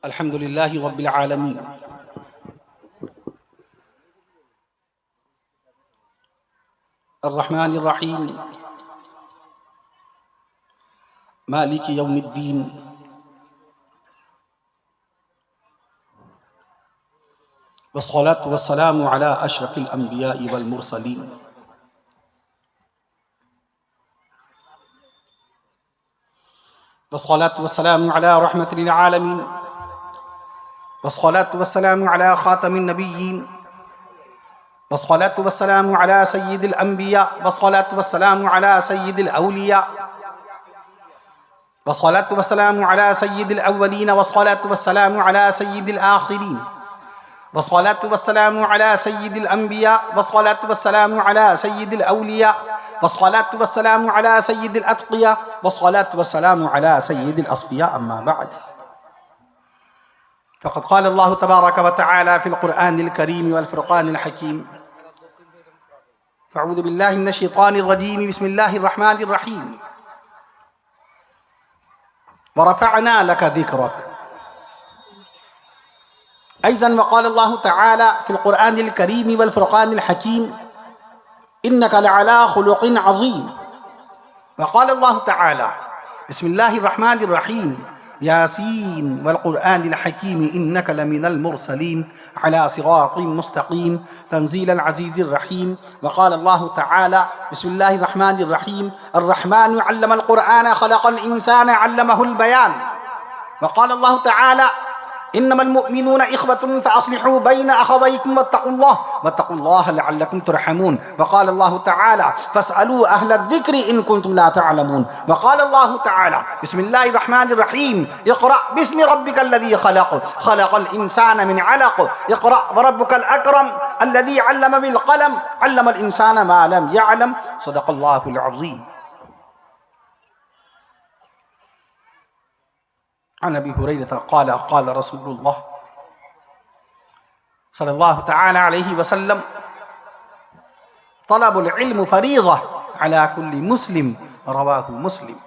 अल्हम्दुलिल्लाहि रब्बिल आलमीन अर्रहमानिर रहीम मालिकि यौमिद्दीन वस्सलातु वस्सलामु अला अशरफिल अंबियाइ वल मुरसलीन वस्सलातु वस्सलामु अला रहमतिल आलमीन वस्सलातु वस्सलामु अला खातमिन नबिय्यीन वस्सलातु वस्सलामु अला सय्यिदिल अंबिया वस्सलातु वस्सलामु अला सय्यिदिल औलिया वस्सलातु वस्सलामु अला सय्यिदिल अव्वलीन वस्सलातु वस्सलामु अला सय्यिदिल आखिरीन वस्सलातु वस्सलामु अला सय्यिदिल अंबिया वस्सलातु वस्सलामु अला सय्यिदिल औलिया वस्सलातु वस्सलामु अला सय्यिदिल अत्क़िया वस्सलातु वस्सलामु अला सय्यिदिल अस्फ़िया अम्मा बअद फ़क़द क़ाल अल्लाहु तबारक व तआला फ़िल क़ुरआनिल करीम वल फ़ुरक़ानिल हकीम फ़अऊज़ु बिल्लाहि मिनश शैतानिर रजीम बिस्मिल्लाहिर रहमानिर रहीम व रफ़अना लक ज़िक्रक अयज़न व क़ाल अल्लाहु तआला फ़िल क़ुरआनिल करीम वल फ़ुरक़ानिल हकीम इन्नका लअला ख़ुलुक़िन अज़ीम व क़ाल अल्लाहु तआला बिस्मिल्लाहिर रहमानिर रहीम यासीन वल क़ुरआनिल हकीम इन्नका लमिनल मुरसलीन अला सिरातिन मुस्तक़ीम तंज़ीलल अज़ीज़िर रहीम व क़ाल अल्लाहु तआला बिस्मिल्लाहिर रहमानिर रहीम अर्रहमानु अल्लमल क़ुरआन ख़लक़ल इंसान अल्लमहुल बयान व क़ाल अल्लाहु तआला इन्नमल मुअमिनूना इख़वतुन फ़अस्लिहू बैना अख़वैकुम वत्तक़ुल्लाह लअल्लकुम तुरहमून व क़ाल अल्लाहु तआला फ़स्अलू अहलज़ ज़िक्रि इन कुंतुम ला तअलमून व क़ाल अल्लाहु तआला बिस्मिल्लाहिर रहमानिर रहीम इक़रा बिस्मि रब्बिकल्लज़ी ख़लक़ ख़लक़ल इंसाना मिन अलक़ इक़रा व रब्बुकल अकरम अल्लज़ी अल्लम बिल क़लम अल्लमल इंसाना मा लम यअलम सदक़ल्लाहुल अज़ीम। अन अबी हुरैरह क़ाल क़ाल रसूलुल्लाह सल्लल्लाहु तआला अलैहि वसल्लम तलबुल इल्म फरीज़ह अला कुल्ली मुस्लिम रवाहु मुस्लिम।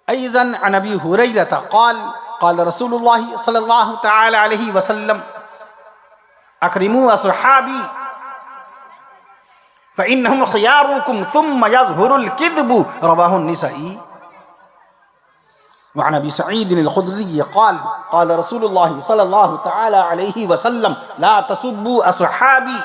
अयज़न अन अबी हुरैरह क़ाल क़ाल रसूलुल्लाह सल्लल्लाहु तआला अलैहि वसल्लम अक्रिमू अस्हाबी फ़इन्नहुम ख़ियारुकुम थुम्मा यज़हुरुल किज़्बु रवाहु निसाई। वअन अबी सईद अल-खुदरी क़ाल क़ाल रसूलुल्लाह सल्लल्लाहु तआला अलैहि वसल्लम ला तसुब्बू अस्हाबी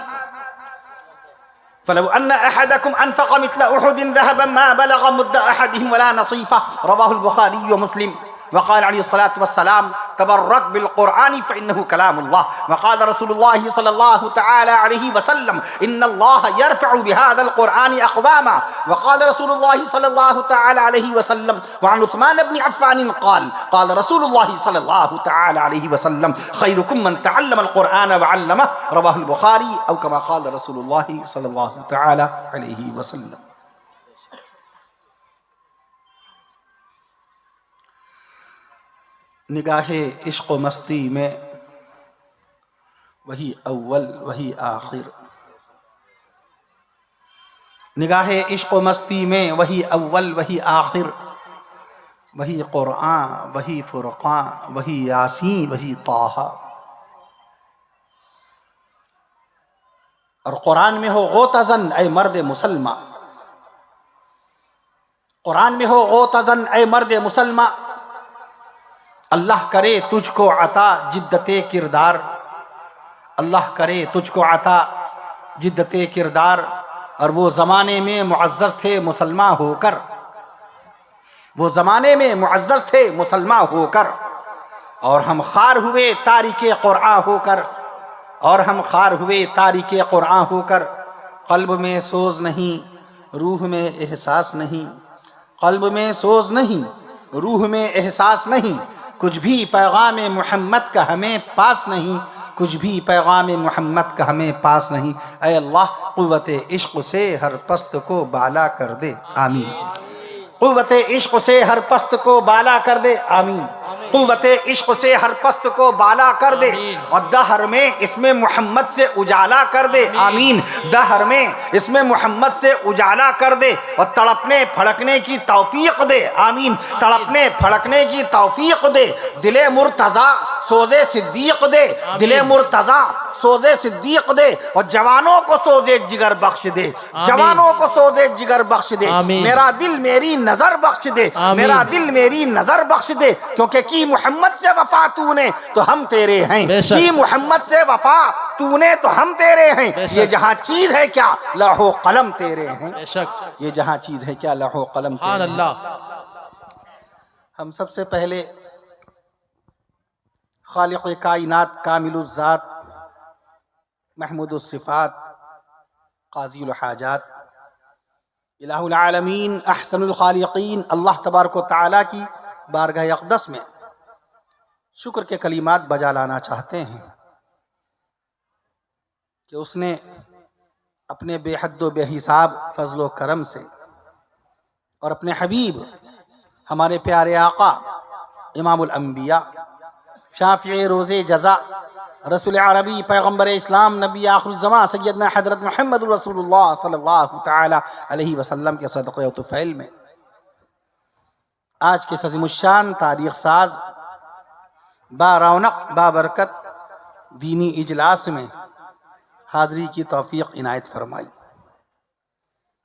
फलौ अन्न अहदकुम अनफ़क़ मिस्ल उहुदिन ज़हबन मा बलग़ मुद्द अहदिहिम वला नसीफ़ह रवाहुल बुख़ारी व मुस्लिम। वक़ाल अलैहिस्सलातु वस्सलाम तबर्रक बिल क़ुरआन फ़इन्नहु कलामुल्लाह वक़ाल रसूलुल्लाह सल्लल्लाहु तआला अलैहि वसल्लम इन्नल्लाह यरफ़अु बिहाज़ल क़ुरआन अक़वामा वक़ाल रसूलुल्लाह सल्लल्लाहु तआला अलैहि वसल्लम वअन उस्मान इब्न अफ़्फ़ान क़ाल क़ाल रसूलुल्लाह सल्लल्लाहु तआला अलैहि वसल्लम ख़ैरुकुम मन तअल्लमल क़ुरआन व अल्लमह रवाहुल बुख़ारी औ कमा क़ाल रसूलुल्लाह सल्लल्लाहु तआला अलैहि वसल्लम। निगाहे इश्क़ मस्ती में वही अव्वल वही आखिर, निगाहे इश्क़ मस्ती में वही अव्वल वही आखिर, वही क़ुरआन वही फ़ुरक़ान वही यासीन वही ताहा। और क़ुरआन में हो ग़ोतज़न ऐ मर्द मुसलमा, क़ुरआन में हो ग़ोतज़न ऐ मर्द मुसलमा, अल्लाह करे तुझको अता जिद्दते किरदार, अल्लाह करे तुझको अता जिद्दते किरदार। और वो ज़माने में मुअज़्ज़ज़ थे मुसलमान होकर, वो ज़माने में मुअज़्ज़ज़ थे मुसलमान होकर, और हम ख़ार हुए तारिके क़ुरआन होकर, और हम ख़ार हुए तारिके क़ुरआन होकर। क़ल्ब में सोज़ नहीं रूह में एहसास नहीं, क़ल्ब में सोज़ नहीं रूह में एहसास नहीं, कुछ भी पैगाम मोहम्मद का हमें पास नहीं, कुछ भी पैगाम मोहम्मद का हमें पास नहीं। ऐ अल्लाह क़ुव्वत इश्क़ से हर पस्त को बाला कर दे, आमीन। कुव्वत इश्क से हर पस्त को बाला कर दे, आमीन। कुव्वत इश्क से हर पस्त को बाला कर दे और दहर में इसमें मोहम्मद से उजाला कर दे, आमीन। दहर में इसमें मोहम्मद से उजाला कर दे और तड़पने फड़कने की तौफीक दे, आमीन। तड़पने फड़कने की तौफीक दे, दिले मुर्तज़ा सोजे सिद्दीक दे, दिले मुर्तज़ा सोजे सिद्दीक दे और जवानों को सोजे जिगर बख्श दे, जवानों को सोजे जिगर बख्श दे। मेरा दिल मेरी नजर बख्श दे, मेरा दिल मेरी नजर बख्श दे, क्योंकि की मोहम्मद से वफा तूने तो हम तेरे हैं, की मोहम्मद से वफा तूने तो हम तेरे हैं। ये जहां चीज है क्या लौहो कलम तेरे हैं, ये जहां चीज है क्या लौहो कलम तेरे हैं। हम सबसे पहले खालिक़ कायनात कामिलुल ज़ात महमूदुस सिफ़ात क़ाज़ीउल हाजात इलाहुल आलमीन अहसनुल खालिक़ीन अल्लाह तबारक व तआला की बारगाह अक़दस में शुक्र के कलिमात बजा लाना चाहते हैं कि उसने अपने बेहद व बेहिसाब फजल व करम से और अपने हबीब हमारे प्यारे आका इमामुल अंबिया शाफ़िए रोज़े जज़ा रसूल अरबी पैगम्बर इस्लाम नबी आखिरुज़्ज़मा सैयदना हज़रत मुहम्मद रसूलुल्लाह सल्लल्लाहु तआला अलैहि वसल्लम के सदक़े व तुफ़ैल में आज के अज़ीमुश्शान तारीख़ साज बारौनक बाबरकत दीनी इजलास में हाज़री की तौफ़ीक़ इनायत फरमाई।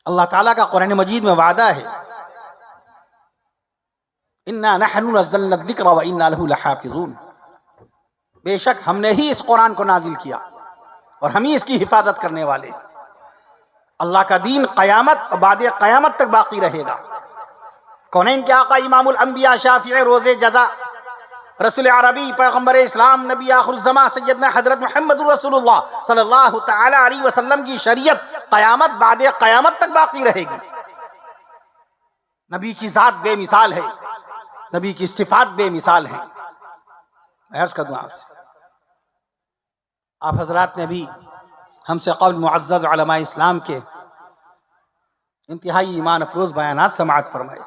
अल्लाह ताला का कुरान मजीद में वादा है, इन्ना नहनु नज़्ज़लना ज़िक्र व इन्ना लहु लहाफ़िज़ून, बेशक हमने ही इस कुरान को नाजिल किया और हम ही इसकी हिफाजत करने वाले। अल्लाह का दीन क़यामत और बाद क़यामत तक बाकी रहेगा। कौनैन के आका इमामुल अंबिया शाफ़िए रोज़े जज़ा रसूल अरबी पैगम्बर इस्लाम नबी आखिरुज़्ज़मा सैयदना हज़रत मुहम्मद रसूलुल्लाह सल्लल्लाहु तआला अलैहि वसल्लम की शरीयत क़यामत बाद क़यामत तक बाकी रहेगी। नबी की ज़ात बेमिसाल है, नबी की सिफ़ात बेमिसाल है। मैं अर्ज़ कर दूँ आपसे, आप हज़रात ने भी हमसे क़ब्ल मुअज़्ज़ज़ उलमा इस्लाम के इंतहाई ईमान अफरोज़ बयानात समाअत फरमाए।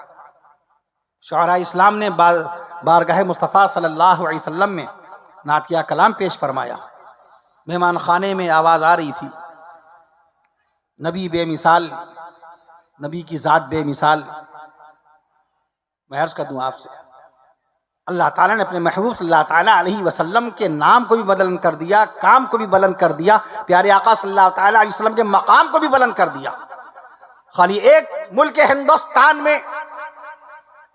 शुअरा इस्लाम ने बारगाह मुस्तफ़ा सल्लल्लाहु अलैहि वसल्लम में नातिया कलाम पेश फरमाया। मेहमान खाने में आवाज़ आ रही थी, नबी बेमिसाल, नबी की ज़ात बेमिसाल। मैं अर्ज़ कर दूँ आपसे, अल्लाह ताला ने अपने महबूब सल्लल्लाहु ताला अलैहि वसल्लम के नाम को भी बुलंद कर दिया, काम को भी बुलंद कर दिया, प्यारे आका सल्लल्लाहु ताला अलैहि वसल्लम के मकाम को भी बुलंद कर दिया। खाली एक मुल्क हिंदुस्तान में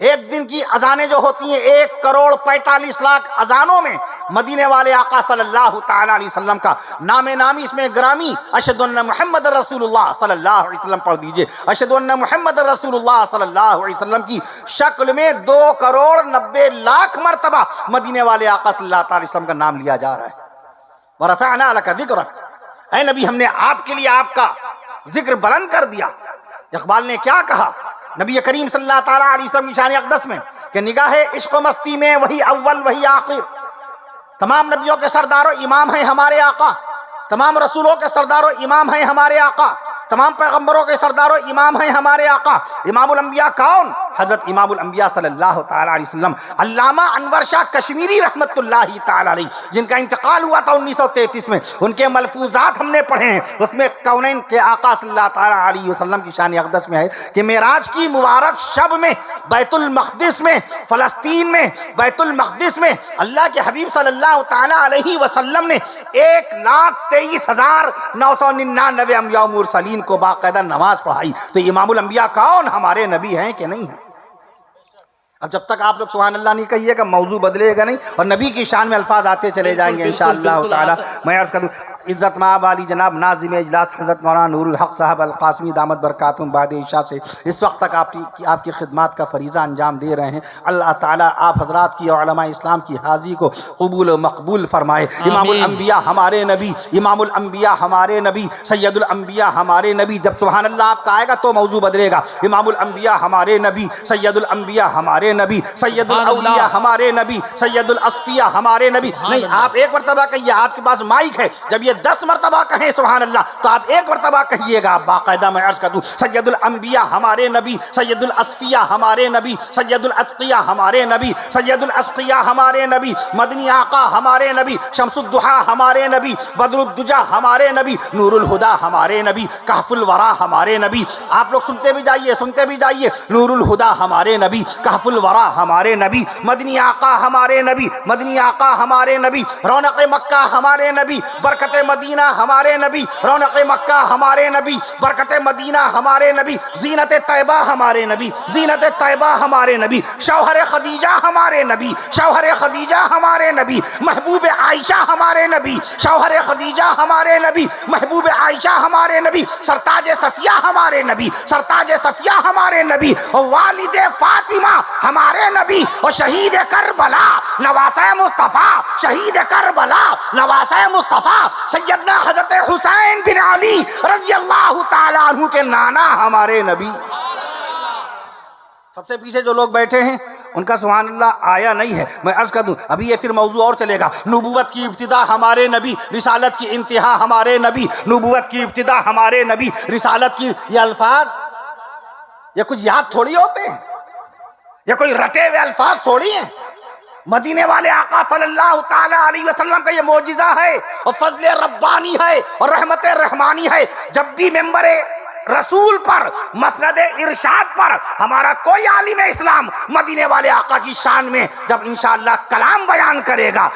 एक दिन की अजानें जो होती हैं 1,45,00,000 अजानों में मदीने वाले आका सल्लल्लाहु ताला अलैहि वसल्लम का नामे नामी इसमें ग्रामी अशहदु अन्ना मुहम्मद रसूलुल्लाह सल्लल्लाहु अलैहि वसल्लम पढ़ दीजिए। अशहदु अन्ना मुहम्मद रसूलुल्लाह सल्लल्लाहु अलैहि वसल्लम की शक्ल में 2,90,00,000 मरतबा मदीने वाले आका सल्लल्लाहु अलैहि वसल्लम का नाम लिया जा रहा है। व रफ़अना लका ज़िक्रक, ऐ नबी हमने आपके लिए आपका जिक्र बुलंद कर दिया। इक़बाल ने क्या कहा नबी करीम सल्लल्लाहु ताला अलैहि वसल्लम की शान अक़दस में कि निगाहे इश्क़ मस्ती में वही अव्वल वही आखिर, तमाम नबियों के सरदारों इमाम हैं हमारे आका, तमाम रसूलों के सरदारों इमाम हैं हमारे आका, तमाम पैगम्बरों के सरदारों इमाम हैं हमारे आका। इमामुल अंबिया कौन? हज़रत इमामुल अंबिया सल्लल्लाहु ताला अलैहि वसल्लम अल्लामा अनवर शाह कश्मीरी रहमतुल्लाहि ताला अलैहि, जिनका इंतकाल हुआ था 1933 में। उनके मलफूजात हमने पढ़े हैं, उसमें कौनैन के आका सल्लल्लाहु ताला अलैहि वसल्लम की शान अक़दस में है कि मेराज की मुबारक शब में बैतुल मक़दिस में, फ़लस्तीन में बैतुल मक़दिस में अल्लाह के हबीब सल्लल्लाहु ताला अलैहि वसल्लम ने 1,23,999 अंबिया मुरसलीन को बाकायदा नमाज पढ़ाई। तो इमामुल अंबिया कौन? हमारे नबी हैं कि नहीं है? अब जब तक आप लोग सुभान अल्लाह नहीं कहिएगा मौजू बदलेगा नहीं और नबी की शान में अल्फाज आते चले जाएंगे इंशाअल्लाह ताला। मैं अर्ज़ कर दूँ इज़्ज़त माब वाली जनाब नाज़िम इजलास हज़रत मौलाना नूरुल हक़ साहब अल क़ासिमी दामत बरकातुहुम बाद इशा से इस वक्त तक आपकी खिदमत का फ़रीज़ा अंजाम दे रहे हैं। अल्लाह ताला आप हज़रात की और उलमा इस्लाम की हाज़िरी को क़बूल व मक़बूल फ़रमाए। इमामुल अंबिया हमारे नबी, इमामुल अंबिया हमारे नबी, सैयदुल अंबिया हमारे नबी। जब सुभान अल्लाह आपका आएगा तो मौजू बदलेगा। इमामुल अंबिया हमारे नबी, सैयदुल अंबिया हमारे नबी, सैयदुल औलिया हमारे नबी, सैयदुल अस्फिया हमारे नबी। नहीं, आप एक मरतबा कहिए, आपके पास माइक है। जब ये ये 10 मरतबा कहें सुभान अल्लाह तो आप एक मरतबा कहिएगा बाकायदा। मैं अर्ज कर दूं, सैयदुल अंबिया हमारे नबी, सैयदुल अस्फिया हमारे नबी, सैयदुल अत्किया हमारे नबी, सैयदुल अस्किया हमारे नबी, मदनी आका हमारे नबी, शम्सुद्दुहा हमारे नबी, बदरुद्दुजा हमारे नबी, नूरुल हुदा हमारे नबी, कहफुल वरा हमारे नबी। आप लोग सुनते भी जाइए, सुनते भी जाइए। नूरुल हुदा हमारे नबी, कहफुल वरा हमारे नबी, मदनी आका हमारे नबी, मदनी आका हमारे नबी, रौनक मक्का हमारे नबी, बरकत मदीना हमारे नबी, रौनक मक्का हमारे नबी, बरकत मदीना हमारे नबी, जीनत तैबा हमारे नबी, जीनत तैबा हमारे नबी, शौहर खदीजा हमारे नबी, शौहर खदीजा हमारे नबी, महबूब आयशा हमारे नबी, शौहर खदीजा हमारे नबी, महबूब आयशा हमारे नबी, सरताज सफिया हमारे नबी, सरताज सफिया हमारे नबी, और वालिदे फातिमा हमारे नबी, और शहीद करबला नवासे मुस्तफ़ा, शहीद करबला नवासे मुस्तफ़ा सैयदना हज़रत हुसैन बिन अली रज़ी अल्लाह ताला अन्हु के नाना हमारे नबी। सबसे पीछे जो लोग बैठे हैं उनका सुभान अल्लाह आया नहीं है। मैं अर्ज कर दूं, अभी ये फिर मौजू और चलेगा। नबूवत की इब्तिदा हमारे नबी, रिसालत की इंतहा हमारे नबी, नबूवत की इब्तिदा हमारे नबी, रिसालत की, ये अल्फाज ये कुछ याद थोड़ी होते हैं, ये कोई रटे हुए अल्फाज थोड़ी हैं। मदीने वाले आका सल्लल्लाहु ताला अलैहि वसल्लम का ये मौजिज़ा है और फजल रब्बानी है और रहमत रहमानी है। जब भी मेंबरे रसूल पर, मसनद इरशाद पर हमारा कोई आलिम इस्लाम मदीने वाले आका की शान में जब इंशाअल्लाह कलाम बयान करेगा,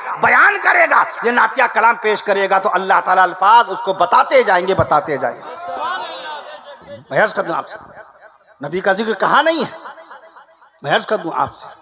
ये नातिया कलाम पेश करेगा तो अल्लाह ताला अल्फाज उसको बताते जाएंगे, बताते जाएंगे। मैं अर्ज कर दूं आपसे, नबी का जिक्र कहाँ नहीं है। मैं अर्ज कर दूं आपसे,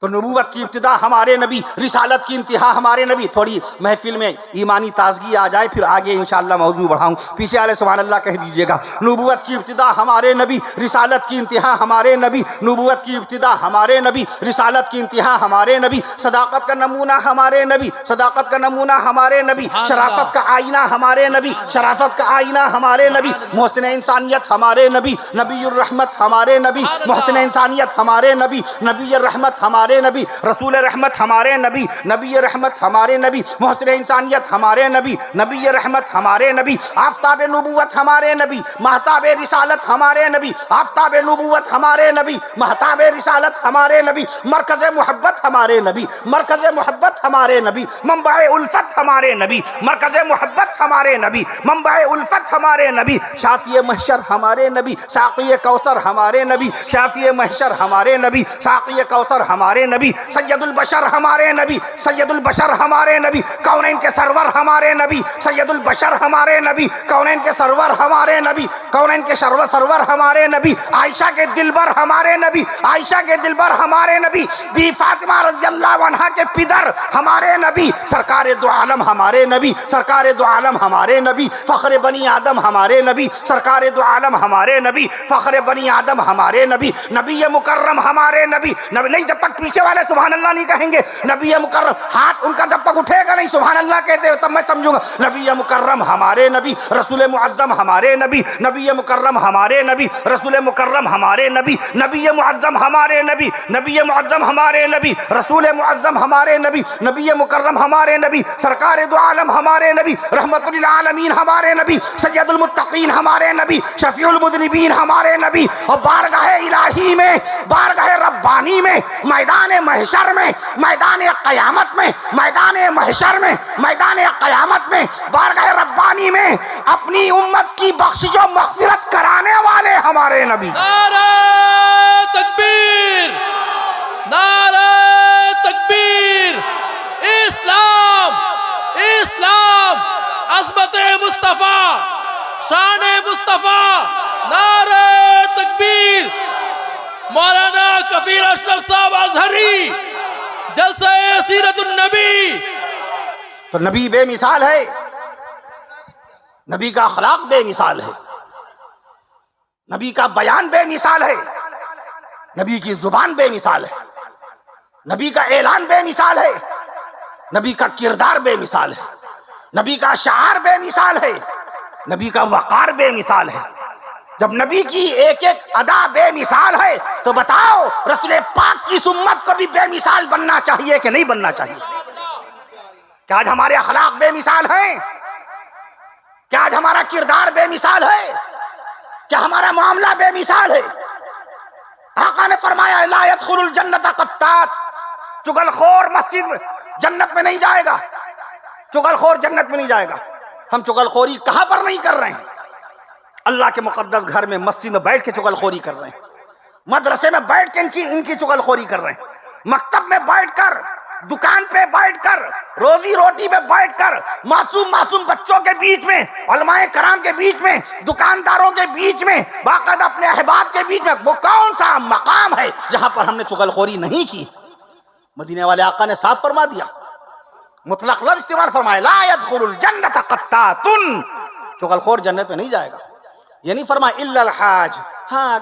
तो नबूवत की इब्तिदा हमारे नबी, रिसालत की इंतहा हमारे नबी। थोड़ी महफिल में ईमानी ताजगी आ जाए, फिर आगे इंशाअल्लाह मौजू बढ़ाऊं। पीछे वाले सुभान अल्लाह कह दीजिएगा। नबूवत की इब्तिदा हमारे नबी, रिसालत की इंतहा हमारे नबी, नबूवत की इब्तिदा हमारे नबी, रिसालत की इंतहा हमारे नबी, सदाकत का नमूना हमारे नबी, सदाकत का नमूना हमारे नबी, शराफत का आईना हमारे नबी, शराफत का आईना हमारे नबी, मोहसिन इंसानियत हमारे नबी, नबीउर रहमत हमारे नबी, मोहसिन इंसानियत हमारे नबी, नबीउर रहमत हमारे नबी, रसूल रहमत हमारे नबी, नबी रहमत हमारे नबी, मोहसिन इंसानियत हमारे नबी, नबी रहमत हमारे नबी, आफताब नबूवत हमारे नबी, महताब रिसालत हमारे नबी, आफताब नबूवत हमारे नबी, महताब रिसालत हमारे नबी, मरकज मोहब्बत हमारे नबी, मरकज मोहब्बत हमारे नबी, मंबाए उल्फत हमारे नबी, मरकज मोहब्बत हमारे नबी, मंबाए उल्फत हमारे नबी, शाफिए महशर हमारे नबी, साक़िए कौसर हमारे नबी, शाफिए महशर हमारे नबी, साक़िए कौसर हमारे नबी, सैयदुल बशर हमारे नबी, सैयदुल बशर हमारे नबी, कौनैन के सरवर हमारे नबी, सैयदुल बशर हमारे नबी, कौनैन के सरवर हमारे नबी, कौनैन के सरवर हमारे नबी, आयशा के दिलबर हमारे नबी, आयशा के दिलबर हमारे नबी, बी फातिमा रज़ियल्लाहु अन्हा के पिदर हमारे नबी, सरकार दो आलम हमारे नबी, सरकार दो आलम हमारे नबी, फख्र बनी आदम हमारे नबी, सरकार दो आलम हमारे नबी, फख्र बनी आदम हमारे नबी, नबी मुकर्रम हमारे नबी। नहीं, जब तक पीछे वाले सुभान अल्लाह नहीं कहेंगे, नबी मुकर्रम, हाथ उनका जब तक उठेगा नहीं सुभान अल्लाह कहते हो तब मैं समझूंगा। नबी मुकर्रम हमारे नबी, रसूल मुअज्जम हमारे नबी, नबी मुकर्रम हमारे नबी, रसूल मुकर्रम हमारे नबी, नबी मुअज्जम हमारे नबी, नबी मुअज्जम हमारे नबी, रसूल मुअज्जम हमारे नबी, नबी मुकर्रम हमारे नबी, सरकार दो आलम हमारे नबी, रहमतुल लिल आलमीन हमारे नबी, सैयदुल मुत्तकीन हमारे नबी, शफीउल मुज़निबीन हमारे नबी, और बारगाह इलाही में, बारगाह रब्बानी में, मैदान महशर में, मैदान क़यामत में, मैदान महशर में, मैदान क़यामत में, बारगाह रब्बानी में अपनी उम्मत की बख्शिश और मग़फ़िरत कराने वाले हमारे नबी। नारे तकबीर, नारे तकबीर, इस्लाम, इस्लाम, अज़मत मुस्तफ़ा, शान मुस्तफ़ा, नारे तकबीर। मौलाना कबीर अशरफ साहब अज़हरी, जलसा सीरतुन नबी। तो नबी बेमिसाल है, नबी का अखलाक बेमिसाल है, नबी का बयान बेमिसाल है, नबी की जुबान बेमिसाल है, नबी का ऐलान बेमिसाल है, नबी का किरदार बेमिसाल है, नबी का शार बेमिसाल है, नबी का वक़ार बेमिसाल है। जब नबी की एक एक अदा बेमिसाल है तो बताओ रसूल पाक की उम्मत को भी बेमिसाल बनना चाहिए कि नहीं बनना चाहिए? क्या आज हमारे अखलाक बेमिसाल हैं? क्या आज हमारा किरदार बेमिसाल है? क्या हमारा मामला बेमिसाल है? आका ने फरमाया ला यदखुलुल जन्नत क़त्तात, चुगलखोर मस्जिद में जन्नत में नहीं जाएगा, चुगलखोर जन्नत में नहीं जाएगा। हम चुगलखोरी कहां पर नहीं कर रहे हैं? अल्लाह के मुकद्दस घर में मस्जिद में बैठ के चुगलखोरी कर रहे हैं, मदरसे में बैठ के इनकी चुगलखोरी कर रहे हैं, मकतब में बैठकर, दुकान पे बैठकर, रोजी रोटी पे बैठकर, मासूम बच्चों के बीच में, उलमाए कराम के बीच में, दुकानदारों के बीच में, बाकायदा अपने अहबाब के बीच में, वो कौन सा मकाम है जहां पर हमने चुगलखोरी नहीं की? मदीने वाले आका ने साफ फरमा दिया, मुतलक लफ्ज़ इस्तेमाल फरमाया ला यदखुलुल जन्नत क़त्तातुन, चुगलखोर जन्नत में नहीं जाएगा। ये नहीं फरमाया इल्लल हाज, हाँ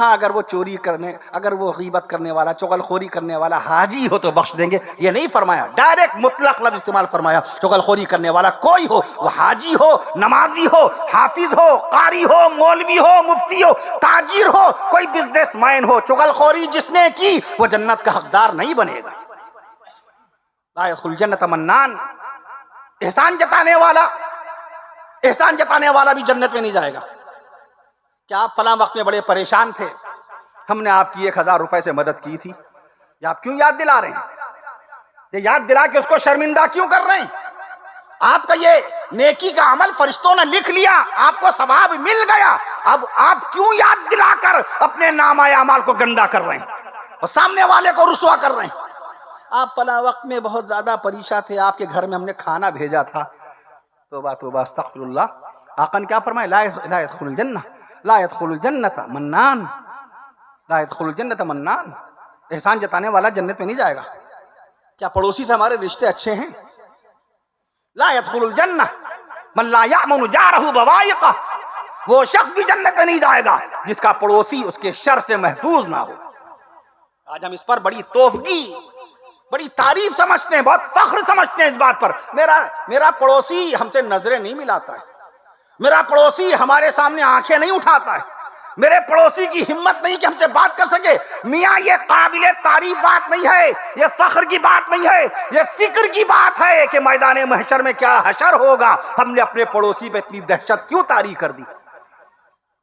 अगर वो चोरी करने, अगर वो गीबत करने वाला, चुगलखोरी करने वाला हाजी हो तो बख्श देंगे। ये नहीं फरमाया, डायरेक्ट मुतलक लफ्ज़ इस्तेमाल फरमाया, चुगलखोरी करने वाला कोई हो, वो हाजी हो, नमाजी हो, हाफिज हो, कारी हो, मौलवी हो, मुफ्ती हो, ताजिर हो, कोई बिजनेसमैन हो, चुगलखोरी जिसने की वो जन्नत का हकदार नहीं बनेगा। ला यदखुल जन्नत मन्नान, एहसान जताने वाला भी जन्नत में नहीं जाएगा। क्या आप फलां वक्त में बड़े परेशान थे, हमने आपकी 1000 रुपए से मदद की थी, या आप क्यों याद दिला रहे हैं? ये याद दिला के उसको शर्मिंदा क्यों कर रहे हैं? आपका ये नेकी का अमल फरिश्तों ने लिख लिया, आपको सवाब मिल गया, अब आप क्यों याद दिलाकर अपने नामाए अमाल को गंदा कर रहे हैं और सामने वाले को रुसवा कर रहे हैं? आप फलां वक्त में बहुत ज्यादा परेशान थे, आपके घर में हमने खाना भेजा था, तौबा तौबा अस्तगफिरुल्लाह। आका ने क्या फरमाया ला यदखुलुल जन्नह, ला यदखुलुल जन्नत मन्नान, ला यदखुलुल जन्नत मन्नान, एहसान जताने वाला जन्नत में नहीं जाएगा। क्या पड़ोसी से हमारे रिश्ते अच्छे हैं? ला यदखुलुल जन्नह मन ला यअमनु जारहु बवाइक़ा, वो शख्स भी जन्नत में नहीं जाएगा जिसका पड़ोसी उसके शर से महफूज ना हो। आज हम इस पर बड़ी तोफगी, बड़ी तारीफ समझते हैं, बहुत फख्र समझते हैं इस बात पर। मेरा पड़ोसी हमसे नजरें नहीं मिलाता है, मेरा पड़ोसी हमारे सामने आंखें नहीं उठाता है, मेरे पड़ोसी की हिम्मत नहीं कि हमसे बात कर सके। मियाँ ये काबिल तारीफ बात नहीं है, ये फख्र की बात नहीं है, ये फिक्र की बात है कि मैदान महशर में क्या हशर होगा। हमने अपने पड़ोसी पे इतनी दहशत क्यों तारी कर दी?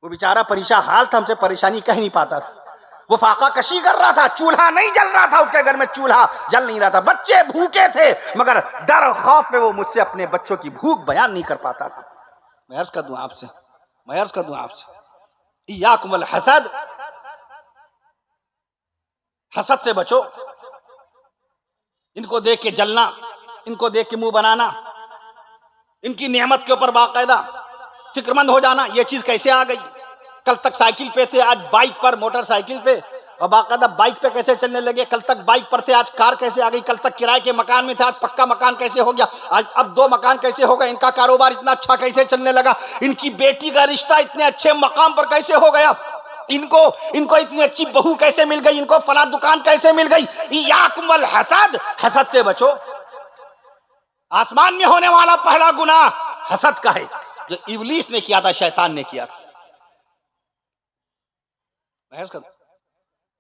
वो बेचारा परेशान हाल था, हमसे परेशानी कह नहीं पाता था, वो फाका कशी कर रहा था, चूल्हा नहीं जल रहा था, उसके घर में चूल्हा जल नहीं रहा था, बच्चे भूखे थे, मगर डर खौफ में वो मुझसे अपने बच्चों की भूख बयान नहीं कर पाता था। मैं अर्ज कर दूं आपसे इय्याकुमुल हसद, हसद से बचो। इनको देख के जलना, इनको देख के मुंह बनाना, इनकी नेमत के ऊपर बाकायदा फिक्रमंद हो जाना, ये चीज कैसे आ गई? कल तक साइकिल पे थे, आज बाइक पर, मोटरसाइकिल पे, और बाकायदा बाइक पे कैसे चलने लगे? कल तक बाइक पर थे, आज कार कैसे आ गई? कल तक किराए के मकान में थे, आज पक्का मकान कैसे हो गया? आज अब 2 मकान कैसे हो गए? इनका कारोबार इतना अच्छा कैसे चलने लगा? इनकी बेटी का रिश्ता इतने अच्छे मकाम पर कैसे हो गया? इनको इतनी अच्छी बहू कैसे मिल गई? इनको फला दुकान कैसे मिल गई? इय्याकुमुल हसद, हसद से बचो। आसमान में होने वाला पहला गुनाह हसद का है, जो इब्लीस ने किया था, शैतान ने किया था।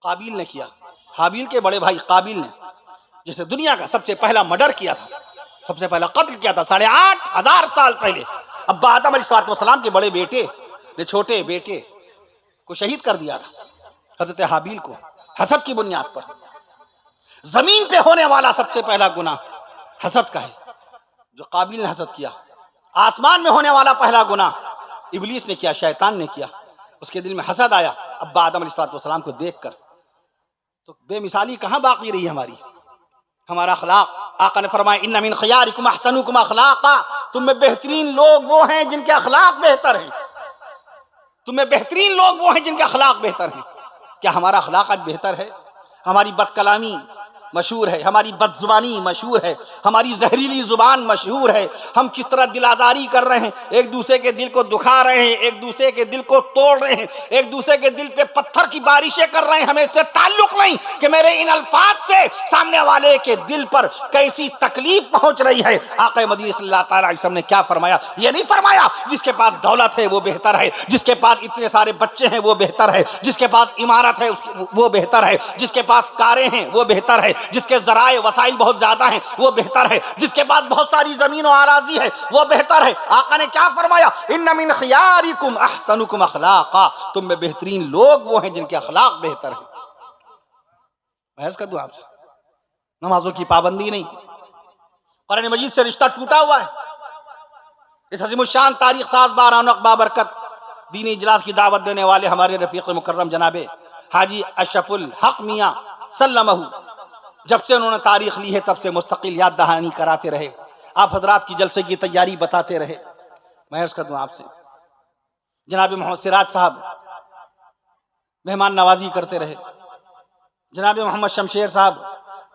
काबिल ने किया, हाबिल के बड़े भाई काबिल ने, जिसे दुनिया का सबसे पहला मर्डर किया था, सबसे पहला कत्ल किया था 8500 साल पहले। अब्बा आदम अलैहिस्सलाम के बड़े बेटे ने छोटे बेटे को शहीद कर दिया था, हजरत हाबिल को, हसद की बुनियाद पर। जमीन पे होने वाला सबसे पहला गुनाह हसद का है, जो काबिल ने हसद किया। आसमान में होने वाला पहला गुनाह इब्लीस ने किया, शैतान ने किया। उसके दिल में हसद आया अब्बा आदम अलैहिस्सलाम को देखकर। तो बेमिसाली कहाँ बाकी रही हमारी, हमारा अखलाक। आका ने फरमाया इन्ना मिन खियारिकुम अहसनुकुम अखलाका, तुम में बेहतरीन लोग वो हैं जिनके अखलाक बेहतर हैं, तुम में बेहतरीन लोग वो हैं जिनके अखलाक बेहतर हैं। क्या हमारा अखलाक आज बेहतर है? हमारी बदकलामी मशहूर है, हमारी बदजुबानी मशहूर है, हमारी जहरीली जुबान मशहूर है। हम किस तरह दिल आजारी कर रहे हैं, एक दूसरे के दिल को दुखा रहे हैं, एक दूसरे के दिल को तोड़ रहे हैं, एक दूसरे के दिल पे पत्थर की बारिशें कर रहे हैं। हमें इससे ताल्लुक नहीं कि मेरे इन अल्फाज से सामने वाले के दिल पर कैसी तकलीफ पहुंच रही है। आक़ा मदीना सल्लल्लाहु अलैहि वसल्लम ने क्या फरमाया? ये नहीं फरमाया जिसके पास दौलत है वो बेहतर है, जिसके पास इतने सारे बच्चे हैं वो बेहतर है, जिसके पास इमारत है वो बेहतर है, जिसके पास कारें हैं वो बेहतर है, जिसके जराए वसाइल बहुत ज्यादा हैं वो बेहतर है, जिसके पास बहुत सारी जमीन और आराजी है वो बेहतर है। आका ने क्या फरमाया, इन्ना मिन खियारिकुम अहसनुकुम अखलाका, तुम में बेहतरीन लोग वो हैं जिनके अखलाक बेहतर है। मैं अर्ज कर दूं आपसे, नमाजों की पाबंदी नहीं, कुरान मजीद से रिश्ता टूटा हुआ है। इस अज़ीमुश्शान तारीख साज बाबरकत दीनी इजलास की दावत देने वाले हमारे रफीक मुकर्रम जनाबे हाजी अशरफुल हक मियाँ सल्लमहु, जब से उन्होंने तारीख ली है तब से मुस्तकिल याद दहानी कराते रहे, आप हजरात की जलसे की तैयारी बताते रहे। मैं अर्ज कर दूं आपसे, जनाब मोहम्मद सिराज साहब मेहमान नवाजी करते रहे, जनाब मोहम्मद शमशेर साहब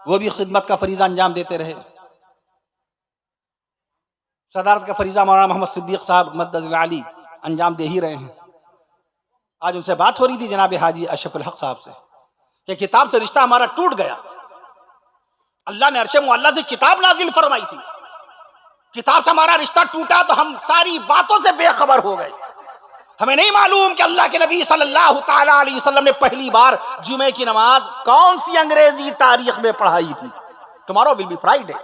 वो भी खिदमत का फरीजा अंजाम देते रहे, सदारत का फरीजा मौलाना मोहम्मद सिद्दीक साहब मद्दल आली अंजाम दे ही रहे हैं। आज उनसे बात हो रही थी जनाब हाजी अशरफुल हक साहब से कि किताब से रिश्ता हमारा टूट गया। अल्लाह ने अर्शे मुअल्ला से किताब नाजिल फरमाई थी, किताब से हमारा रिश्ता टूटा तो हम सारी बातों से बेखबर हो गए। हमें नहीं मालूम कि अल्लाह के नबी सल्लल्लाहु ताला अलैहि वसल्लम ने पहली बार जुमे की नमाज कौन सी अंग्रेजी तारीख में पढ़ाई थी। टुमारो विल बी फ्राइडे,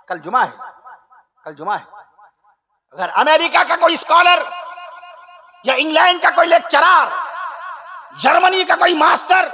कल जुमा है, कल जुमा है। अगर अमेरिका का कोई स्कॉलर या इंग्लैंड का कोई लेक्चरर, जर्मनी का कोई मास्टर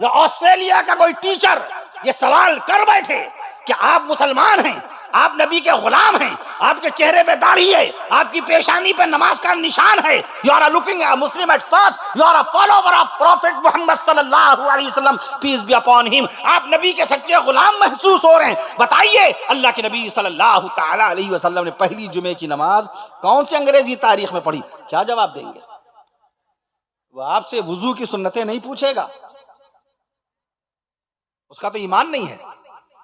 या ऑस्ट्रेलिया का कोई टीचर ये सवाल कर बैठे कि आप मुसलमान हैं, आप नबी के गुलाम हैं, आपके चेहरे पे दाढ़ी है, आपकी पेशानी पे नमाज का निशान है, you are looking a Muslim at first, you are a follower of prophet Muhammad सल्लल्लाहु अलैहि वसल्लम, पीस बी अपॉन हिम, आप नबी के सच्चे गुलाम महसूस हो रहे हैं। बताइए अल्लाह के नबी सल्लल्लाहु ताला अलैहि वसल्लम ने पहली जुमे की नमाज कौन सी अंग्रेजी तारीख में पढ़ी? क्या जवाब देंगे? वो आपसे वुजू की सुन्नतें नहीं पूछेगा, उसका तो ईमान नहीं है।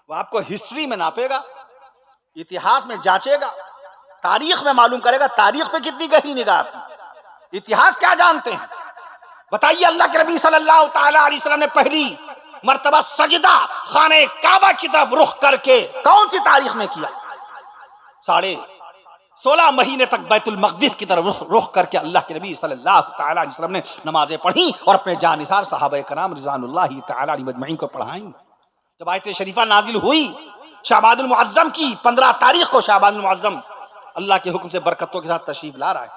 वो आपको हिस्ट्री में नापेगा, इतिहास में जांचेगा, तारीख में मालूम करेगा तारीख पे कितनी गहरी निगाह आपकी, इतिहास क्या जानते हैं। बताइए अल्लाह के नबी सल्लल्लाहु ताला अलैहि वसल्लम ने पहली मर्तबा सजदा खाने काबा की तरफ रुख करके कौन सी तारीख में किया? 16.5 महीने तक बैतुल मक़दिस की तरफ रुख करके अल्लाह के नबी सल्लल्लाहु ताला अलैहि वसल्लम ने नमाजें पढ़ी और अपने जानिसार सहाबा कराम रिज़वानुल्लाहि ताला अलैहिम अजमईन को पढ़ाई। जब आयत शरीफा नाजिल हुई शाबानुल मुअज़्ज़म की 15 तारीख को, शाबानुल मुअज़्ज़म अल्लाह के हुक्म से बरकतों के साथ तशरीफ ला रहा है।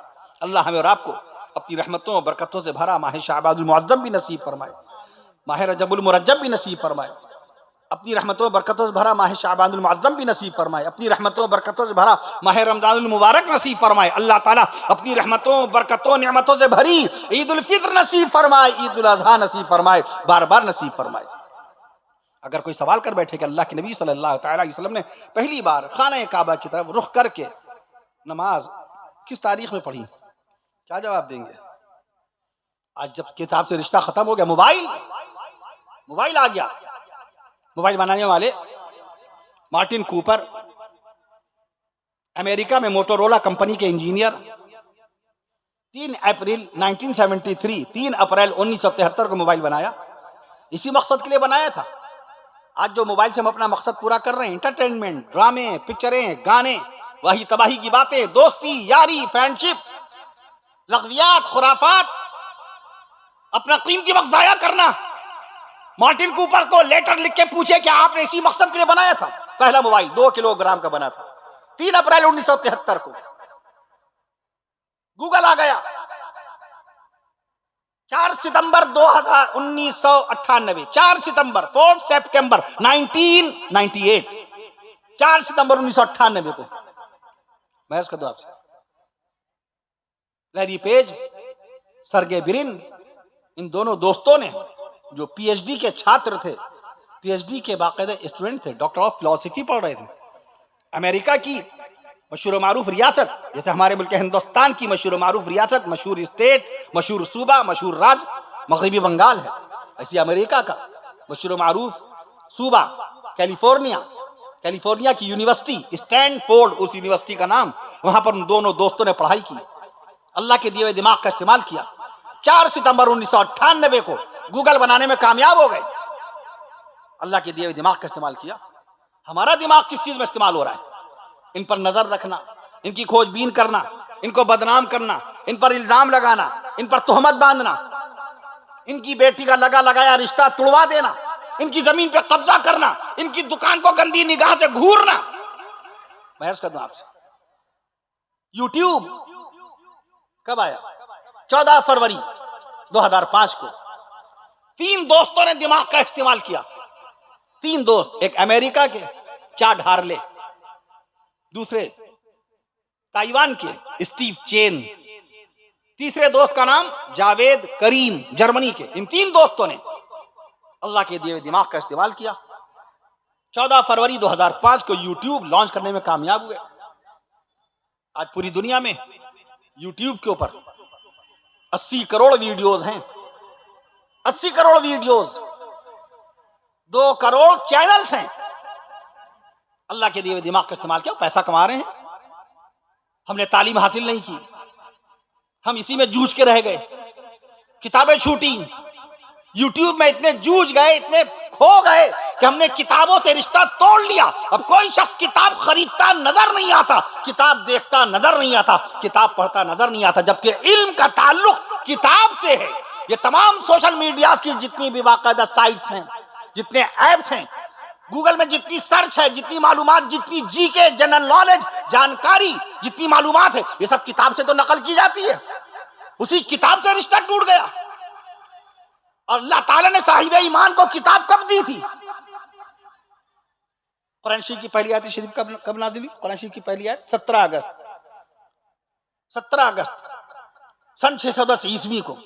अल्लाह हमें और आपको अपनी रहमतों और बरकतों से भरा माह शाबानुल मुअज़्ज़म भी नसीब फरमाए, माह रजबुल मुरज्जब भी नसीब फरमाए, अपनी रहमतों बरकतों से भरा माह शाबानुल मुअज़्ज़म भी नसीब फरमाए, अपनी रहमतों बरकतों से भरा माह रमज़ानुल मुबारक नसीब फरमाए। अल्लाह ताला अपनी रहमतों बरकतों नेमतों से भरी ईद उल फित्र नसीब फरमाए, ईद उल अज़हा नसीब फरमाए, बार बार नसीब फरमाए। अगर कोई सवाल कर बैठे कि अल्लाह के नबी सल्लल्लाहु ताला अलैहि वसल्लम ने पहली बार खाना काबा की तरफ रुख करके नमाज किस तारीख में पढ़ी, क्या जवाब देंगे? आज जब किताब से रिश्ता खत्म हो गया, मोबाइल आ गया। मोबाइल बनाने वाले मार्टिन कूपर, अमेरिका में मोटोरोला कंपनी के इंजीनियर, 3 अप्रैल 1973 को मोबाइल बनाया। इसी मकसद के लिए बनाया था। आज जो मोबाइल से हम अपना मकसद पूरा कर रहे हैं, एंटरटेनमेंट, ड्रामे, पिक्चरें, गाने, वही तबाही की बातें, दोस्ती, यारी, फ्रेंडशिप, लग़वियात, खुराफात, अपना कीमती वक्त ज़ाया करना। मार्टिन कूपर को लेटर लिख के पूछे कि आपने इसी मकसद के लिए बनाया था? पहला मोबाइल 2 किलोग्राम का बना था। 3 अप्रैल 1973 को गूगल आ गया। 4 सितंबर 1998, 4 सितंबर 4 सितंबर 1998, 4 सितंबर 1998 को। मैं इसका दो आपसे, लैरी पेज, सर्गे ब्रिन, इन दोनों दोस्तों ने जो पीएचडी के छात्र थे, पीएचडी के बाकायदा स्टूडेंट थे, डॉक्टर ऑफ फिलॉसफी पढ़ रहे थे, अमेरिका की मशहूर मारूफ रियासत, जैसे हमारे मुल्क हिंदुस्तान की मशहूर मारूफ रियासत, मशहूर स्टेट, मशहूर सूबा, मशहूर राज्य मगरबी बंगाल है, ऐसी अमेरिका का मशहूर मारूफ सूबा कैलिफोर्निया की यूनिवर्सिटी स्टैनफोर्ड, उस यूनिवर्सिटी का नाम, वहां पर उन दोनों दोस्तों ने पढ़ाई की, अल्लाह के दिए हुए दिमाग का इस्तेमाल किया। 4 सितंबर 1998 को गूगल बनाने में कामयाब हो गए। अल्लाह के दिए हुए दिमाग का इस्तेमाल किया। हमारा दिमाग किस चीज में इस्तेमाल हो रहा है? इन पर नजर रखना, इनकी खोजबीन करना, इनको बदनाम करना, इन पर इल्जाम लगाना, इन पर तोहमत बांधना, इनकी बेटी का लगा लगाया रिश्ता तुड़वा देना, इनकी जमीन पे कब्जा करना, इनकी दुकान को गंदी निगाह से घूरना। मैं अर्ज कर दूं आपसे, यूट्यूब कब आया? 14 फरवरी 2005 को 3 दोस्तों ने दिमाग का इस्तेमाल किया। 3 दोस्त, एक अमेरिका के चाड हार्ले, दूसरे ताइवान के स्टीव चेन, तीसरे दोस्त का नाम जावेद करीम जर्मनी के। इन 3 दोस्तों ने अल्लाह के दिए हुए दिमाग का इस्तेमाल किया। 14 फरवरी 2005 को यूट्यूब लॉन्च करने में कामयाब हुए। आज पूरी दुनिया में यूट्यूब के ऊपर 80 करोड़ वीडियोस हैं, 80 करोड़ वीडियोस, 2 करोड़ चैनल्स हैं। अल्लाह के दिए हुए दिमाग का इस्तेमाल किया, पैसा कमा रहे हैं। हमने तालीम हासिल नहीं की, हम इसी में जूझ के रह गए, किताबें छूटी, यूट्यूब में इतने जूझ गए, इतने खो गए कि हमने किताबों से रिश्ता तोड़ लिया। अब कोई शख्स किताब खरीदता नजर नहीं आता, किताब देखता नजर नहीं आता, किताब पढ़ता नजर नहीं आता, जबकि इल्म का ताल्लुक किताब से है। ये तमाम सोशल मीडिया की जितनी भी बाकायदा साइट्स हैं, जितने ऐप्स हैं, गूगल में जितनी सर्च है, जितनी मालूमात, जितनी जीके, जनरल नॉलेज, जानकारी, जितनी मालूमात है, ये सब किताब से तो नकल की जाती है। उसी किताब से रिश्ता टूट गया। और अल्लाह ताला ने साहिबे ईमान को किताब कब दी थी? कुरान शरीफ की पहली आयत शरीफ कब नाजिल हुई? कुरान शरीफ की पहली आयत 17 अगस्त सन 610 ईस्वी को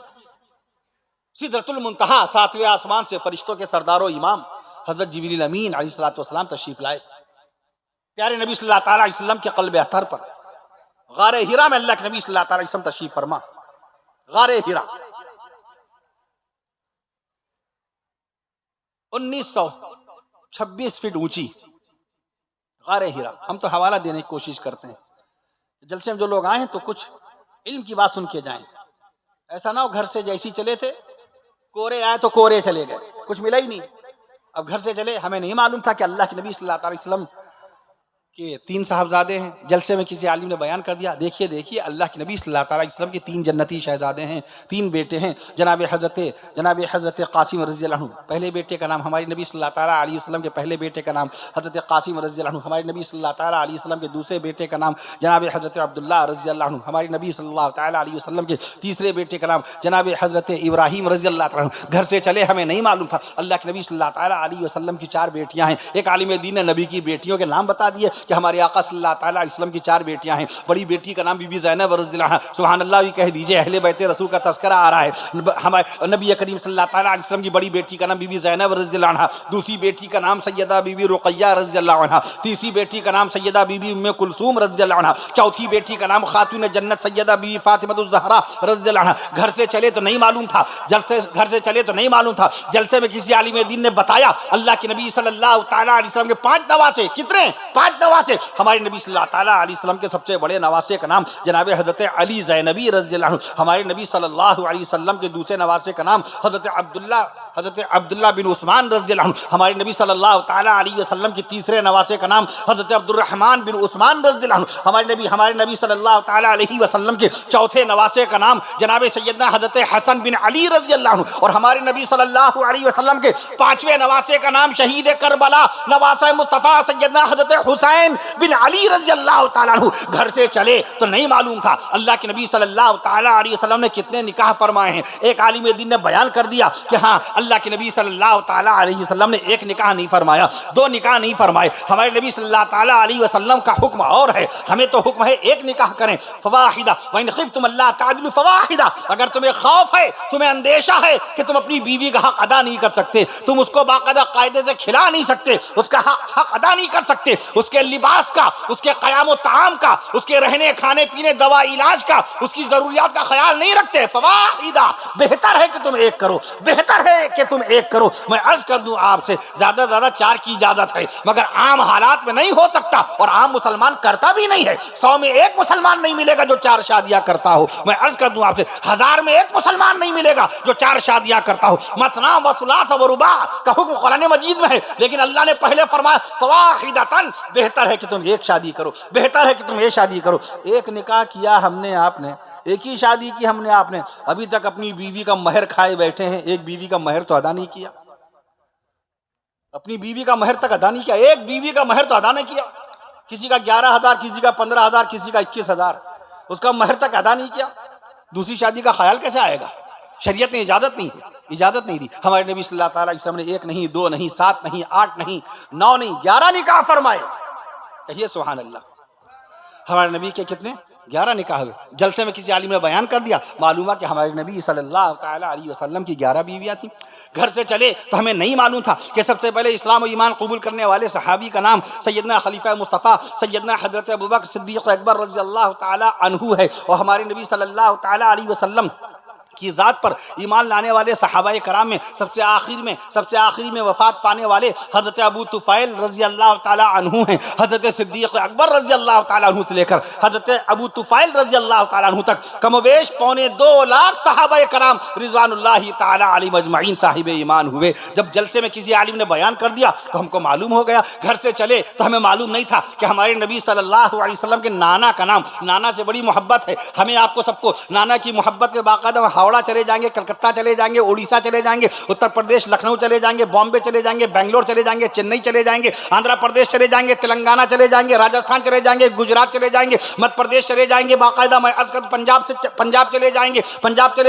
सिदरतुल मुंतहा, 7वें आसमान से फरिश्तों के सरदारो इमाम हजरत जिब्रील अमीन अलैहिस्सलातु वस्सलाम तशरीफ लाए। प्यारे नबी सल्लल्लाहु अलैहि वसल्लम के क़ल्ब अतहर पर गारे हिरा में अल्लाह के नबी सल्लल्लाहु अलैहि वसल्लम तशरीफ फरमा। गारे हिरा 1926 फीट ऊंची गारे हिरा। हम तो हवाला देने की कोशिश करते हैं, जलसे में जो लोग आए हैं तो कुछ इल्म की बात सुन के जाएं। ऐसा ना हो घर से जैसी चले थे, कोरे आए तो कोरे चले गए, कुछ मिला ही नहीं। अब घर से चले, हमें नहीं मालूम था कि अल्लाह के नबी सल्लल्लाहु अलैहि वसल्लम के 3 साहबजादे हैं। जलसे में किसी आलिम ने बयान कर दिया, देखिए अल्लाह के नबी सल्लल्लाहु अलैहि वसल्लम के 3 जन्नती शहजादे हैं, 3 बेटे हैं। जनाब हज़रत कासिम रज़ियल्लाहु अन्हु, पहले बेटे का नाम हमारे नबी सल्लल्लाहु अलैहि वसल्लम के पहले बेटे का नाम हज़रत कासिम रज़ियल्लाहु अन्हु, हमारे नबी सल्लल्लाहु अलैहि वसल्लम के दूसरे बेटे का नाम जनाब हज़रत अब्दुल्लाह रज़ियल्लाहु अन्हु, हमारे नबी सल्लल्लाहु अलैहि वसल्लम के तीसरे बेटे का नाम जनाब हज़रत इब्राहीम रज़ियल्लाहु अन्हु। घर से चले, हमें नहीं मालूम था अल्लाह के नबी सल्लल्लाहु अलैहि वसल्लम की 4 बेटियां हैं। एक आलिम दीन ने नबी की बेटियों के नाम बता दिए कि हमारे आका सल्लल्लाहु अलैहि वसल्लम की 4 बेटियां हैं। बड़ी बेटी का नाम बीबी ज़ैनब रज़ियल्लाहु अन्हा, सुभान अल्लाह भी कह दीजिए, अहले बैत रसूल का तज़किरा आ रहा है। हमारे नबी करीम सल्लल्लाहु अलैहि वसल्लम की बड़ी बेटी का नाम बीबी ज़ैनब रज़ियल्लाहु अन्हा, दूसरी बेटी का नाम सैयदा बीबी रुक़ैया रज़ियल्लाहु अन्हा, तीसरी बेटी का नाम सैयदा बीबी उम्मे कुलसूम रज़ियल्लाहु अन्हा, चौथी बेटी का नाम खातून जन्नत सैयदा बीबी फातिमा ज़हरा रज़ियल्लाहु अन्हा। घर से चले तो नहीं मालूम था, घर से चले तो नहीं मालूम था। जलसे में किसी आलिम दीन ने बताया अल्लाह के नबी सल्लल्लाहु अलैहि वसल्लम के 5 नवासे। कितने? 5 नवासे। हमारे नबी सल्लल्लाहु अलैहि वसल्लम के सबसे बड़े नवासे का नाम जनाब हज़रत अली ज़ैनबी रज़ियल्लाहु अन्हु, हमारे नबी सल्लल्लाहु अलैहि वसल्लम के दूसरे नवासे का नाम हज़रत अब्दुल्ला बिन उस्मान रज़ियल्लाहु अन्हु, हमारे नबी सल्लल्लाहु अलैहि वसल्लम के तीसरे नवासे का नाम हज़रत अब्दुर्रहमान बिन उस्मान रज़ियल्लाहु अन्हु, हमारे नबी सल्लल्लाहु अलैहि वसल्लम के चौथे नवासे का नाम जनाब सैयदना हज़रत हसन बिन अली रज़ियल्लाहु अन्हु, और हमारे नबी सल्लल्लाहु अलैहि वसल्लम के 5वें नवासे का नाम शहीद करबला नवासे मुस्तफ़ा सैयदना हज़रत हुसैन बिन अली रज़ियल्लाहु ताला अन्हु। घर से चले तो नहीं मालूम था अल्लाह के नबी सल्लल्लाहु अलैहि वसल्लम ने कितने निकाह फरमाए हैं। एक आलिम दीन ने बयान कर दिया कि हाँ, अल्लाह के नबी सल्लल्लाहु अलैहि वसल्लम ने 1 निकाह नहीं फरमाया, 2 निकाह नहीं फरमाए। हमारे नबी सल्लल्लाहु अलैहि वसल्लम का हुक्म और है, हमें तो हुक्म है 1 निकाह करें, फवाहिदा व इन खिफ्तुम अल्ला तादिलु फवाहिदा। अगर तुम्हें खौफ है, तुम्हें अंदेशा है कि तुम अपनी बीवी का हक अदा नहीं कर सकते, तुम उसको बाकायदा कायदे से खिला नहीं सकते, उसका हक अदा नहीं कर सकते, उसके लिबास का, उसके क़याम ताम का, उसके रहने खाने पीने दवा इलाज का, उसकी जरूरियात का ख्याल नहीं रखते, फवाहिदा, बेहतर है कि तुम 1 करो, बेहतर है कि तुम 1 करो। मैं अर्ज कर दूं आपसे, ज्यादा से ज्यादा 4 की इजाजत है, मगर आम हालात में नहीं हो सकता, और आम मुसलमान करता भी नहीं है। 100 में 1 मुसलमान नहीं मिलेगा जो 4 शादियां करता हो। मैं अर्ज कर दूं आपसे, 1000 में 1 मुसलमान नहीं मिलेगा जो 4 शादियां करता हो। मसना व सुलास व रुबा का हुक्म कुरान मजीद में है, लेकिन अल्लाह ने पहले फरमाया फवाहिदतन, बेहतर है कि तुम 1 शादी करो, बेहतर है कि तुम 1 शादी करो। 1 निकाह किया हमने, आपने 1 ही शादी की हमने, आपने अभी तक अपनी बीवी का महर खाए बैठे हैं, 1 बीवी का महर तो अदा नहीं किया। अपनी बीवी का महर तक अदा नहीं किया। एक बीवी का महर तो अदा नहीं किया, किसी का 11,000, किसी का 15,000, किसी का 21,000, उसका महर तक अदा नहीं किया। दूसरी शादी का ख्याल कैसे आएगा? शरीयत ने इजाजत नहीं दी। हमारे नबी सल्लल्लाहु अलैहि वसल्लम ने 1 नहीं, 2 नहीं, 7 नहीं, 8 नहीं, 9 नहीं, 11 निकाह फरमाए। कहिए सुभान अल्लाह। हमारे नबी के कितने? 11 निकाह हुए। जलसे में किसी आलिम ने बयान कर दिया, मालूम है कि हमारे नबी सल्लल्लाहु अलैहि वसल्लम की 11 बीवियाँ थी। घर से चले तो हमें नहीं मालूम था कि सबसे पहले इस्लाम और ईमान कबूल करने वाले सहाबी का नाम सैयदना खलीफा मुस्तफ़ा सैयदना हज़रत अबू बकर सिद्दीक़ अकबर रज़ियल्लाहु ताला अन्हु है। और हमारे नबी सल्लल्लाहु ताला अलैहि वसल्लम की ज़ात पर ईमान लाने वाले सहाबाए कराम में सबसे आखिरी में वफ़ात पाने वाले हज़रत अबू तुफ़ैल रज़ी अल्लाह ताला अन्हु हैं। हज़रत सिद्दीक़ अकबर रज़ी अल्लाह ताला अन्हु से लेकर हज़रत अबू तुफ़ैल रज़ी अल्लाह ताला अन्हु तक कमोबेश 2.25 लाख सहाबाए कराम रिज़वानुल्लाहि ताला अलैहिम अजमईन साहिब ईमान हुए। जब जलसे में किसी आलिम ने बयान कर दिया तो हमको मालूम हो गया। घर से चले तो हमें मालूम नहीं था कि हमारे नबी सल्लल्लाहु अलैहि वसल्लम के नाना का नाम, नाना से बड़ी मोहब्बत है हमें आपको सबको। नाना की मोहब्बत के बाकायदा हावड़ा चले जाएंगे, कलकत्ता चले जाएंगे, उड़ीसा चले जाएंगे, उत्तर प्रदेश लखनऊ चले जाएंगे, बॉम्बे चले जाएंगे, बेंगलोर चले जाएंगे, चेन्नई चले जाएंगे, आंध्र प्रदेश चले जाएंगे, तेलंगाना चले जाएंगे, राजस्थान चले जाएंगे, गुजरात चले जाएंगे, मध्य प्रदेश चले जाएंगे, बाकायदा मैं अर्ज कर पंजाब चले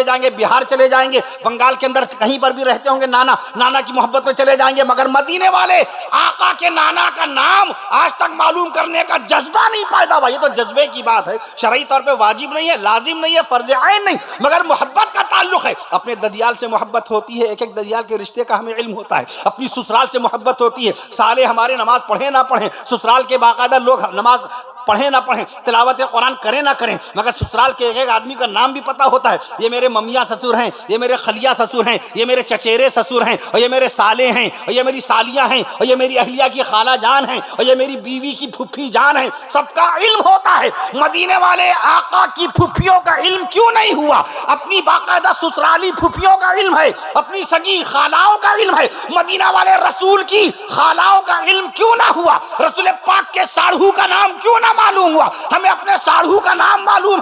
जाएंगे, बिहार चले जाएंगे, बंगाल के अंदर कहीं पर भी रहते होंगे नाना की मोहब्बत में चले जाएंगे। मगर मदीने वाले आका के नाना का नाम आज तक मालूम करने का जज्बा नहीं पैदा हुआ। ये तो जज्बे की बात है, शरई तौर पे वाजिब नहीं है, लाजिम नहीं है, फर्ज आइन नहीं, मगर मोहब्बत का ताल्लुक है। अपने ददियाल से मोहब्बत होती है, एक एक ददियाल के रिश्ते का हमें इल्म होता है। अपनी ससुराल से मोहब्बत होती है, साले हमारे नमाज पढ़े ना पढ़े, ससुराल के बाकायदा लोग नमाज पढ़े ना पढ़े, तिलावत कुरान करें ना करें, मगर ससुराल के एक आदमी का नाम भी पता होता है। ये मेरे ममिया ससुर हैं, ये मेरे खलिया ससुर हैं, ये मेरे चचेरे ससुर हैं, और ये मेरे साले हैं, और ये मेरी सालियां हैं, और ये मेरी अहलिया की खाला जान हैं, और ये मेरी बीवी की फुफ्फी जान है। सबका इल्म होता है। मदीने वाले आका की फुफ्फियों का इल्म क्यों नहीं हुआ? अपनी बाकायदा ससुराली फुफ्फियों का इल्म है, अपनी सगी खालाओं का इल्म है। मदीना वाले रसूल की खालाओं का इल्म क्यों ना हुआ? रसूल पाक के साढ़ू का नाम क्यों ना मालूम हुआ? हमें अपने साढ़ू का नाम मालूम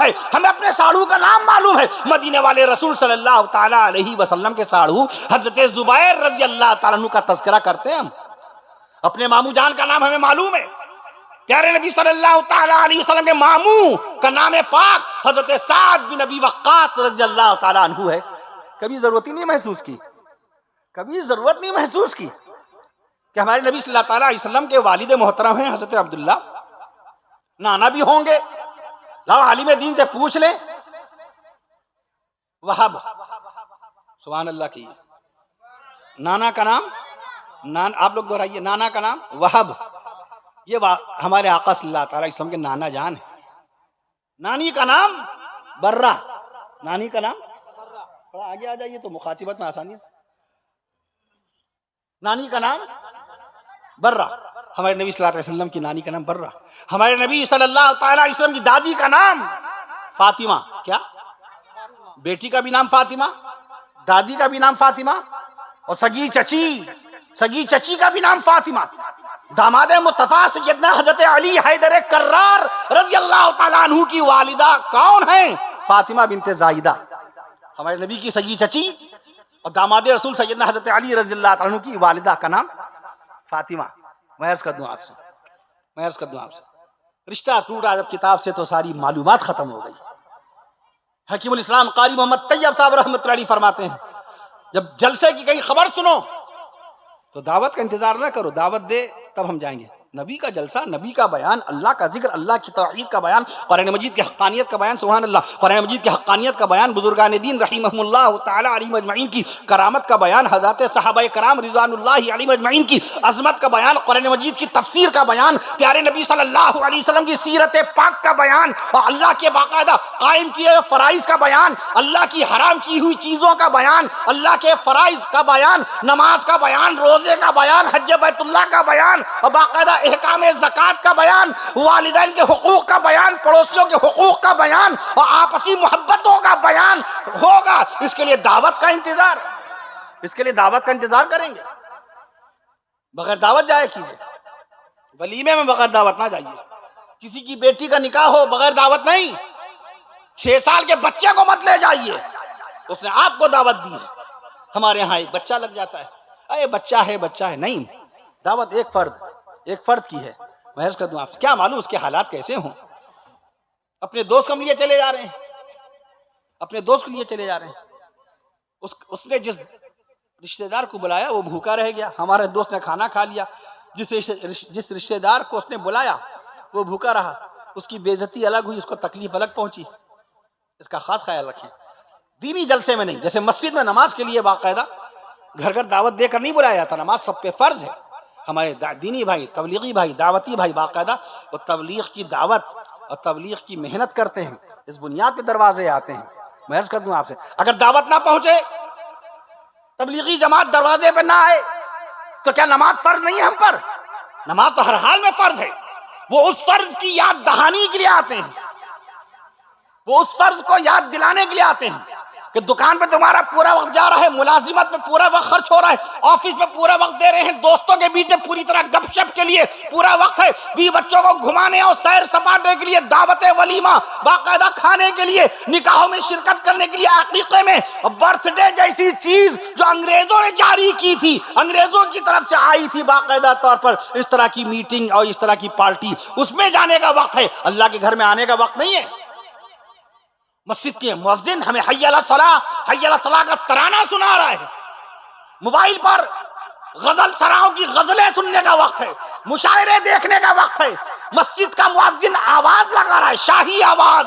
है, मदीने वाले रसूल सल्लल्लाहु ताला अलैहि वसल्लम के साढ़ू हजरत जुबैर रज़ी अल्लाह ताला अन्हु का तज़किरा करते हैं हम। अपने मामू जान का नाम हमें मालूम है। प्यारे नबी सल्लल्लाहु ताला अलैहि वसल्लम के मामू का नाम है पाक हजरत साद बिन अबी वक्कास रज़ी अल्लाह ताला अन्हु है। कभी जरूरत नहीं महसूस की कि हमारे नबी सल्लल्लाहु अलैहि वसल्लम के वालिद मोहतरम हैं हजरत अब्दुल्ला, नाना भी होंगे। लाओ आलिम दीन से पूछ ले। वहाब, सुभान अल्लाह की नाना का नाम आप लोग दोहराइए, नाना का नाम वहाब। ये हमारे आका सल्लल्लाहु अलैहि वसल्लम के नाना जान है। नानी का नाम बर्रा, थोड़ा आगे आ जाइए तो मुखातिबत में आसानी है। नानी का नाम बर्रा, हमारे नबी सल्लल्लाहु अलैहि वसल्लम की नानी का नाम बर्रा। हमारे नबी सल्लल्लाहु अलैहि वसल्लम की दादी का नाम फातिमा। क्या? बेटी का भी नाम फातिमा, दादी का भी नाम फातिमा, और सगी चची का भी नाम फातिमा। दामाद मुस्तफा सैयदना हजरत अली हैदर कर्रार रज़ी अल्लाह ताला अन्हु की वालिदा कौन है? फातिमा बिनते जाहिदा। हमारे नबी की सगी चची और दामाद रसूल सैयदना हजरत अली रज़ी अल्लाह ताला अन्हु की वालिदा का नाम फातिमा। मैं अर्ज कर दूं आपसे, रिश्ता टूटा जब किताब से तो सारी मालूमात खत्म हो गई। हकीमुल इस्लाम कारी मोहम्मद तैयब साहब रहमतुल्लाह अलैह फरमाते हैं, जब जलसे की कहीं खबर सुनो तो दावत का इंतजार ना करो, दावत दे तब हम जाएंगे। नबी का जलसा, नबी का बयान, अल्लाह का जिक्र, अल्लाह की तौहीद का बयान, कुरान मजीद की हक़ानियत का बयान, सुभान अल्लाह, कुरान मजीद की हक़ानियत का बयान, बुजुर्गान दीन रहिमहुमुल्लाह ताला अलैहिम अजमईन की करामत का बयान, हज़रत सहाबाए कराम रिज़वानुल्लाहि अलैहिम अजमईन की अज़मत का बयान, कुरान मजीद की तफसीर का बयान, प्यारे नबी सल्लल्लाहु अलैहि वसल्लम की सीरत पाक का बयान, और अल्लाह के बाकायदा कायम किए हुए फ़राइज़ का बयान, अल्लाह की हराम की हुई चीज़ों का बयान, अल्लाह के फ़राइज़ का बयान, नमाज का बयान, रोज़े का बयान, हज बैतुल्लाह का बयान, और बाकायदा अहकाम ज़कात का बयान, वालिदैन के हुकूक का बयान, पड़ोसियों के हुकूक का बयान, और आपसी मोहब्बतों का बयान होगा। इसके लिए दावत का इंतजार करेंगे। बगैर दावत जाए कीजिए, वलीमे में बगैर दावत ना जाइए। किसी की बेटी का निकाह हो बगैर दावत नहीं। 6 साल के बच्चे को मत ले जाइए, उसने आपको दावत दी है। हमारे यहाँ एक बच्चा लग जाता है, अरे बच्चा है नहीं, दावत एक फर्द की है। मैं अर्ज कर दूं आपसे, क्या मालूम उसके हालात कैसे हों। अपने दोस्त को लिए चले जा रहे हैं, अपने दोस्त को लिए चले जा रहे हैं। उसने जिस रिश्तेदार को बुलाया वो भूखा रह गया। हमारे दोस्त ने खाना खा लिया। जिस रिश्तेदार को उसने बुलाया वो भूखा रहा। उसकी बेइज्जती अलग हुई, उसको तकलीफ अलग पहुंची। इसका खास ख्याल रखें। दीनी जलसे में नहीं, जैसे मस्जिद में नमाज के लिए बाकायदा घर घर दावत देकर नहीं बुलाया जाता। नमाज सब पे फर्ज है। हमारे दीनी भाई, तबलीगी भाई, दावती भाई बाकायदा वो तबलीग की दावत और तबलीग की मेहनत करते हैं। इस बुनियाद पे दरवाजे आते हैं। मैं अर्ज कर दूं आपसे, अगर दावत ना पहुंचे, तबलीगी जमात दरवाजे पे ना आए, तो क्या नमाज फर्ज नहीं है हम पर? नमाज तो हर हाल में फर्ज है। वो उस फर्ज की याद दहानी के लिए आते हैं, वो उस फर्ज को याद दिलाने के लिए आते हैं कि दुकान पे तुम्हारा पूरा वक्त जा रहा है, मुलाजिमत में पूरा वक्त खर्च हो रहा है, ऑफिस में पूरा वक्त दे रहे हैं, दोस्तों के बीच में पूरी तरह गपशप के लिए पूरा वक्त है, बीवी बच्चों को घुमाने और सैर सपाटे के लिए, दावते वलीमा बाकायदा खाने के लिए, निकाहों में शिरकत करने के लिए, अकीके में, बर्थडे जैसी चीज जो अंग्रेजों ने जारी की थी, अंग्रेजों की तरफ से आई थी बाकायदा तौर पर, इस तरह की मीटिंग और इस तरह की पार्टी, उसमें जाने का वक्त है, अल्लाह के घर में आने का वक्त नहीं है। मस्जिद के मुअज्जिन हमें हय्या अला सलाह का तराना सुना रहा है। मोबाइल पर गजल सराओं की गजलें सुनने का वक्त है, मुशायरे देखने का वक्त है। मस्जिद का मुअज्जिन आवाज लगा रहा है, शाही आवाज,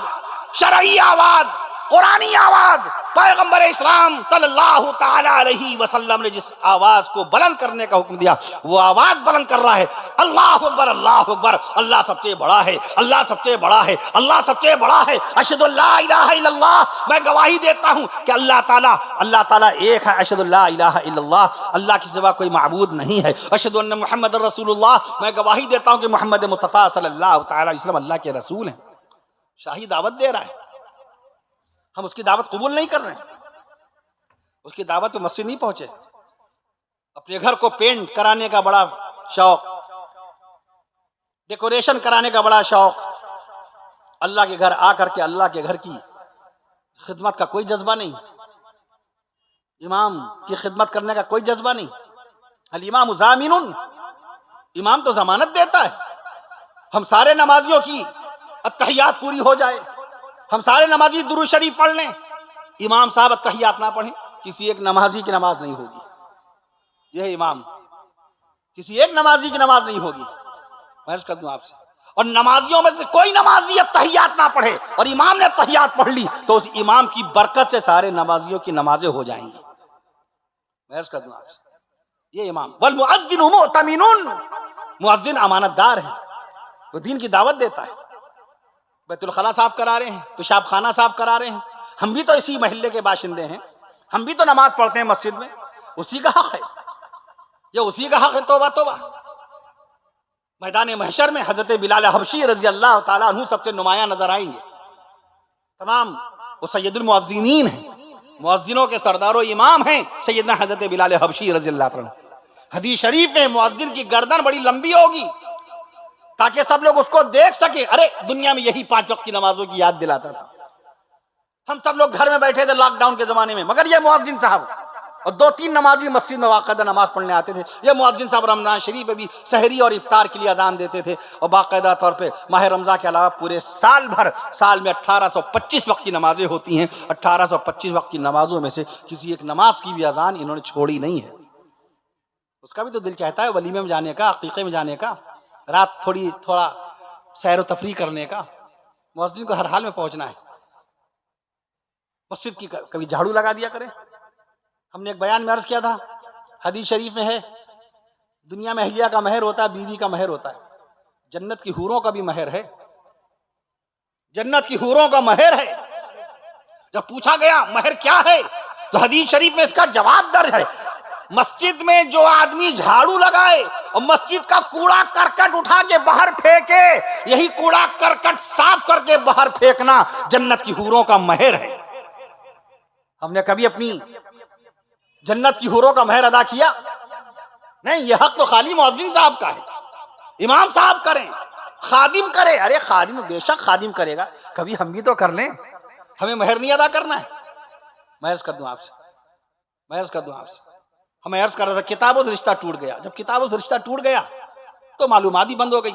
शरई आवाज, कुरानी आवाज। पैगंबर इस्लाम सल्लल्लाहु ताला अलैहि वसल्लम ने जिस आवाज को बुलंद करने का हुक्म दिया वो आवाज बुलंद कर रहा है। अल्लाहु अकबर, अल्लाहु अकबर, अल्लाह सबसे बड़ा है, अल्लाह सबसे बड़ा है, अल्लाह सबसे बड़ा है। अशहदु अल्ला इलाहा इल्लल्लाह, मैं गवाही देता हूं कि अल्लाह ताला एक है। अशहदु अल्ला इलाहा इल्लल्लाह, अल्लाह के सिवा कोई माबूद नहीं है। अशहदु अन्ना मुहम्मदुर रसूलुल्लाह, मैं गवाही देता हूं कि मोहम्मद मुस्तफा सल्लल्लाहु ताला अलैहि वसल्लम अल्लाह के रसूल हैं। शाही दावत दे रहा है, हम उसकी दावत कबूल नहीं कर रहे हैं। उसकी दावत पे मस्जिद नहीं पहुंचे। अपने घर को पेंट कराने का बड़ा शौक, डेकोरेशन कराने का बड़ा शौक, अल्लाह के घर आकर के अल्लाह के घर की खिदमत का कोई जज्बा नहीं, इमाम की खिदमत करने का कोई जज्बा नहीं। अल इमाम ज़ामिनुन, इमाम तो जमानत देता है। हम सारे नमाजियों की अत्तहियात पूरी हो जाए, हम सारे नमाजी दुरूद शरीफ पढ़ लें, इमाम साहब अत्तहियात ना पढ़ें, किसी एक नमाजी की नमाज नहीं होगी। यह इमाम, किसी एक नमाजी की नमाज नहीं होगी। मैं अर्ज कर दूं आपसे, और नमाजियों में से कोई नमाजी अत्तहियात ना पढ़े और इमाम ने अत्तहियात पढ़ ली तो उस इमाम की बरकत से सारे नमाजियों की नमाजें हो जाएंगी। मैं अर्ज कर दूं आपसे, ये इमाम वल मुअज्जिनु मुअतमिनुन, मुअज्जिन अमानतदार है, वो दीन की दावत देता है। बैतुल खला साफ करा रहे हैं, पेशाब खाना साफ करा रहे हैं। हम भी तो इसी महल्ले के बाशिंदे हैं, हम भी तो नमाज पढ़ते हैं मस्जिद में, उसी का हक है, ये उसी का हक है। तौबा तौबा। मैदान महशर में हजरत बिलाल हबशी रजी अल्लाह ताला अन्हु सबसे नुमाया नजर आएंगे। तमाम वो सैयदुल मुअज्जिनीन हैं, मुअज्जिनों के सरदारो इमाम हैं सैयदना हजरत बिलाल हबशी रजी अल्लाह ताला। हदीस शरीफ में मुअज्जिन की गर्दन बड़ी लंबी होगी ताकि सब लोग उसको देख सके। अरे दुनिया में यही 5 वक्त की नमाजों की याद दिलाता था। हम सब लोग घर में बैठे थे लॉकडाउन के जमाने में, मगर ये मुअज्जिन साहब और 2-3 नमाजी मस्जिद में बाकायदा नमाज पढ़ने आते थे। ये मुअज्जिन साहब रमजान शरीफ में भी सहरी और इफ्तार के लिए अजान देते थे और बाकायदा तौर पे माह रमजान के अलावा पूरे साल भर, साल में 1825 वक्त की नमाजें होती हैं। 1825 वक्त की नमाजों में से किसी एक नमाज की भी अजान इन्होंने छोड़ी नहीं है। उसका भी तो दिल चाहता है वलीमे में जाने का, अकीके में जाने का, रात थोड़ा सैर व तफरी करने का। मुअज्जिन को हर हाल में पहुंचना है। मस्जिद की कभी झाड़ू लगा दिया करें। हमने एक बयान में अर्ज किया था, हदीस शरीफ में है, दुनिया में अहलिया का महर होता है, बीवी का महर होता है, जन्नत की हूरों का भी महर है, जन्नत की हूरों का महर है। जब पूछा गया महर क्या है तो हदीस शरीफ में इसका जवाब दर्ज है। मस्जिद में जो आदमी झाड़ू लगाए और मस्जिद का कूड़ा करकट उठा के बाहर फेंके, यही कूड़ा करकट साफ करके बाहर फेंकना जन्नत की हूरों का महर है। हमने कभी अपनी जन्नत की हूरों का महर अदा किया? नहीं, यह हक तो खाली मुअज्जिन साहब का है। इमाम साहब करें, खादिम करे। अरे खादिम बेशक खादिम करेगा, कभी हम भी तो कर लें, हमें महर नहीं अदा करना है। मैं अर्ज कर दूं आपसे, हमें अर्ज कर रहा था किताबों से रिश्ता टूट गया। जब किताबों से रिश्ता टूट गया तो मालूमात ही बंद हो गई।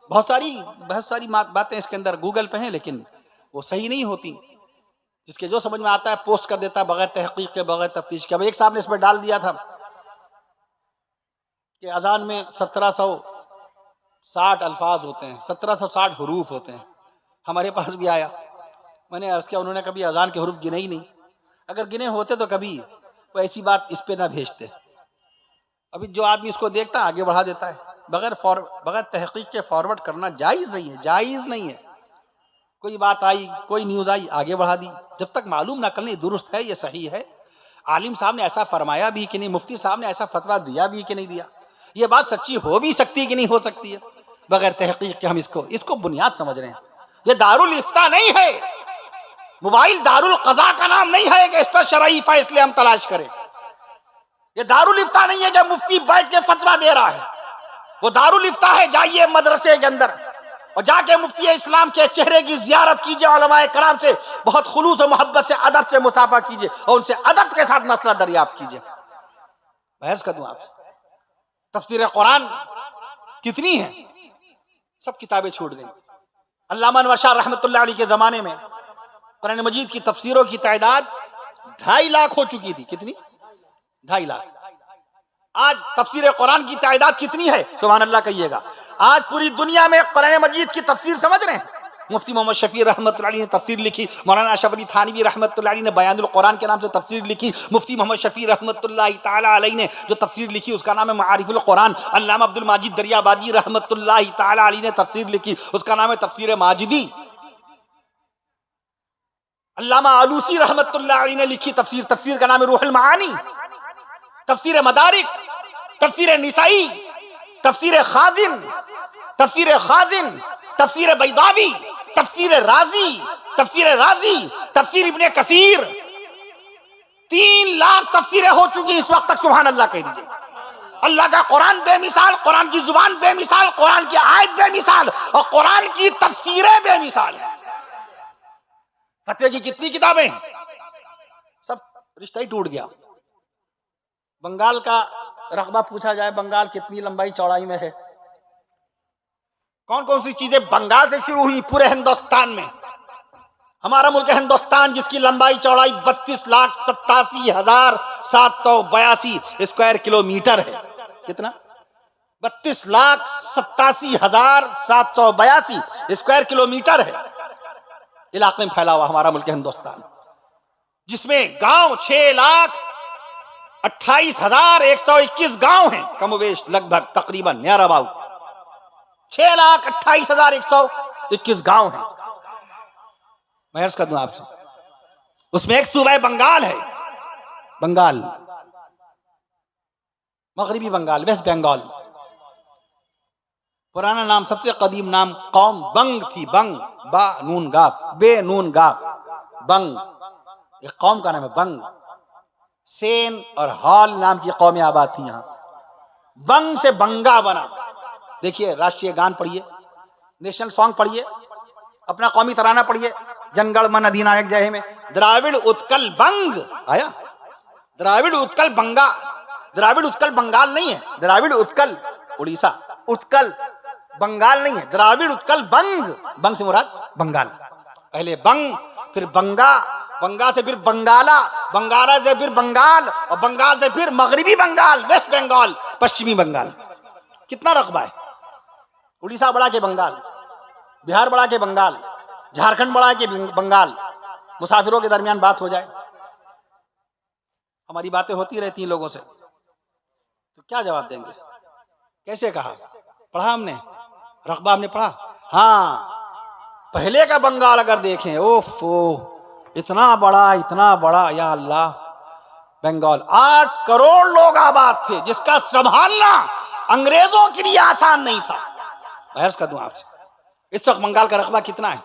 बहुत सारी बातें इसके अंदर गूगल पे हैं, लेकिन वो सही नहीं होती। जिसके जो समझ में आता है पोस्ट कर देता है बगैर तहकीक के, बगैर तफ्तीश के। अब एक साहब ने इसमें डाल दिया था कि अजान में 1760 अल्फाज होते हैं, 1760 हरूफ होते हैं। हमारे पास भी आया, मैंने अर्ज किया, उन्होंने कभी अजान के हरूफ गिने ही नहीं। अगर गिने होते तो कभी वो ऐसी बात इस पे ना भेजते। अभी जो आदमी इसको देखता है आगे बढ़ा देता है, बगैर तहकीक के फॉरवर्ड करना जायज़ नहीं है, जायज़ नहीं है। कोई बात आई, कोई न्यूज़ आई, आगे बढ़ा दी। जब तक मालूम ना कर लें दुरुस्त है ये सही है, आलिम साहब ने ऐसा फरमाया भी कि नहीं, मुफ्ती साहब ने ऐसा फतवा दिया भी कि नहीं दिया, ये बात सच्ची हो भी सकती है कि नहीं हो सकती है, बगैर तहकीक के हम इसको बुनियाद समझ रहे हैं। ये दारुल इफ्ता नहीं है, मोबाइल दारुल क़ज़ा का नाम नहीं है कि इस पर शरई फैसले हम तलाश करें। ये दारुल इफ्ता नहीं है जब मुफ्ती बैठ के फतवा दे रहा है। वो दारुल इफ्ता है जाइए मदरसे के अंदर और जाके मुफ्ती इस्लाम के चेहरे की जियारत कीजिए, उलमाए कराम से बहुत खुलूस और मोहब्बत से अदब से मुसाफा कीजिए और उनसे अदब के साथ मसला दरियाफ्त कीजिए। बहस कर दूं आपसे, तफसीर कुरान कितनी है? सब किताबें छूट गई। अल्लामा अनवर शाह रहमतुल्लाह अलैह के जमाने में कुरान मजीद की तफसीरों की तादाद 2.5 लाख हो चुकी थी। कितनी? 2.5 लाख। आज तफसीर कुरान की तादाद कितनी है? सुभान अल्लाह कहिएगा। आज पूरी दुनिया में कुरान मजीद की तफसीर समझ रहे हैं। मुफ्ती मोहम्मद शफी रहमतुल्लाह अलैह ने तफसीर लिखी, मौलाना अशरफ अली थानवी रहमतुल्लाह अलैह ने बयानुल कुरान के नाम से तफसीर लिखी, मुफ्ती मोहम्मद शफी रहमतुल्लाह ताला अलैह ने जो तफसीर लिखी उसका नाम है मारिफुल कुरान, अल्लामा अब्दुल माजिद दरियाबादी रहमतुल्लाह ताला अलैह ने तफसीर लिखी उसका नाम है तफसीर माजिदी, अल्लामा आलूसी रहमतुल्लाह अलैह ने लिखी तफसीर का नाम है रूहुल मानी, तफसीर मदारिक, तफसीर निसाई, तफसीर खाजिन, तफसीर बैदावी, तफसीर राजी, तफसीर इब्ने कसीर। 3 लाख तफसीरें हो चुकी इस वक्त तक। सुभान अल्लाह कह दीजिए। अल्लाह का कुरान बेमिसाल, कुरान की जुबान बेमिसाल, कुरान की आयत बेमिसाल और कुरान की तफसीरें बेमिसाल है। फतवे की कितनी किताबें हैं? सब रिश्ता ही टूट गया। बंगाल का रकबा पूछा जाए, बंगाल कितनी लंबाई चौड़ाई में है? कौन कौन सी चीजें बंगाल से शुरू हुई पूरे हिंदुस्तान में? हमारा मुल्क हिंदुस्तान जिसकी लंबाई चौड़ाई 32,87,782 स्क्वायर किलोमीटर है। कितना? 32,87,782 स्क्वायर किलोमीटर है इलाके में फैला हुआ हमारा मुल्क हिंदुस्तान, जिसमें गांव 6,28,121 गांव हैं कमोवेश, लगभग तकरीबन नियर अबाउट 6,28,121 गांव हैं। मैं अर्ज कर दूं आपसे, उसमें एक सूबा बंगाल है, बंगाल, मगरिबी बंगाल, वेस्ट बंगाल। पुराना नाम, सबसे कदीम नाम कौम बंग थी। बंग, बा नून गाफ, बे नून गाफ, बंग, एक कौम का नाम है बंग। सेन और हॉल नाम की कौमें आबाद थी यहां। बंग से बंगा बना। देखिए, राष्ट्रीय गान पढ़िए, नेशनल सॉन्ग पढ़िए, अपना कौमी तराना पढ़िए, जनगण मन अधिनायक जय में। द्राविड़ उत्कल बंग आया, द्राविड़ उत्कल बंगा, द्राविड़ उत्कल बंगाल नहीं है, द्राविड़ उत्कल उड़ीसा, उत्कल बंगाल नहीं है, द्राविड़ उत्कल बंग, बंग से मुराद बंगाल। पहले बंग, फिर बंगा, बंगा से फिर बंगाला, बंगाला से फिर बंगाल और बंगाल से फिर मगरिबी बंगाल, वेस्ट बंगाल, पश्चिमी बंगाल। कितना रकबा है? उड़ीसा बड़ा के बंगाल, बिहार बड़ा के बंगाल, झारखंड बड़ा के बंगाल। मुसाफिरों के दरमियान बात हो जाए, हमारी बातें होती रहती हैं लोगों से, तो क्या जवाब देंगे? कैसे कहा? पढ़ा हमने, रकबा हमने पढ़ा। हाँ, पहले का बंगाल अगर देखें, ओफो, इतना बड़ा, या अल्लाह, बंगाल 8 करोड़ लोग आबाद थे, जिसका संभालना अंग्रेजों के लिए आसान नहीं था। बहस कर दूं आपसे, इस वक्त बंगाल का रकबा कितना है?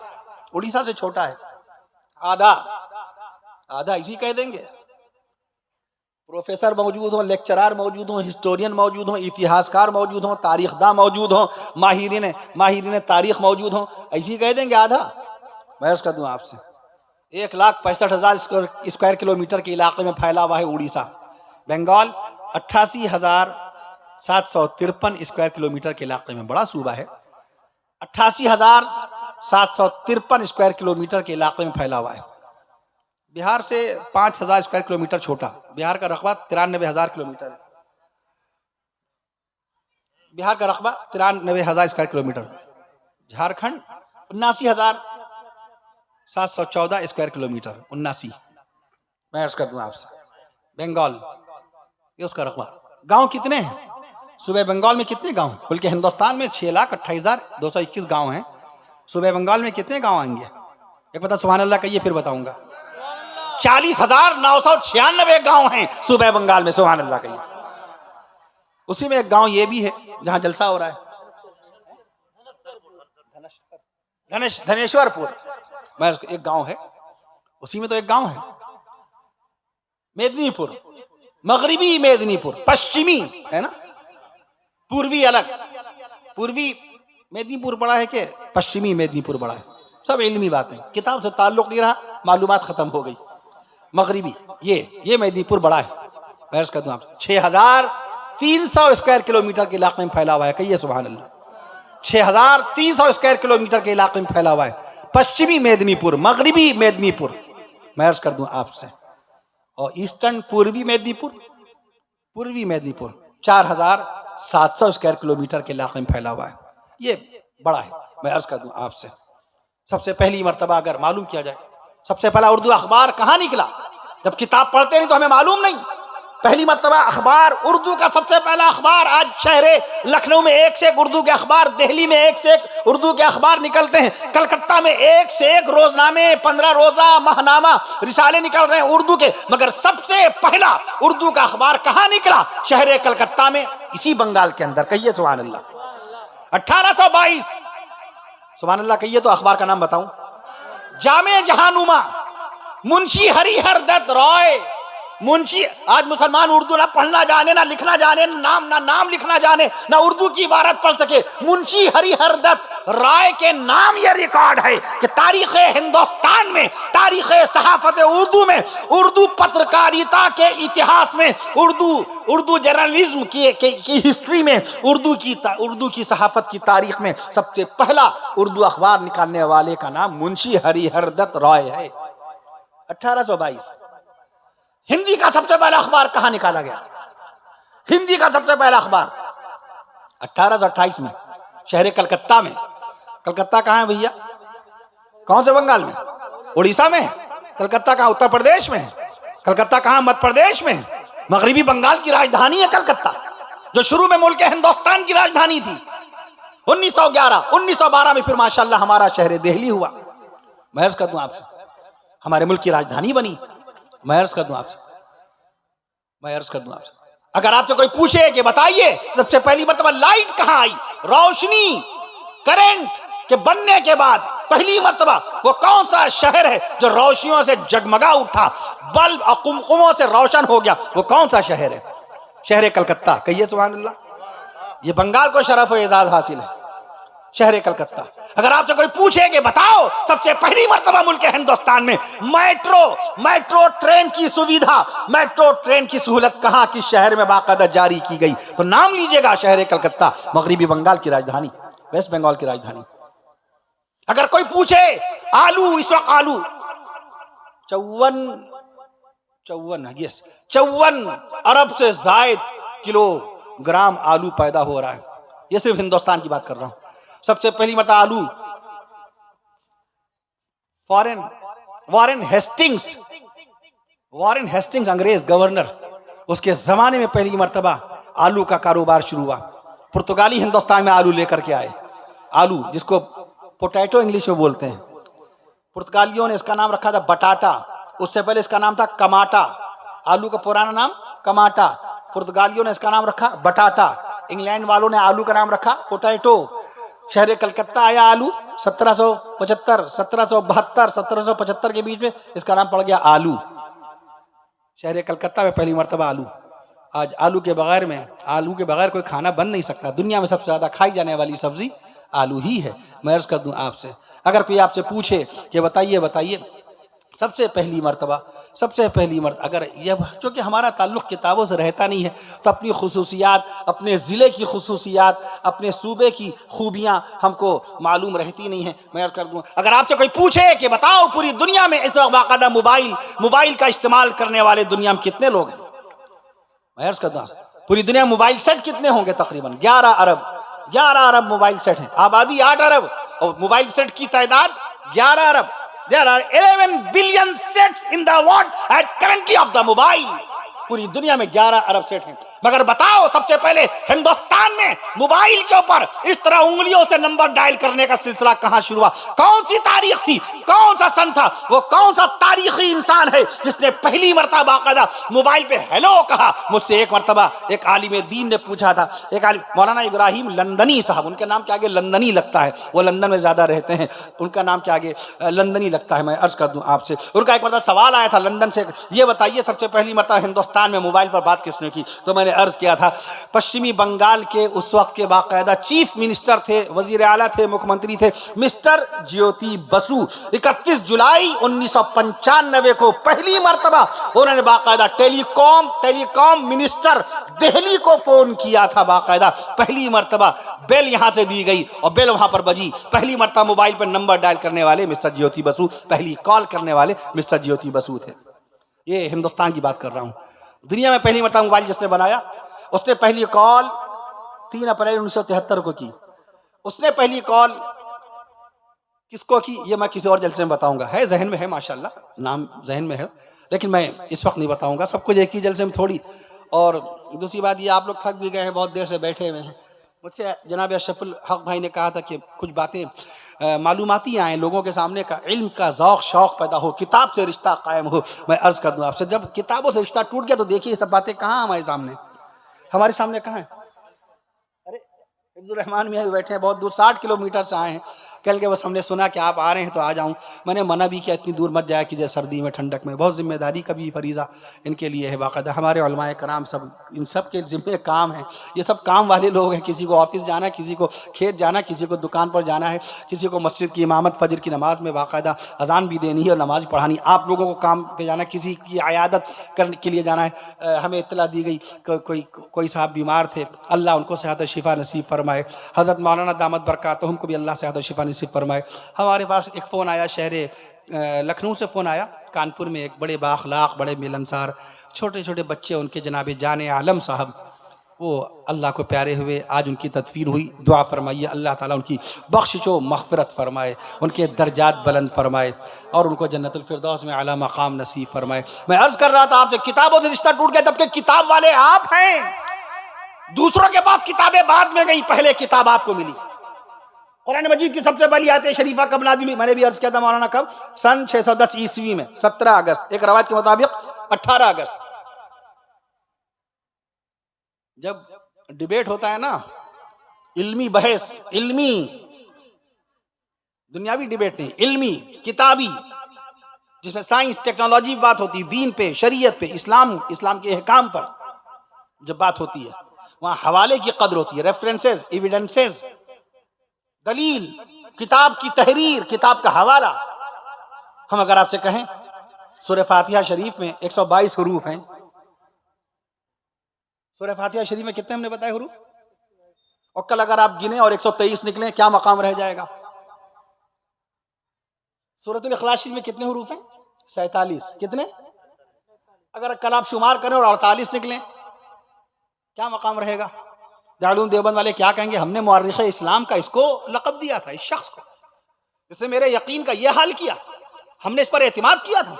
उड़ीसा से छोटा है, आधा इसी कह देंगे। प्रोफेसर मौजूद हो, लेक्चरार मौजूद हो, हिस्टोरियन मौजूद हो, इतिहासकार मौजूद हो, तारीखदा मौजूद हो, माहिरीन तारीख मौजूद हो, ऐसी कह देंगे आधा। बहस कर दूं आपसे, 1,65,000 स्क्वायर किलोमीटर के इलाके में फैला हुआ है उड़ीसा। बंगाल 88,753 स्क्वायर किलोमीटर के इलाके में, बड़ा सूबा है, 88,753 स्क्वायर किलोमीटर के इलाके में फैला हुआ है। बिहार से 5,000 स्क्वायर किलोमीटर छोटा। बिहार का रकबा 93,000 किलोमीटर है। बिहार का रकबा 93,000 square kilometre. Jharkhand 79,714 square kilometre, 79। मैं अर्ज कर दूं आपसे, बंगाल ये उसका रकबा। गांव कितने हैं सूबे बंगाल में? कितने गांव? बल्कि हिंदुस्तान में 6,28,221 गांव हैं। सूबे बंगाल में कितने गांव आएंगे? एक पता सुभान अल्लाह कहिए, फिर बताऊंगा। 40,996 गांव हैं सूबे बंगाल में, सुभान अल्लाह कहिए। उसी में एक गांव ये भी है जहां जलसा हो रहा है, धनेश्वरपुर। मैं एक गांव है, उसी में तो एक गांव है मेदिनीपुर, मगरिबी मेदिनीपुर, पश्चिमी है ना, पूर्वी अलग। पूर्वी मेदिनीपुर बड़ा है कि पश्चिमी मेदिनीपुर बड़ा है? सब इल्मी बातें, किताब से ताल्लुक नहीं रहा, मालूमात खत्म हो गई। मगरिबी ये मेदिनीपुर बड़ा है। मैं अर्ज कर दूं आप, 6,300 स्क्वायर किलोमीटर के इलाके में फैला हुआ है। कहिए सुभान अल्लाह। 6,300 स्क्वायर किलोमीटर के इलाके में फैला हुआ है पश्चिमी मेदिनीपुर, मगरिबी मेदिनीपुर। मैं अर्ज कर दूं आपसे, और ईस्टर्न पूर्वी मेदिनीपुर, पूर्वी मेदिनीपुर 4,700 स्क्वायर किलोमीटर के इलाके में फैला हुआ है। ये बड़ा है। मैं अर्ज कर दूं आपसे, सबसे पहली मर्तबा अगर मालूम किया जाए, सबसे पहला उर्दू अखबार कहाँ निकला? जब किताब पढ़ते नहीं तो हमें मालूम नहीं। पहली मर्तबा अखबार, उर्दू का सबसे पहला अखबार। आज शहरे लखनऊ में एक से एक उर्दू के अखबार, दिल्ली में एक से एक उर्दू के अखबार निकलते हैं, कलकत्ता में एक से एक रोजनामे, 15 रोजा, माहनामा, रिसाले निकल रहे हैं उर्दू के। मगर सबसे पहला उर्दू का अखबार कहाँ निकला? शहरे कलकत्ता में, इसी बंगाल के अंदर। कहिए सुभान अल्लाह। 1822, सुभान अल्लाह कहिए। तो अखबार का नाम बताऊं, जामे जहानुमा, मुंशी हरिहर दत्त रॉय। मुंशी, आज मुसलमान उर्दू ना पढ़ना जाने, ना लिखना जाने, ना नाम लिखना जाने, ना उर्दू की इबारत पढ़ सके। मुंशी हरिहर दत्त राय के नाम यह रिकॉर्ड है कि तारीख हिंदुस्तान में, तारीख सहाफत उर्दू में, उर्दू पत्रकारिता के इतिहास में, उर्दू जर्नलिज्म की हिस्ट्री में, उर्दू की सहाफत की तारीख में सबसे पहला उर्दू अखबार निकालने वाले का नाम मुंशी हरिहर दत्त रॉय है। 1822। हिंदी का सबसे पहला अखबार कहां निकाला गया? हिंदी का सबसे पहला अखबार 1828 में, शहर कलकत्ता में। कलकत्ता कहां है भैया? कौन से बंगाल में? उड़ीसा में। कलकत्ता कहां? उत्तर प्रदेश में। कलकत्ता कहां? मध्य प्रदेश में। मगरिबी बंगाल की राजधानी है कलकत्ता, जो शुरू में मुल्क हिंदुस्तान की राजधानी थी। 1912 में फिर माशाल्लाह हमारा शहर दिल्ली हुआ। मैं अर्ज कर दूं आपसे, हमारे मुल्क की राजधानी बनी। मैं अर्ज कर दूं आपसे, अगर आपसे कोई पूछे कि बताइए सबसे पहली मर्तबा लाइट कहां आई, रोशनी, करंट के बनने के बाद पहली मर्तबा वो कौन सा शहर है जो रोशनियों से जगमगा उठा, बल्ब और कुमकुमों से रोशन हो गया? वो कौन सा शहर है? शहर कलकत्ता। कहिए सुभान अल्लाह। ये बंगाल को शरफ और एजाज हासिल है, शहर कलकत्ता। अगर आपसे कोई पूछे कि बताओ सबसे पहली मर्तबा मुल्क हिंदुस्तान में मेट्रो ट्रेन की सुविधा, मेट्रो ट्रेन की सहूलत कहां, किस शहर में बाकायदा जारी की गई, तो नाम लीजिएगा, शहर कलकत्ता, मगरिबी बंगाल की राजधानी, वेस्ट बंगाल की राजधानी। अगर कोई पूछे आलू, इस वक्त आलू 54 अरब से जायद किलोग्राम आलू पैदा हो रहा है। ये सिर्फ हिंदुस्तान की बात कर रहा हूं। सबसे पहली मर्तबा आलू वॉरेन हेस्टिंग्स अंग्रेज गवर्नर, उसके जमाने में पहली मर्तबा आलू का कारोबार शुरू हुआ। पुर्तगाली हिंदुस्तान में आलू लेकर के आए। आलू जिसको पोटैटो इंग्लिश में बोलते हैं, पुर्तगालियों ने इसका नाम रखा था बटाटा। उससे पहले इसका नाम था कमाटा। आलू का पुराना नाम कमाटा, पुर्तगालियों ने इसका नाम रखा बटाटा। इंग्लैंड वालों ने आलू का नाम रखा पोटैटो। शहर कलकत्ता आया आलू 1775, 1772, 1775 के बीच में इसका नाम पड़ गया आलू। शहर कलकत्ता में पहली मर्तबा आलू। आज आलू के बगैर कोई खाना बन नहीं सकता। दुनिया में सबसे ज्यादा खाई जाने वाली सब्जी आलू ही है। मैं अर्ज कर दूं आपसे, अगर कोई आपसे पूछे कि बताइए सबसे पहली मर्तबा अगर यह चूँकि हमारा ताल्लुक़ किताबों से रहता नहीं है तो अपनी खुसूसियात, अपने ज़िले की खुसूसियात, अपने सूबे की खूबियाँ हमको मालूम रहती नहीं है। मैं अर्ज़ कर दूँ, अगर आपसे कोई पूछे कि बताओ पूरी दुनिया में इस वक्त बाकायदा मोबाइल का इस्तेमाल करने वाले दुनिया में कितने लोग हैं, मैं अर्ज़ करता हूँ पूरी दुनिया में मोबाइल सेट कितने होंगे? तकरीबन 11 अरब मोबाइल सेट हैं। आबादी 8 अरब और मोबाइल सेट की तादाद 11 अरब। There are 11 billion sets in the world at currently of the mobile. पूरी दुनिया में 11 अरब सेट हैं। मगर बताओ सबसे पहले हिंदुस्तान में मोबाइल के ऊपर इस तरह उंगलियों से नंबर डायल करने का सिलसिला कहां शुरू हुआ? कौन सी तारीख थी, कौन सा सन था? वो कौन सा तारीखी इंसान है जिसने पहली मर्तबा बाकायदा मोबाइल पे हेलो कहा? मुझसे एक मर्तबा एक आलिम दीन ने पूछा था, एक आलिम मौलाना इब्राहिम लंदनी साहब, उनके नाम के आगे लंदनी लगता है, वो लंदन में ज्यादा रहते हैं, उनका नाम के आगे लंदनी लगता है। मैं अर्ज कर दूं आपसे, उनका एक मर्तबा सवाल आया था लंदन से, ये बताइए सबसे पहली मर्तबा हिंदुस्तान में मोबाइल पर बात किसने की? तो मैंने अर्ज किया था पश्चिमी बंगाल के उस वक्त के बाकायदा चीफ मिनिस्टर थे, वजीर आला थे, मुख्यमंत्री थे, मिस्टर ज्योति बसु। 31 जुलाई 1995 को पहली मर्तबा उन्होंने बाकायदा टेलीकॉम मिनिस्टर दिल्ली को फोन किया था। बाकायदा पहली मर्तबा बेल यहां से दी गई और बेल वहां पर बजी। पहली मर्तबा मोबाइल पर नंबर डायल करने वाले मिस्टर ज्योति बसु, पहली कॉल करने वाले मिस्टर ज्योति बसु थे। ये हिंदुस्तान की बात कर रहा हूं। दुनिया में पहली मर्तबा मोबाइल जिसने बनाया, उसने पहली कॉल 3 अप्रैल 1973 को की। उसने पहली कॉल किसको की ये मैं किसी और जलसे में बताऊंगा, है जहन में है, माशाल्लाह नाम जहन में है, लेकिन मैं इस वक्त नहीं बताऊंगा, सब कुछ एक ही जलसे में थोड़ी। और दूसरी बात ये, आप लोग थक भी गए हैं, बहुत देर से बैठे हुए हैं। मुझसे जनाब अशरफुल हक भाई ने कहा था कि कुछ बातें मालूमाती आए लोगों के सामने, का इल्म का ज़ौक़ शौक़ पैदा हो, किताब से रिश्ता कायम हो। मैं अर्ज़ कर दूं आपसे, जब किताबों से रिश्ता टूट गया तो देखिए सब बातें कहाँ हमारे सामने कहाँ है? अरे अब्दुल रहमान मियाँ भी बैठे हैं, बहुत दूर 60 किलोमीटर से आए हैं। कल के बस हमने सुना कि आप आ रहे हैं तो आ जाऊं। मैंने मना भी किया इतनी दूर मत जाया कीजिए सर्दी में, ठंडक में, बहुत जिम्मेदारी का भी फरीज़ा इनके लिए है। बाकायदा हमारे उलमाए कराम सब, इन सब के ज़िम्मे काम है, ये सब काम वाले लोग हैं। किसी को ऑफिस जाना है, किसी को खेत जाना, किसी को दुकान पर जाना है, किसी को मस्जिद की इमामत फजर की नमाज में बाकायदा अजान भी देनी है और नमाज पढ़ानी। आप लोगों को काम पे जाना, किसी की आयादत करने के लिए जाना है। हमें इत्तला दी गई कोई साहब बीमार थे, अल्लाह उनको सेहत शिफा नसीब फरमाए। हज़रत मौलाना दामद बरकातुहुम को भी अल्लाह सेहत शिफा नसीब फरमाए। हमारे पास एक फ़ोन आया, शहर लखनऊ से फ़ोन आया, कानपुर में एक बड़े बाखलाक, बड़े मिलनसार छोटे छोटे बच्चे, उनके जनाब जाने आलम साहब, वो अल्लाह को प्यारे हुए, आज उनकी तदफीर हुई। दुआ फरमाइए अल्लाह ताला उनकी बख्शिशो मग़फ़िरत फरमाए, उनके दर्जात बुलंद फरमाए और उनको जन्नतुल फिरदौस में आला मकाम नसीब फरमाए। मैं अर्ज़ कर रहा था आपसे, किताबों से रिश्ता टूट गया, जबकि किताब वाले आप हैं। दूसरों के पास किताबें बाद में गई, पहले किताब आपको मिली। कुरान मजीद की सबसे पहली आयत शरीफा कब नाज़िल हुई? मैंने भी अर्ज किया था मौलाना, कब? सन 610 ईस्वी में, 17 अगस्त, एक रवायत के मुताबिक 18 अगस्त। जब डिबेट होता है ना, इल्मी बहस, इल्मी दुनियावी डिबेट नहीं, इल्मी किताबी, जिसमें साइंस टेक्नोलॉजी बात होती, दीन पे, शरीयत पे, इस्लाम के अहकाम पर जब बात होती है, वहां हवाले की कदर होती है, रेफरेंसेस, एविडेंसेस, दलील, किताब की तहरीर, किताब का हवाला। हम अगर आपसे कहें सूरह फातिहा शरीफ में 122 हुरूफ हैं, सूरह फातिहा शरीफ में कितने हमने बताए हुरूफ? और कल अगर आप गिने और 123 निकले, क्या मकाम रह जाएगा? सूरतुल इखलास शरीफ में कितने हुरूफ हैं? 47। कितने? अगर कल आप शुमार करें और 48 निकले, क्या मकाम रहेगा? दारुल देवबंद वाले क्या कहेंगे? हमने मुअर्रिख़ इस्लाम का इसको लक़ब दिया था, इस शख्स को, जिसने मेरे यकीन का यह हाल किया, हमने इस पर एतमाद किया था।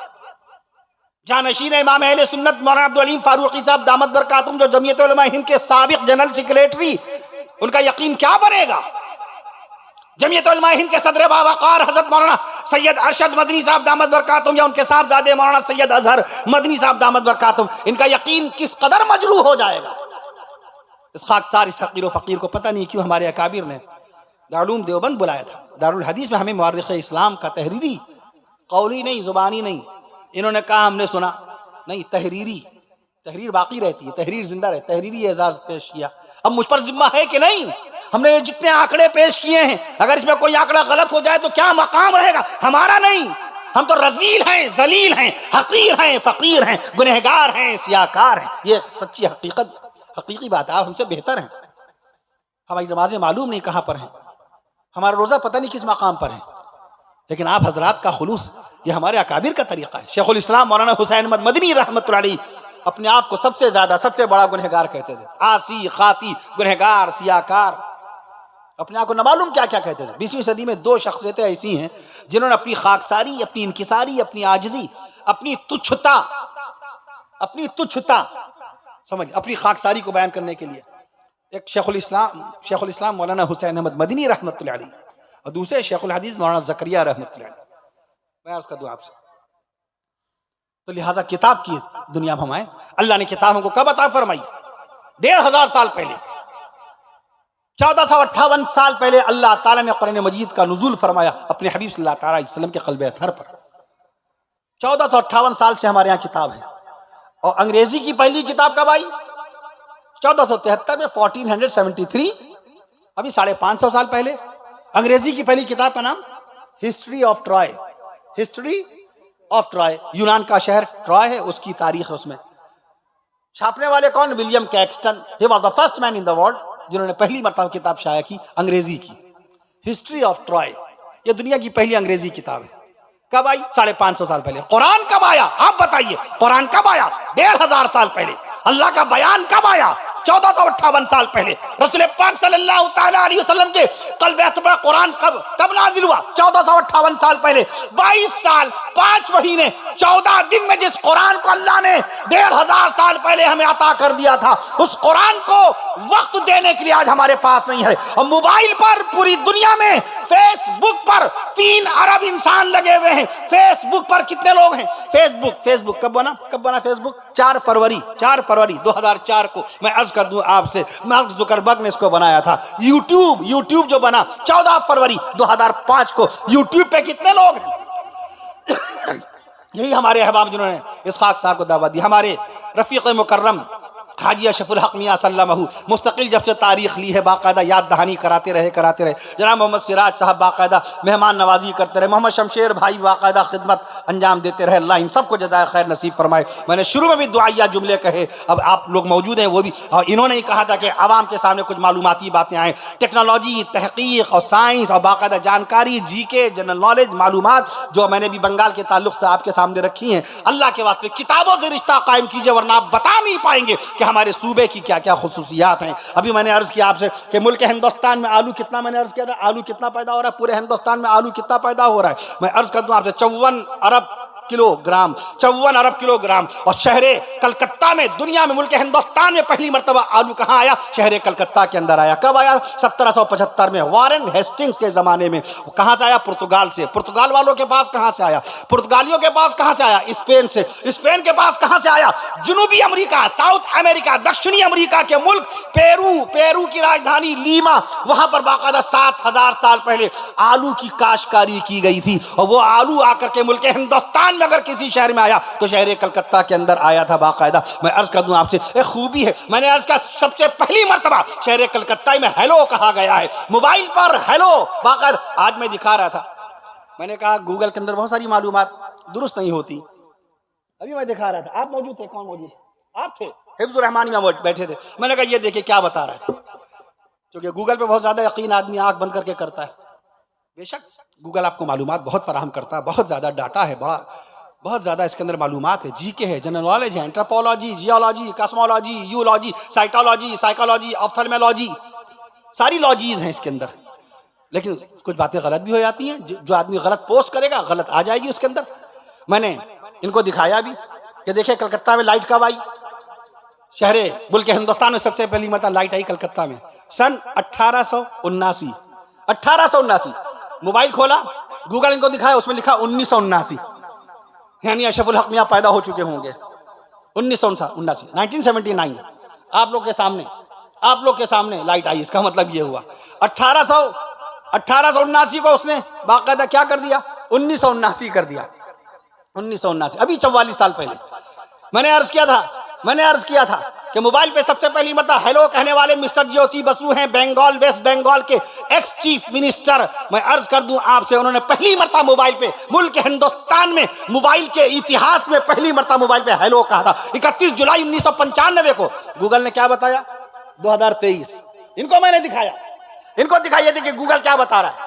जानशीन इमाम अहले सुन्नत मौलाना अब्दुल अलीम फारूकी साहब दामत बरकातुहुम, जो जमीयत उलमा हिंद के साबिक जनरल सेक्रेटरी, उनका यकीन क्या बनेगा? जमीयत उलमा हिंद के सदर बावक़ार हज़रत मौलाना सैयद अरशद मदनी साहब दामत बरकातुहुम, या उनके साहबजादे मौलाना सैयद अज़हर मदनी साहब दामत बरकातुहुम, इनका यकीन किस कदर मजरूह हो जाएगा? इस खाकसार, इस हकीर फ़कीर को पता नहीं क्यों हमारे अकाबिर ने दारुल देवबंद बुलाया था। दारुल हदीस में हमें मुअर्रिख़ इस्लाम का तहरीरी, कौली नहीं, ज़ुबानी नहीं, इन्होंने कहा हमने सुना नहीं, तहरीर बाकी रहती है, तहरीर जिंदा रहती, तहरीरी एजाज पेश किया। अब मुझ पर जिम्मा है कि नहीं? हमने जितने आंकड़े पेश किए हैं, अगर इसमें कोई आंकड़ा गलत हो जाए तो क्या मकाम रहेगा? हमारा नहीं, हम तो रजील हैं, जलील हैं, हकीर हैं, फकीर हैं, गुनहगार हैं, सियाकार हैं। ये सच्ची हकीकत, हकीकी बात है। आप हमसे बेहतर हैं। हमारी नमाजें मालूम नहीं कहाँ पर हैं, हमारा रोज़ा पता नहीं किस मकाम पर है, लेकिन आप हजरात का खुलूस, ये हमारे अकाबिर का तरीका है। शेखुल इस्लाम मौलाना हुसैन अहमद मदनी रहमतुल्लाह अलैह अपने आप को सबसे ज्यादा, सबसे बड़ा गुनहगार कहते थे। आसी, खाती, गुनहगार, सियाकार, अपने आप को न मालूम क्या क्या कहते थे। 20वीं सदी में दो शख्सियतें ऐसी हैं जिन्होंने अपनी खाकसारी, अपनी इनकिसारी, अपनी आजिजी, अपनी तुच्छता समझ, अपनी खाकसारी को बयान करने के लिए, एक शेखुल इस्लाम मौलाना हुसैन अहमद मदनी रहमतुल्लाह अलैह और दूसरे शेखुल हदीस मौलाना ज़करिया रहमतुल्लाह अलैह। मैं अर्ज़ कर दूं आपसे, तो लिहाजा किताब की दुनिया में हम आए। अल्लाह ने किताब हमको कब अता फरमाई? 1500 साल पहले, 1458 साल पहले अल्लाह ताला ने कुरान मजीद का नुज़ूल फरमाया अपने हबीब सल्लल्लाहु अलैहि वसल्लम के क़ल्ब अतहर पर। 1458 साल से हमारे यहाँ किताब है। और अंग्रेजी की पहली किताब कब आई? 1473 में, 1473, अभी 550 साल पहले। अंग्रेजी की पहली किताब का नाम history of Troy. History of Troy, यूनान का शहर ट्रॉय है, उसकी तारीख है उसमें। छापने वाले कौन? William Caxton. He was the first man in the world जिन्होंने पहली मरतबा किताब शाया की अंग्रेजी की, हिस्ट्री ऑफ ट्रॉय। ये दुनिया की पहली अंग्रेजी किताब है। कब आई? 550 साल पहले। कुरान कब आया? आप बताइए, कुरान कब आया? 1500 साल पहले। अल्लाह का बयान कब आया? 1458 साल पहले। रसूल पाक सल्लल्लाहु अलैहि वसल्लम के क़ल्ब अतहर कुरान कब नाज़िल हुआ? 1458 साल पहले। 22 साल 5 महीने 14 दिन में जिस कुरान को अल्लाह ने 1500 साल पहले हमें अता कर दिया था, उस कुरान को वक्त देने के लिए आज हमारे पास नहीं है। और मोबाइल पर पूरी दुनिया में, फेसबुक पर 3 अरब इंसान लगे हुए हैं। फेसबुक पर कितने लोग हैं? फेसबुक कब बना फेसबुक? 4 फरवरी 2004 को। मैं अर्ज कर दूं आपसे, मार्क जुकरबर्ग ने इसको बनाया था। यूट्यूब जो बना 14 फरवरी 2005 को। यूट्यूब पे कितने लोग हैं? यही हमारे अहबाब जिन्होंने इस खाकसार को दावत दी। हमारे रफीक मुकर्रम हाजी अशरफुल हक मियां सल्लमहु मुस्तकिल जब से तारीख ली है, बाकायदा याद दहानी कराते रहे। जनाब मोहम्मद सिराज साहब बाकायदा मेहमान नवाजी करते रहे। मोहम्मद शमशेर भाई बाकायदा खिदमत अंजाम देते रहे। अल्लाह इन सबको जज़ाए खैर नसीब फरमाए। मैंने शुरू में भी दुआया जुमले कहे, अब आप लोग मौजूद हैं वो भी, और इन्होंने ही कहा था कि आवाम के सामने कुछ मालूमाती बातें आएँ। टेक्नोलॉजी, तहकीक और साइंस और बाकायदा जानकारी, जीके, जनरल नॉलेज, मालूमात जो मैंने भी बंगाल के ताल्लुक से आपके सामने रखी हैं। अल्लाह के वास्ते किताबों से रिश्ता कायम कीजिए, वरना आप बता नहीं पाएंगे कि हमारे सूबे की क्या क्या खुसूसियात हैं। अभी मैंने अर्ज किया आपसे कि मुल्क हिंदुस्तान में आलू कितना, मैंने अर्ज किया था आलू कितना पैदा हो रहा है, पूरे हिंदुस्तान में आलू कितना पैदा हो रहा है। मैं अर्ज कर दूं आपसे 54 अरब किलोग्राम। और शहरे कलकत्ता में, दुनिया में, मुल्क हिंदुस्तान में पहली मर्तबा आलू कहाँ आया? शहरे कलकत्ता के अंदर आया। कब आया? 1775 में, वारेन हेस्टिंग्स के जमाने में। कहाँ से आया? पुर्तगाल से। पुर्तगाल वालों के पास कहाँ से आया? पुर्तगालियों के पास कहाँ से आया? स्पेन से। स्पेन के पास कहाँ से आया? जनूबी अमेरिका, साउथ अमेरिका, दक्षिणी अमेरिका के मुल्क पेरू की राजधानी लीमा, वहां पर बाकायदा 7000 साल पहले आलू की काश्तकारी की गई थी। और वो आलू आकर के मुल्क हिंदुस्तान अगर किसी शहर में आया तो शहर कलकत्ता के अंदर आया था बाकायदा। मैं अर्ज कर दूं आपसे, एक खूबी है, मैंने अर्ज किया सबसे पहली मर्तबा शहर कलकत्ता में हेलो कहा गया है। मोबाइल पर हेलो बाकायदा। आज मैं दिखा रहा था, मैंने कहा गूगल के अंदर बहुत सारी मालूमात दुरुस्त नहीं होती। अभी मैं दिखा रहा था, आप मौजूद थे? कौन मौजूद? आप थे, हिफ्जुर रहमानी में बैठे थे। मैंने कहा ये देखिए क्या बता रहा है, क्योंकि गूगल पे बहुत ज्यादा यकीन आदमी आंख बंद करके करता है। बेशक गूगल आपको मालूमात बहुत फराहम करता है, बहुत ज्यादा डाटा है, बहुत ज़्यादा इसके अंदर मालूमात है, जीके है, जनरल नॉलेज है, anthropology, geology, cosmology, eulogy, psychology, psychology, ophthalmology, सारी लॉजीज हैं इसके अंदर। लेकिन कुछ बातें गलत भी हो जाती हैं, जो आदमी गलत पोस्ट करेगा गलत आ जाएगी उसके अंदर। मैंने इनको दिखाया भी कि देखिए कलकत्ता में लाइट कब आई? शहरे मुल्क हिंदुस्तान में सबसे पहली मरतबा लाइट आई कलकत्ता में सन 1879। मोबाइल खोला, गूगल इनको दिखाया, उसमें लिखा 1979, यानी अशरफुल हक मियां पैदा हो चुके होंगे 1979। आप लोग के सामने लाइट आई। इसका मतलब ये हुआ 1879 को उसने बाकायदा क्या कर दिया? 1979 कर दिया। 1979 अभी 44 साल पहले। मैंने अर्ज किया था कि मोबाइल पे सबसे पहली मरतबा हेलो कहने वाले मिस्टर ज्योति बसु हैं, बंगाल, वेस्ट बंगाल के एक्स चीफ मिनिस्टर। मैं अर्ज कर दूं आपसे, उन्होंने पहली मरतबा मोबाइल पे, मुल्क हिंदुस्तान में मोबाइल के इतिहास में पहली मरतबा मोबाइल पे हेलो कहा था 31 जुलाई 1995 को। गूगल ने क्या बताया? 2023। इनको मैंने दिखाया, इनको दिखाइए थी कि गूगल क्या बता रहा है।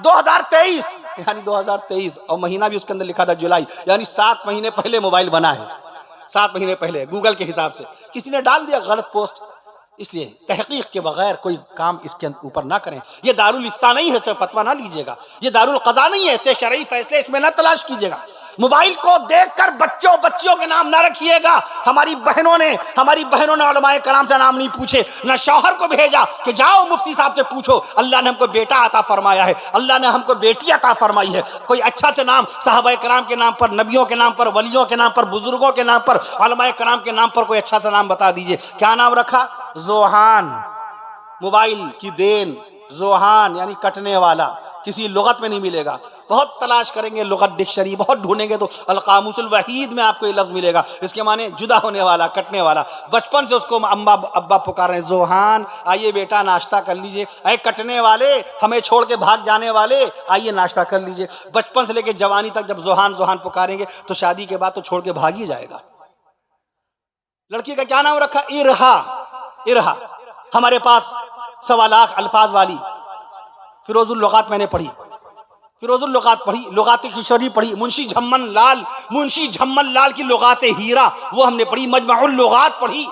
2023 यानी 2023 और महीना भी उसके अंदर लिखा था जुलाई, यानी 7 महीने पहले मोबाइल बना है। 7 महीने पहले गूगल के हिसाब से किसी ने डाल दिया गलत पोस्ट। इसलिए तहकीक के बगैर कोई काम इसके ऊपर ना करें। ये दारुल इफ्ता नहीं है, फतवा ना लीजिएगा। ये दारुल क़ज़ा नहीं है, इससे शरई फैसले इसमें ना तलाश कीजिएगा। मोबाइल को देखकर बच्चों के नाम ना रखिएगा। हमारी बहनों ने उलमाए कराम से नाम नहीं पूछे, ना शौहर को भेजा कि जाओ मुफ्ती साहब से पूछो। अल्लाह ने हमको बेटा अता फरमाया है, अल्लाह ने हमको बेटी अता फरमाई है। कोई अच्छा से नाम सहाबाए कराम के नाम पर, नबियों के नाम पर, वलियों के नाम पर, बुजुर्गों के नाम पर, उलमाए कराम के नाम पर कोई अच्छा सा नाम बता दीजिए। क्या नाम रखा? जोहान। मोबाइल की देन, जोहान यानी कटने वाला। किसी लुगत में नहीं मिलेगा। बहुत तलाश करेंगे लुगत डिक्शनरी, बहुत ढूंढेंगे तो अल कामुसुल वहीद में आपको ये लफ्ज़ मिलेगा। इसके माने जुदा होने वाला, कटने वाला। बचपन से उसको अम्मा अब्बा पुकार रहे हैं, जोहान आइए बेटा नाश्ता कर लीजिए। अरे कटने वाले, हमें छोड़ के भाग जाने वाले, आइए नाश्ता कर लीजिए। बचपन से लेकर जवानी तक जब जोहान जोहान पुकारेंगे तो शादी के बाद तो छोड़ के भाग ही जाएगा। लड़की का क्या नाम रखा? इरहा। इरहा। हमारे पास 1.25 लाख अल्फाज वाली फिरोजुल लुगात मैंने पढ़ी, फिरोजुल लुगात पढ़ी, लुगाते किशोरी पढ़ी, मुंशी झम्मन लाल की लुगाते हीरा वो हमने पढ़ी, मजमाउल लुगात पढ़ी,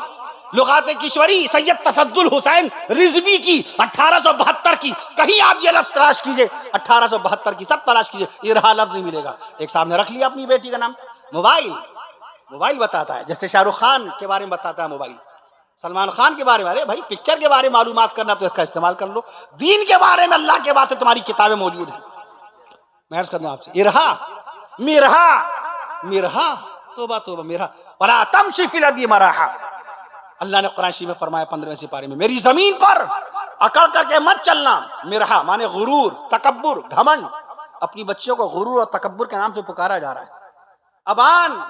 लुगाते किशोरी सैयद तफद्दुल हुसैन रिजवी की 1872 की। कहीं आप ये लफ्ज तलाश कीजिए 1872 की, सब तलाश कीजिए, इरहा लफ्ज नहीं मिलेगा। एक सामने रख लिया अपनी बेटी का नाम। मोबाइल बताता है, जैसे शाहरुख खान के बारे में बताता है मोबाइल, सलमान खान के बारे में। अरे भाई पिक्चर के बारे में मालूमात करना तो इसका इस्तेमाल कर लो। दीन के बारे में अल्लाह के वास्ते तुम्हारी किताबें मौजूद हैं। मैं अर्ज कर दूं आपसे, इरहा मिरहा तोबा तोबा मिरहा वला तमशी फिल अर्दि मराहा। अल्लाह ने कुरान शरीफ में फरमाया 15वें सिपारे में, मेरी जमीन पर अकड़ करके मत चलना। मिरहा माने गुरूर, तकब्बुर, घमंड। अपनी बच्चियों को गुरूर और तकब्बुर के नाम से पुकारा जा रहा है। अबान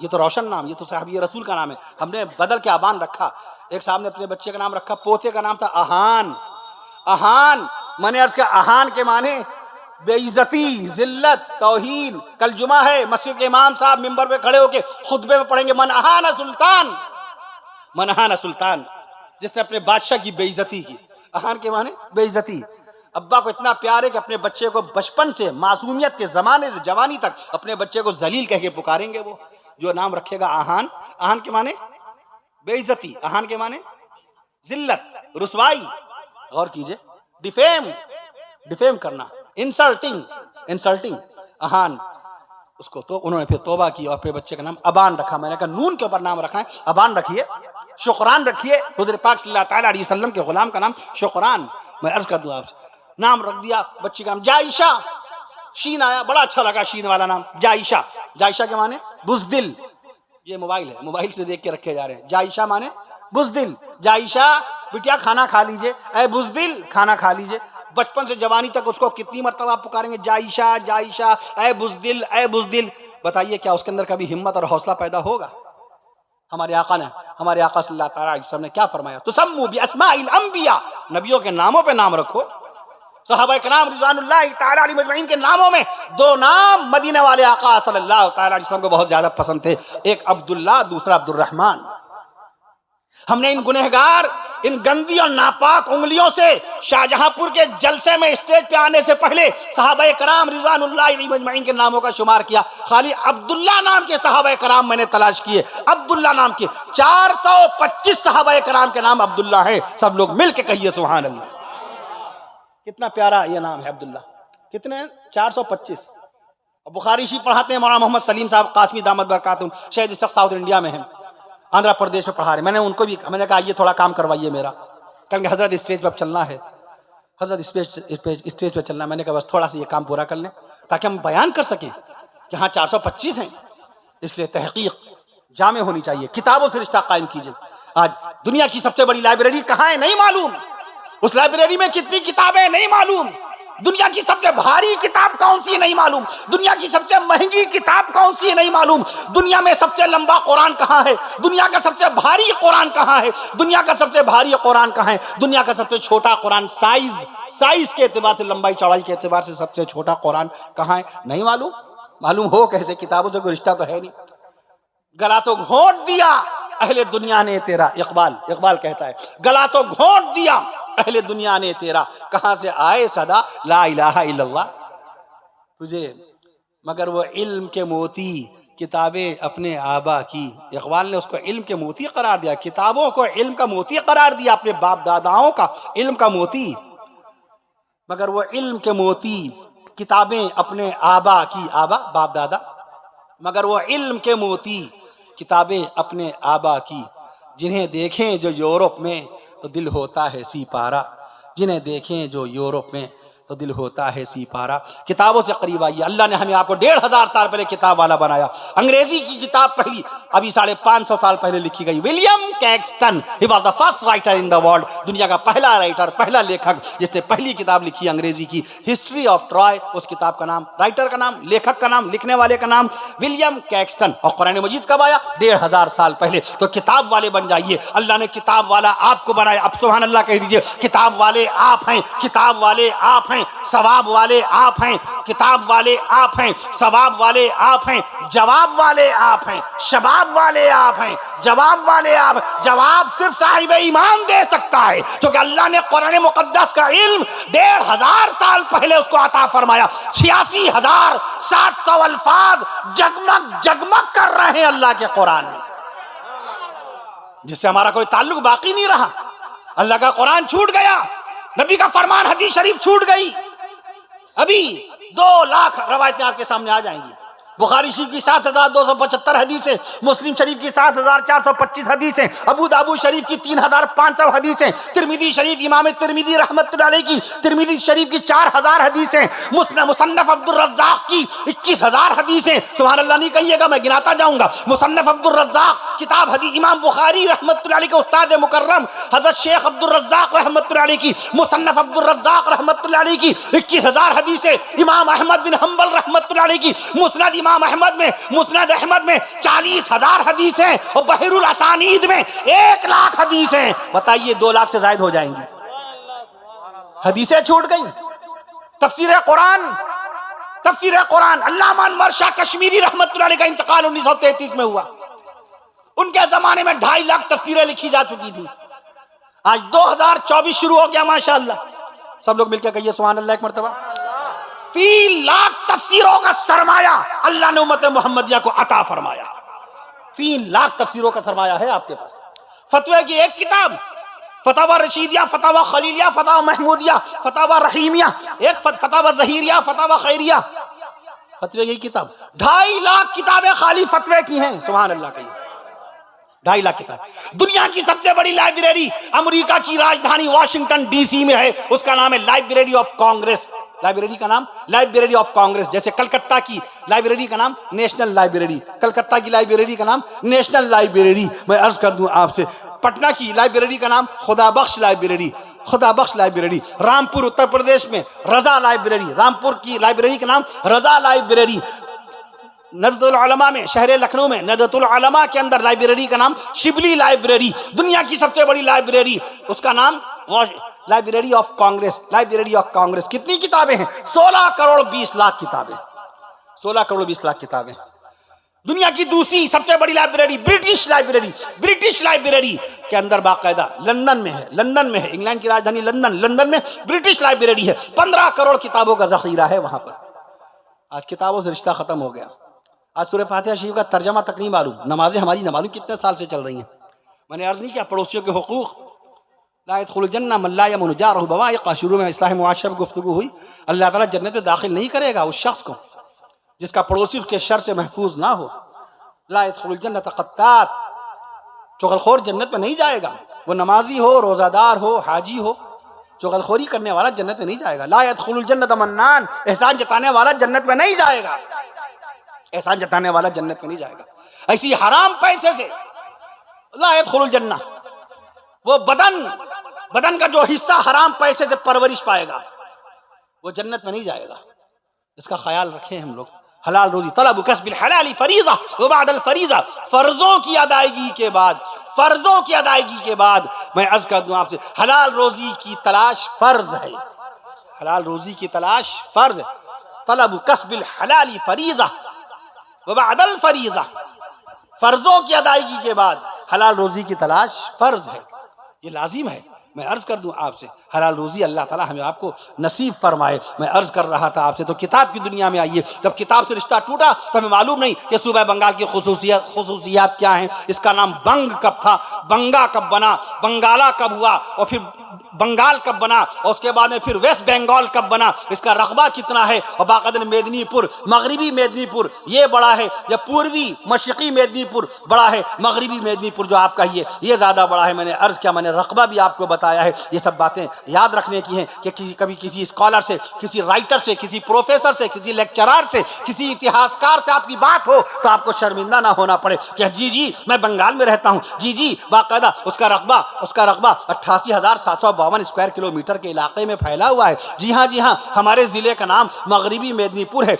ये तो रोशन नाम, ये तो साहबी रसूल का नाम है, हमने बदल के अबान रखा। एक साहब ने अपने बच्चे का नाम रखा, पोते का नाम था अहान। मैंने अर्ज किया अहान के माने बेइज्जती, जिल्लत, तौहीन। कल जुमा है, मस्जिद के इमाम साहब मिंबर पे खड़े होके खुतबे में पढ़ेंगे मन अहाना सुल्तान, जिसने अपने बादशाह की बेइज्जती की। अहान के माने बेइज्जती। अब्बा को इतना प्यार है कि अपने बच्चे को बचपन से मासूमियत के जमाने से जवानी तक अपने बच्चे को जलील कह के पुकारेंगे। वो जो नाम रखेगा अहान के माने बेइज्जती, अहान के माने जिल्लत, रुसवाई। गौर कीजिए, डिफेम करना, इंसल्टिंग अहान। उसको तो उन्होंने फिर तौबा की और अपने बच्चे का नाम अबान रखा। मैंने कहा नून के ऊपर नाम रखना है, अबान रखिए। शुक्रान रखिए, हुज़ूर पाक सल्लल्लाहु ताला अलैहि वसल्लम के गुलाम का नाम शुक्रान। मैं अर्ज कर दूं आपसे, नाम रख दिया बच्ची का नाम जायशा। शीन आया, बड़ा अच्छा लगा शीन वाला नाम, जायशा के माने बुज़दिल। ये मोबाइल है, मोबाइल से देख के रखे जा रहे हैं। जायशा माने बुज़दिल। जायशा बिटिया खाना खा लीजिए, ऐ बुज़दिल खाना खा लीजिए। बचपन से जवानी तक उसको कितनी मरतबा पुकारेंगे, जायशा, ऐ बुज़दिल। बताइए क्या उसके अंदर कभी हिम्मत और हौसला पैदा होगा? हमारे आका सल्लल्लाहु अलैहि वसल्लम ने क्या फरमाया? तुसम्मू बिअस्माइल अंबिया, नबियों के नामों पे नाम रखो। सहाबा किराम रिज़वानुल्लाहि ताला अलैहिम अजमईन के नामों में 2 नाम मदीने वाले आका सल्लल्लाहु ताला अलैहि वसल्लम को बहुत ज्यादा पसंद थे, एक अब्दुल्ला, दूसरा अब्दुर्रहमान। हमने इन गुनहगार, इन गंदी और नापाक उंगलियों से शाहजहांपुर के जलसे में स्टेज पे आने से पहले सहाबा किराम रिज़वानुल्लाहि अलैहिम अजमईन के नामों का शुमार किया। खाली अब्दुल्ला नाम के सहाबा किराम मैंने तलाश किए, अब्दुल्ला नाम के 425 सहाबा किराम के नाम अब्दुल्ला है। सब लोग मिल के कहिए सुभान अल्लाह। कितना प्यारा ये नाम है अब्दुल्ला। कितने? 425। बुखारी शरीफ पढ़ाते हैं मौलाना मोहम्मद सलीम साहब कासमी दामद बरकातुहू, शायद इस वक्त साउथ इंडिया में हैं, आंध्र प्रदेश में पढ़ा रहे। मैंने उनको भी मैंने कहा ये थोड़ा काम करवाइए मेरा। कहेंगे हजरत स्टेज पर चलना है, हजरत स्टेज पर चलना। मैंने कहा बस थोड़ा सा ये काम पूरा कर लें ताकि हम बयान कर सकें कि हाँ 425 हैं। इसलिए तहकीक जामे होनी चाहिए, किताबों से रिश्ता कायम कीजिए। आज दुनिया की सबसे बड़ी लाइब्रेरी कहाँ है नहीं मालूम, उस लाइब्रेरी में कितनी किताबें नहीं मालूम। दुनिया की सबसे भारी किताब कौन सी है नहीं मालूम, दुनिया की सबसे महंगी किताब कौन सी है नहीं मालूम, दुनिया में सबसे लंबा कुरान कहाँ है, दुनिया का सबसे भारी कुरान कहाँ है, दुनिया का सबसे भारी कुरान कहाँ है, दुनिया का सबसे छोटा कुरान साइज के एतबार से, लंबाई चौड़ाई के एतबार से सबसे छोटा कुरान कहाँ है नहीं मालूम। मालूम हो कैसे, किताबों से कोई रिश्ता तो है नहीं। गला तो घोंट दिया अहले दुनिया ने तेरा, इकबाल कहता है, गला तो घोंट दिया अहले दुनिया ने तेरा, कहां से आए सदा ला इलाहा इल्लल्लाह तुझे, मगर वो इल्म के मोती किताबें अपने आबा की। इकबाल ने उसको इल्म के मोती करार दिया, किताबों को इल्म का मोती करार दिया, अपने बाप दादाओं का इल्म का मोती, मगर वो इल्म के मोती किताबें अपने आबा की, आबा बाप दादा, मगर वो इल्म के मोती किताबें अपने आबा की, जिन्हें देखें जो यूरोप में तो दिल होता है सिपारा, जिन्हें देखें जो यूरोप में तो दिल होता है सिपारा। किताबों से करीब आइए, अल्लाह ने हमें आपको 1500 साल पहले किताब वाला बनाया। अंग्रेजी की किताब पहली अभी 550 साल पहले लिखी गई। William Caxton, he was the first writer in the world, दुनिया का पहला राइटर, पहला लेखक जिसने पहली किताब लिखी अंग्रेजी की, हिस्ट्री ऑफ ट्रॉय। उस किताब का नाम, राइटर का नाम, लेखक का नाम, लिखने वाले का नाम विलियम कैक्सटन। और कुरान मजीद कब आया? 1500 साल पहले। तो किताब वाले बन जाइए, अल्लाह ने किताब वाला आपको बनाया। अब सुभान अल्लाह कह दीजिए, किताब वाले आप हैं, किताब वाले आप हैं, सवाब वाले आप हैं, किताब वाले आप हैं, सवाब वाले आप हैं, जवाब वाले आप हैं, शबाब वाले आप हैं, जवाब वाले आप। जवाब सिर्फ साहिब ईमान दे सकता है, क्योंकि अल्लाह ने कुरान मुकद्दस का इल्म 1500 साल पहले उसको अता फरमाया। 86,700 अल्फाज जगमग जगमग कर रहे हैं अल्लाह के कुरान में, जिससे हमारा कोई ताल्लुक बाकी नहीं रहा। अल्लाह का कुरान छूट गया, नबी का फरमान हदीस शरीफ छूट गई। अभी 2 लाख रवायतें आपके सामने आ जाएंगी। बुखारी शरीफ की 7,275 हदीसें, मुस्लिम शरीफ की 7,425 हदीसें, अबू दाऊद शरीफ की 3,500 हदीसें, तिरमिजी शरीफ इमाम तिरमिजी रहमतुल्लाह अलैह की तिरमिजी शरीफ की 4,000 हदीसें, मुसन्नफ अब्दुल रज़्ज़ाक़ की 21,000 हदीसें। सुभान अल्लाह नहीं कहिएगा, मैं गिनाता जाऊंगा। मुसन्नफ अब्दुल रज़्ज़ाक़ किताब हदीस, इमाम बुखारी रहमतुल्लाह अलैह के उस्ताद मुकर्रम हज़रत शेख अब्दुल रज़्ज़ाक़ रहमतुल्लाह अलैह की मुसन्नफ अब्दुल रज़्ज़ाक़ रहमतुल्लाह अलैह की 21,000 हदीसें, इमाम अहमद बिन हम्बल रहमतुल्लाह अलैह की मुस्नद इमाम अहमद में, मुस्नद अहमद में 40,000 हदीसें, और बहरुल असानीद में 1 लाख हदीसें। बताइए 2 लाख से ज्यादा हो जाएंगी। हदीसें छूट गई। तफसीर कुरान अल्लामा अनवर शाह कश्मीरी रहमतुल्लाह अलैह का इंतकाल 1933 में हुआ। उनके जमाने में 2.5 लाख तफसीरें लिखी जा चुकी थी। आज 2024 शुरू हो गया, माशाअल्लाह। सब लोग मिलकर कहिए सुभान अल्लाह एक मर्तबा। 3 लाख तफसीरों का सरमाया अल्लाह ने उम्मत मोहम्मदिया को अता फरमाया। 3 लाख तफसीरों का सरमाया है आपके पास। फतवे की एक किताब, फतावा रशीदिया, फतावा खलीलिया, फतावा महमूदिया, फतावा रहीमिया, एक फतावा जहीरिया, फतावा खैरिया, फतवे की किताब। 2.5 लाख किताबें खाली फतवे की हैं। सुभान अल्लाह कहिए, 2.5 लाख किताब। दुनिया की सबसे बड़ी लाइब्रेरी अमेरिका की राजधानी वाशिंगटन डीसी में है, उसका नाम है लाइब्रेरी ऑफ कांग्रेस। लाइब्रेरी का नाम लाइब्रेरी ऑफ कांग्रेस। जैसे कलकत्ता की लाइब्रेरी का नाम नेशनल लाइब्रेरी, कलकत्ता की लाइब्रेरी का नाम नेशनल लाइब्रेरी। मैं अर्ज कर दूं आपसे, पटना की लाइब्रेरी का नाम खुदाबख्श लाइब्रेरी, खुदाबख्श लाइब्रेरी। रामपुर उत्तर प्रदेश में रजा लाइब्रेरी, रामपुर की लाइब्रेरी का नाम रजा लाइब्रेरी। नज़रतुल उलमा में, शहर लखनऊ में नज़रतुल उलमा के अंदर लाइब्रेरी का नाम शिबली लाइब्रेरी। दुनिया की सबसे बड़ी लाइब्रेरी, उसका नाम library of Congress, library of Congress. कितनी किताबें हैं? 16 करोड़ 20 लाख किताबें, 16 करोड़ 20 लाख किताबें। दुनिया की दूसरी सबसे बड़ी library British library, British library के अंदर बाकायदा लंदन में है, लंदन में है, इंग्लैंड की राजधानी लंदन, लंदन में ब्रिटिश लाइब्रेरी है। 15 करोड़ किताबों का जखीरा है वहां पर। आज किताबों से रिश्ता खत्म हो गया। आज सूरह फातिहा शरीफ का तर्जमा तक नहीं मालूम। नमाजें हमारी न मालूम कितने साल से चल रही हैं। मैंने अर्ज नहीं किया पड़ोसियों के हुकूक, ला यदखुलुल जन्नह मन ला यमनु जारहु बवाइक़। शुरू में इस्लाह मुआशरा पर गुफ्तगू हुई। अल्लाह ताला जन्नत में दाखिल नहीं करेगा उस शख्स को जिसका पड़ोसी उसके शर से महफूज ना हो। ला यदखुलुल जन्नत क़त्तात, चुगलखोर जन्नत में नहीं जाएगा। वो नमाजी हो, रोज़ादार हो, हाजी हो, चुगलखोरी करने वाला जन्नत में नहीं जाएगा। ला यदखुलुल जन्नत मन्नान, एहसान जताने वाला जन्नत में नहीं जाएगा, एहसान जताने वाला जन्नत में नहीं जाएगा। ऐसी हराम पैसे से ला यदखुलुल जन्नह, वो बदन का जो हिस्सा हराम पैसे से परवरिश पाएगा, वो जन्नत में नहीं जाएगा। इसका ख्याल रखें हम लोग। हलाल रोजी तलब कसबिल हलाली फरीज़ा व बादल फरीज़ा, फर्जों की अदायगी के बाद, फर्जों की अदायगी के बाद मैं अर्ज कर दूं आपसे, हलाल रोजी की तलाश फर्ज है। हलाल रोजी की तलाश फर्ज है। तलब कसबिल हलाली फरीज़ा व बादल फरीज़ा, फर्जों की अदायगी के बाद हलाल रोजी की तलाश फर्ज है, ये लाजिम है। मैं अर्ज कर दूं आपसे, हलाल रोजी अल्लाह ताला हमें आपको नसीब फरमाए। मैं अर्ज कर रहा था आपसे, तो किताब की दुनिया में आइए। जब किताब से रिश्ता टूटा तो हमें मालूम नहीं कि सूबा बंगाल की खुसूसियात क्या हैं। इसका नाम बंग कब था, बंगा कब बना, बंगाला कब हुआ, और फिर बंगाल कब बना, और उसके बाद में फिर वेस्ट बंगाल कब बना, इसका रकबा कितना है, और बाकायदा मेदिनीपुर, मगरबी मेदिनीपुर ये बड़ा है या पूर्वी मशरकी मेदिनीपुर बड़ा है, मगरबी मेदिनीपुर जो आप कहिए ये ज़्यादा बड़ा है। मैंने अर्ज़ किया, मैंने रकबा भी आपको बताया है। ये सब बातें याद रखने की हैं कि कभी किसी स्कॉलर से, किसी राइटर से, किसी प्रोफेसर से, किसी लेक्चरर से, किसी इतिहासकार से आपकी बात हो तो आपको शर्मिंदा ना होना पड़े कि जी मैं बंगाल में रहता हूँ, जी बाकायदा उसका रकबा 88,752 स्क्वायर किलोमीटर के इलाके में फैला हुआ है। जी हाँ, हमारे ज़िले का नाम मगरबी मेदिनीपुर है,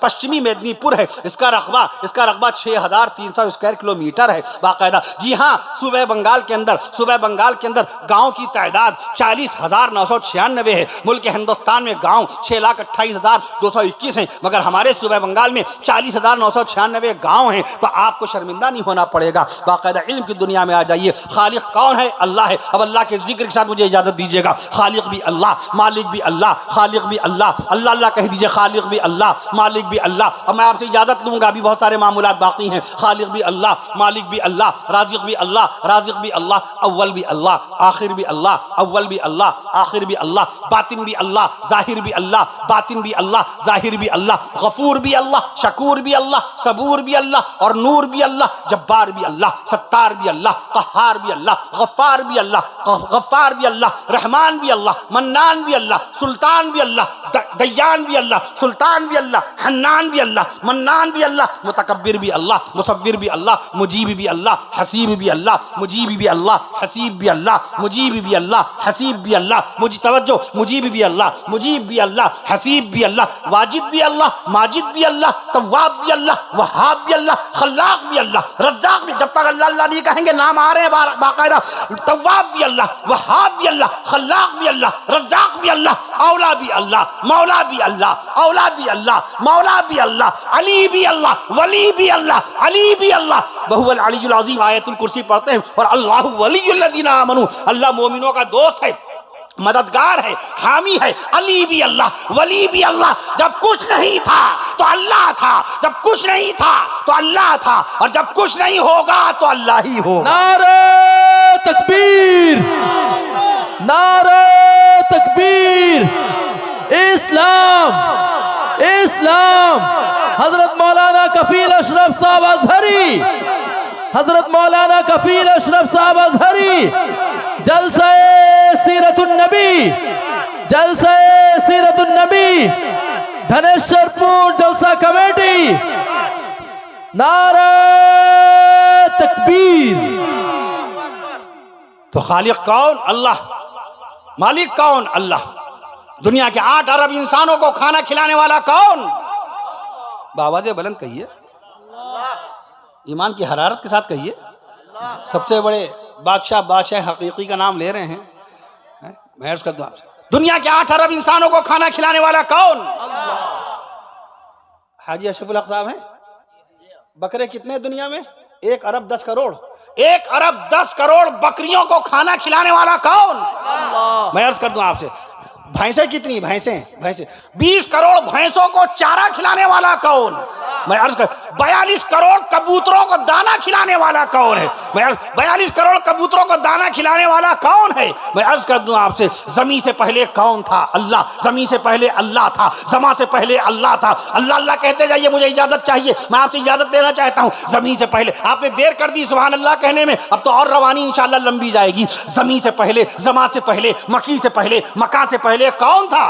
पश्चिमी मेदिनीपुर है। इसका रकबा 6,300 स्क्वायर किलोमीटर है बाकायदा। जी हाँ, सूबे बंगाल के अंदर गाँव की तादाद 40,996 है। मुल्क हिंदुस्तान में गाँव 6,28,221 हैं, मगर हमारे सूबे बंगाल में 40,996 गाँव हैं। तो आपको शर्मिंदा नहीं होना पड़ेगा, बाकायदा इल्म की दुनिया में आ जाइए। खालिक कौन है? अल्लाह है। अब अल्लाह के जिक्र के साथ मुझे इजाजत दीजिएगा। खालिक भी अल्लाह, मालिक भी अल्लाह, खालिक भी अल्लाह, अल्लाह कह दीजिए, खालिक भी अल्लाह, मालिक भी अल्लाह। अब मैं आपसे इजाजत लूंगा, अभी बहुत सारे मामूलात बाकी हैं। खालिक भी अल्लाह, मालिक भी अल्लाह, राज़िक भी अल्लाह, राज़िक भी अल्लाह, अव्वल भी अल्लाह, आखिर भी अल्लाह, अव्वल भी अल्लाह, आखिर भी अल्लाह, बातिन भी अल्लाह, जाहिर भी अल्लाह, बातिन भी अल्लाह, जाहिर भी अल्लाह, गफूर भी अल्लाह, शकूर भी अल्लाह, सबूर भी अल्लाह, और नूर भी अल्लाह, जब्बार भी अल्लाह, सत्तार भी अल्लाह, कहार भी अल्लाह, गफ्फार भी अल्लाह, गफ्फार भी अल्लाह, रहमान भी अल्लाह, मन्नान भी अल्लाह, सुल्तान भी अल्लाह, दय्यान भी अल्लाह, सुल्तान भी अल्लाह, हन्नान भी अल्लाह, मन्नान भी अल्लाह, मुतकब्बिर भी अल्लाह, मुसव्विर भी अल्लाह, मुजीब भी अल्लाह, हसीब भी अल्लाह, मुजीब भी अल्लाह, हसीब भी अल्लाह, मुजीब भी अल्लाह, हसीब भी अल्लाह, तवज्जो, मुजीब भी अल्लाह, मुजीब भी अल्लाह, हसीब भी अल्लाह, वाजिद भी अल्लाह, माजिद भी अल्लाह, तव्वाब भी अल्लाह, वहाब भी अल्लाह, खल्लाक भी अल्लाह, रज़्ज़ाक भी। जब तक अल्लाह अल्लाह नहीं कहेंगे नाम आ रहे हैं बाकायदा। तव्वाब भी अल्लाह, वहाब भी अल्लाह, खल्लाक भी अल्लाह, रज़्ज़ाक भी अल्लाह, औला भी अल्लाह, मौला भी अल्लाह, औला भी अल्लाह, मौला भी अल्लाह, अली भी अल्लाह, वली भी अल्लाह, अली भी अल्लाह। वहुवल अलीयुल अज़ीम आयतुल कुर्सी पढ़ते हैं, और अल्लाहु वलियुल लज़ीना आमनू, अल्लाह मोमिनों का दोस्त है, मददगार है, हामी है। अली भी अल्लाह, वली भी अल्लाह। जब कुछ नहीं था तो अल्लाह था, जब कुछ नहीं था तो अल्लाह था, और जब कुछ नहीं होगा तो अल्लाह ही होगा। नारे तकबीर, नारे तकबीर, इस्लाम, इस्लाम। हजरत मौलाना कफील अशरफ साहब अजहरी, हजरत मौलाना कफील अशरफ साहब अजहरी, जलसा सीरतुन नबी, जलसा सीरतुन नबी, धनेश्वरपुर जलसा कमेटी। नारे तकबीर। तो खालिक कौन? अल्लाह। मालिक कौन? अल्लाह। दुनिया के 8 अरब इंसानों को खाना खिलाने वाला कौन? बावाज़े बुलंद कहिए, ईमान की हरारत के साथ कहिए। सबसे बड़े बादशाह हकीकी का नाम ले रहे हैं। मैं अर्ज़ कर दूं आपसे, दुनिया के 8 अरब इंसानों को खाना खिलाने वाला कौन? हाजी अशरफुल हक साहब हैं। बकरे कितने दुनिया में? 1 अरब 10 करोड़। 1 अरब 10 करोड़ बकरियों को खाना खिलाने वाला कौन? मैं अर्ज़ कर दूं आपसे, भैंसें कितनी? भैंसें 20 करोड़ भैंसों को चारा खिलाने वाला कौन? मैं अर्ज कर 42 करोड़ कबूतरों को दाना खिलाने वाला कौन है? मैं 42 करोड़ कबूतरों को दाना खिलाने वाला कौन है? मैं अर्ज कर दूं आपसे, जमीन से पहले कौन था? अल्लाह। जमीन से पहले अल्लाह था, जमा से पहले अल्लाह था। अल्लाह अल्लाह कहते जाइए, मुझे इजाजत चाहिए, मैं आपसे इजाजत देना चाहता हूँ। जमीन से पहले आपने देर कर दी सुभान अल्लाह कहने में, अब तो और रवानी इंशाअल्लाह लंबी जाएगी। जमीन से पहले, जमा से पहले, मकी से पहले, मका से पहले कौन था?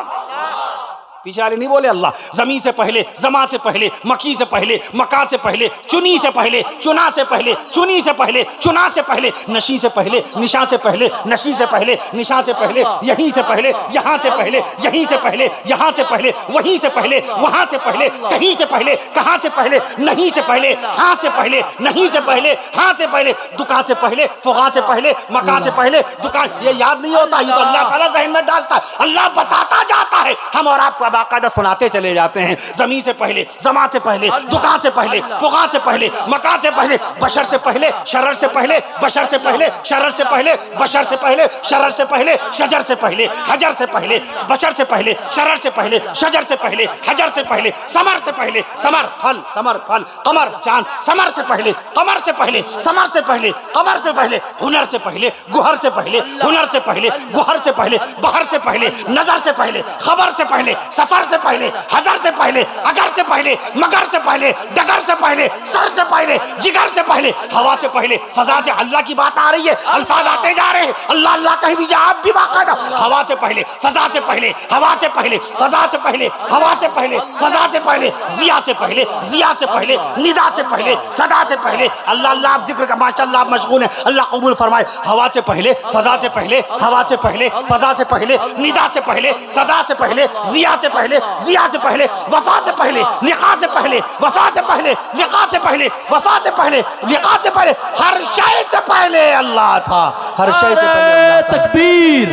पीछे वाले नहीं बोले अल्लाह। जमीन से पहले, जमा से पहले, मकी से पहले, मका से पहले, चुनी से पहले, चुना से पहले, चुनी से पहले, चुना से पहले, नशी से पहले, निशा से पहले, नशी से पहले, निशा से पहले, यहीं से पहले, यहाँ से पहले, यहीं से पहले, यहाँ से पहले, वहीं से पहले, वहाँ से पहले, कहीं से पहले, कहाँ से पहले, नहीं से पहले, हाँ से पहले, नहीं से पहले, हाँ से पहले, दुकान से पहले, फुगा से पहले, मका से पहले, दुकान। ये याद नहीं होता, ये तो अल्लाह ताला ज़हन में डालता है, अल्लाह बताता जाता है, हम और आपको बाकायदा सुनाते चले जाते हैं। जमीन से पहले, जमा से पहले, दुकान से पहले, फुगा से पहले, मका से पहले, बशर से पहले, शरर से पहले, बशर से पहले, शरर से पहले, बशर से पहले, शरर से पहले, शजर से पहले, हजर से पहले, बशर से पहले, शरर से पहले, शजर से पहले, हजर से पहले, समर से पहले, समर फल, समर फल, कमर चांद, समर से पहले, कमर से पहले, समर से पहले, कमर से पहले, हुनर से पहले, गुहर से पहले, हुनर से पहले, गुहर से पहले, बहर से पहले, नजर से पहले, खबर से पहले, सफर से पहले, हजर से पहले, अगर से पहले, मगर से पहले, डगर से पहले, सर से पहले, जिगर से पहले, हवा से पहले, फजा से। अल्लाह की बात आ रही है, अल्फाज आते जा रहे हैं, अल्लाह अल्लाह कह दीजिए आप भी बाकायदा। हवा से पहले, फजा से पहले, हवा से पहले, फजा से पहले, हवा से पहले, फजा से पहले, जिया से पहले, जिया से पहले, निदा से पहले, सदा से पहले। अल्लाह अल्लाह आप जिक्र का माशाअल्लाह आप मशगूल हैं, अल्लाह कबूल फरमाए। हवा से पहले, फजा से पहले, हवा से पहले, फजा से पहले, निदा से पहले, सदा से पहले, जिया से पहले, जिया से पहले, वफा से पहले, लिका से पहले, वफा से पहले, लिका से पहले, वफा से पहले, लिका से पहले, हर शय से पहले अल्लाह था, हर शय से पहले अल्लाह था। तकबीर,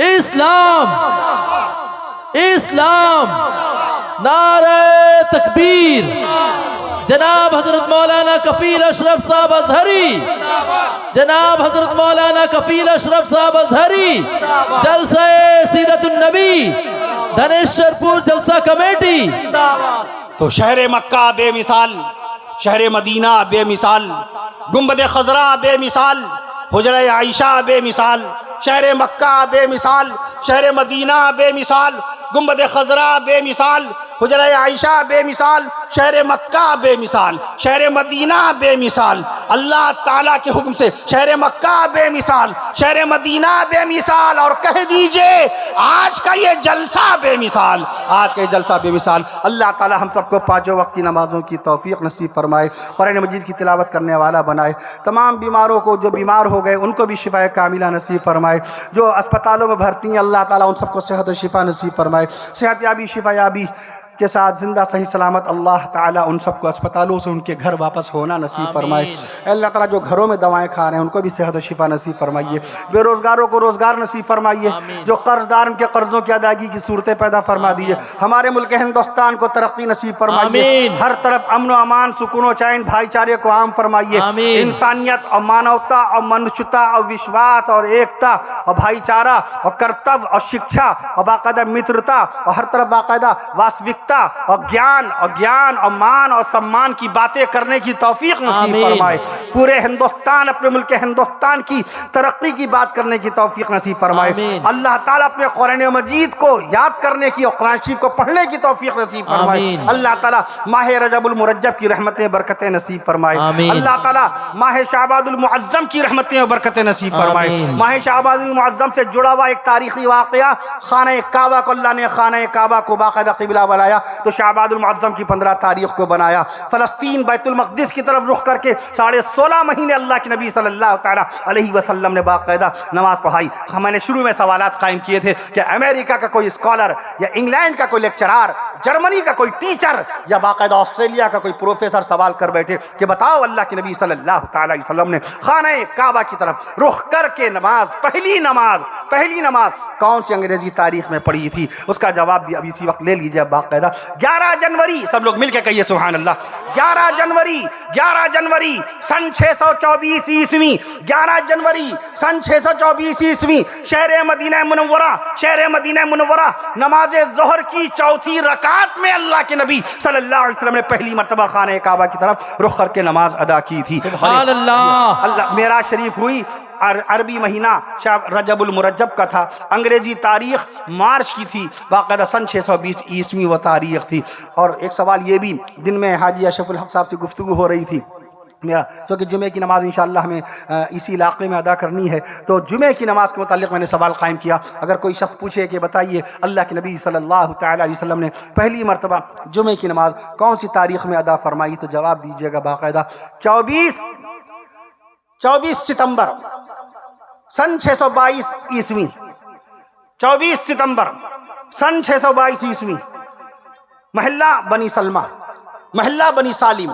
इस्लाम, इस्लाम, नारे तकबीर। जनाब हजरत मौलाना कफील अशरफ साहब अजहरी, जनाब हजरत मौलाना कफील अशरफ साहब अजहरी, जलसा सीरतुन नबी, धनेश्वरपुर जलसा कमेटी। तो शहर मक्का बेमिसाल, शहर मदीना बेमिसाल, गुंबद खजरा बेमिसाल, हुजरा आयशा बेमिसाल, शहर मक्का बेमिसाल, शहर मदीना बेमिसाल, गुंबद खजरा बेमिसाल, हुजरा आयशा बेमिसाल, शहर मक्का बेमिसाल, शहर मदीना बेमिसाल। अल्लाह ताला के हुक्म से शहर मक्का बेमिसाल, शहर मदीना बेमिसाल, और कह दीजिए आज का ये जलसा बेमिसाल, आज का ये जलसा बेमिसाल। अल्लाह ताला हम सबको पाँचों वक्त की नमाजों की तौफीक नसीब फरमाए, कुरान मजीद की तिलावत करने वाला बनाए। तमाम बीमारों को, जो बीमार हो गए उनको भी शिफा कामिला नसीब फरमाए। जो अस्पतालों में भर्ती हैं अल्लाह ताला उन सबको सेहत और शिफा नसीब फरमाए। सेहत याबी, शिफा याबी के साथ जिंदा सही सलामत अल्लाह ताला उन सबको अस्पतालों से उनके घर वापस होना नसीब फरमाए। अल्लाह ताला जो घरों में दवाएं खा रहे हैं उनको भी सेहत और शिफा नसीब फरमाइए। बेरोज़गारों को रोज़गार नसीब फरमाइए। जो कर्जदार उनके कर्ज़ों की अदायगी की सूरतें पैदा फरमा दीजिए। हमारे मुल्क हिंदुस्तान को तरक्की नसीब फरमाइए। हर तरफ अमन व अमान, सुकून व चैन, भाईचारे को आम फरमाइए। इंसानियत और मानवता और मनुष्यता और विश्वास और एकता और भाईचारा और कर्तव्य और शिक्षा और बाकायदा मित्रता और हर तरफ बाकायदा वास्तविक और ज्ञान और मान और सम्मान की बातें करने की तौफीक नसीब फरमाए। पूरे हिंदुस्तान, अपने मुल्क हिंदुस्तान की तरक्की की बात करने की तौफीक नसीब फरमाए। अल्लाह ताला अपने कुरान मजीद को याद करने की और कुरान शरीफ को पढ़ने की तौफीक नसीब फरमाए। अल्लाह ताला माह रजबुल मुरज्जब की रहमतें बरकतें नसीब फरमाए। अल्लाह ताला माह शाबादुल मुअज्जम की रहमतें और बरकतें नसीब फरमाए। माह शाबादुल मुअज्जम से जुड़ा हुआ एक तारीखी वाक़या, खाना काबा को अल्लाह ने खाना काबा को बाकायदा क़िबला बनाया, तो शाबादुल मुअज्जम की 15 तारीख को बनाया। फ़लस्तीन बैतुल मक़दिस की तरफ रुख करके 16.5 महीने अल्लाह के नबी सल्लल्लाहु तआला अलैहि वसल्लम ने बाकायदा नमाज पढ़ाई। मैंने शुरू में सवालात कायम किए थे कि अमेरिका का कोई स्कॉलर या इंग्लैंड का कोई लेक्चरार, जर्मनी का कोई टीचर या बाकायदा ऑस्ट्रेलिया का कोई प्रोफेसर सवाल कर बैठे कि बताओ अल्लाह के नबी सल्लल्लाहु तआला अलैहि वसल्लम ने खाना काबा की तरफ रुख करके पहली नमाज कौन सी अंग्रेजी तारीख में पढ़ी थी? उसका जवाब भी अब इसी वक्त ले लीजिए। बाकायदा 11 जनवरी, सब लोग मिलकर कहिए सुभान अल्लाह। 11 जनवरी सन 624 ईस्वी, 11 जनवरी सन 624 ईस्वी, शहर मदीना मुनव्वरा नमाज जोहर की चौथी रकात में अल्लाह के नबी सल्लल्लाहु अलैहि वसल्लम ने पहली मर्तबा खाने काबा की तरफ रुख करके नमाज अदा की थी। सुभान अल्लाह। मेराज शरीफ हुई, अरबी महीना रजबुल मुरज्जब का था, अंग्रेजी तारीख मार्च की थी, बाकायदा सन 620 ईस्वी वो तारीख थी। और एक सवाल ये भी, दिन में हाजी अशरफुल हक साहब से गुफ्तगू हो रही थी, मेरा, क्योंकि जुमे की नमाज़ इंशाअल्लाह हमें इसी इलाके में अदा करनी है, तो जुमे की नमाज़ के मुतालिक मैंने सवाल कायम किया। अगर कोई शख्स पूछे कि बताइए अल्लाह के नबी सल्लल्लाहु तआला अलैहि वसल्लम ने पहली मरतबा जुमे की नमाज़ कौन सी तारीख़ में अदा फरमाई, तो जवाब दीजिएगा बाकायदा 24 सितंबर सन 622 ईस्वी, 24 सितंबर सन 622 ईस्वी, महल्ला बनी सलमा, महल्ला बनी सालिम,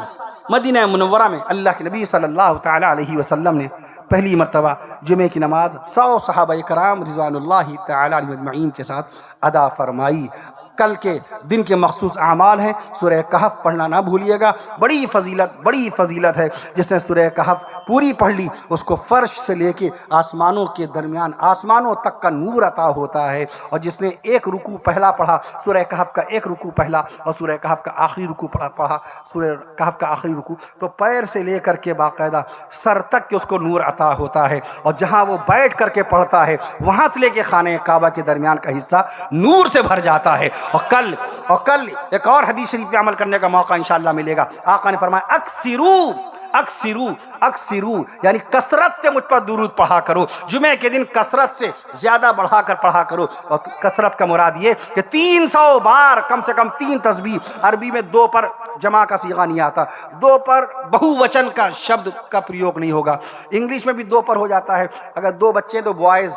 मदीना मुनव्वरा में अल्लाह के नबी सल्लल्लाहु तआला अलैहि वसल्लम ने पहली मरतबा जुमे की नमाज 100 सहाबा कराम रिज़वानुल्लाहि तआला अलैहिम अजमईन के साथ अदा फरमाई। कल के दिन के मखसूस आमाल हैं, सूरह कहफ पढ़ना ना भूलिएगा। बड़ी फ़जीलत है। जिसने सूरह कहफ पूरी पढ़ ली उसको फ़र्श से लेके आसमानों के दरमियान आसमानों तक का नूर अता होता है। और जिसने एक रुकू पहला पढ़ा, सूरह कहफ का एक रुकू पहला और सूरह कहफ का आखिरी रुकू पढ़ा सूरह कहफ का आखिरी रुकू, तो पैर से लेकर के बाकायदा सर तक के उसको नूर अता होता है। और जहाँ वो बैठ करके पढ़ता है वहाँ से लेके खाने काबा के दरमियान का हिस्सा नूर से भर जाता है। और कल एक और हदीस शरीफ पे अमल करने का मौका इंशाअल्लाह मिलेगा। आका ने फरमाया अक्सिरू यानी कसरत से मुझ पर दुरूद पढ़ा करो। जुमे के दिन कसरत से ज्यादा बढ़ाकर पढ़ा करो। और कसरत का मुराद ये कि 300 बार कम से कम 3 तस्बीह। अरबी में 2 पर जमा का सीगा नहीं आता, 2 पर बहुवचन का शब्द का प्रयोग नहीं होगा। इंग्लिश में भी 2 पर हो जाता है। अगर 2 बच्चे तो बॉयज़,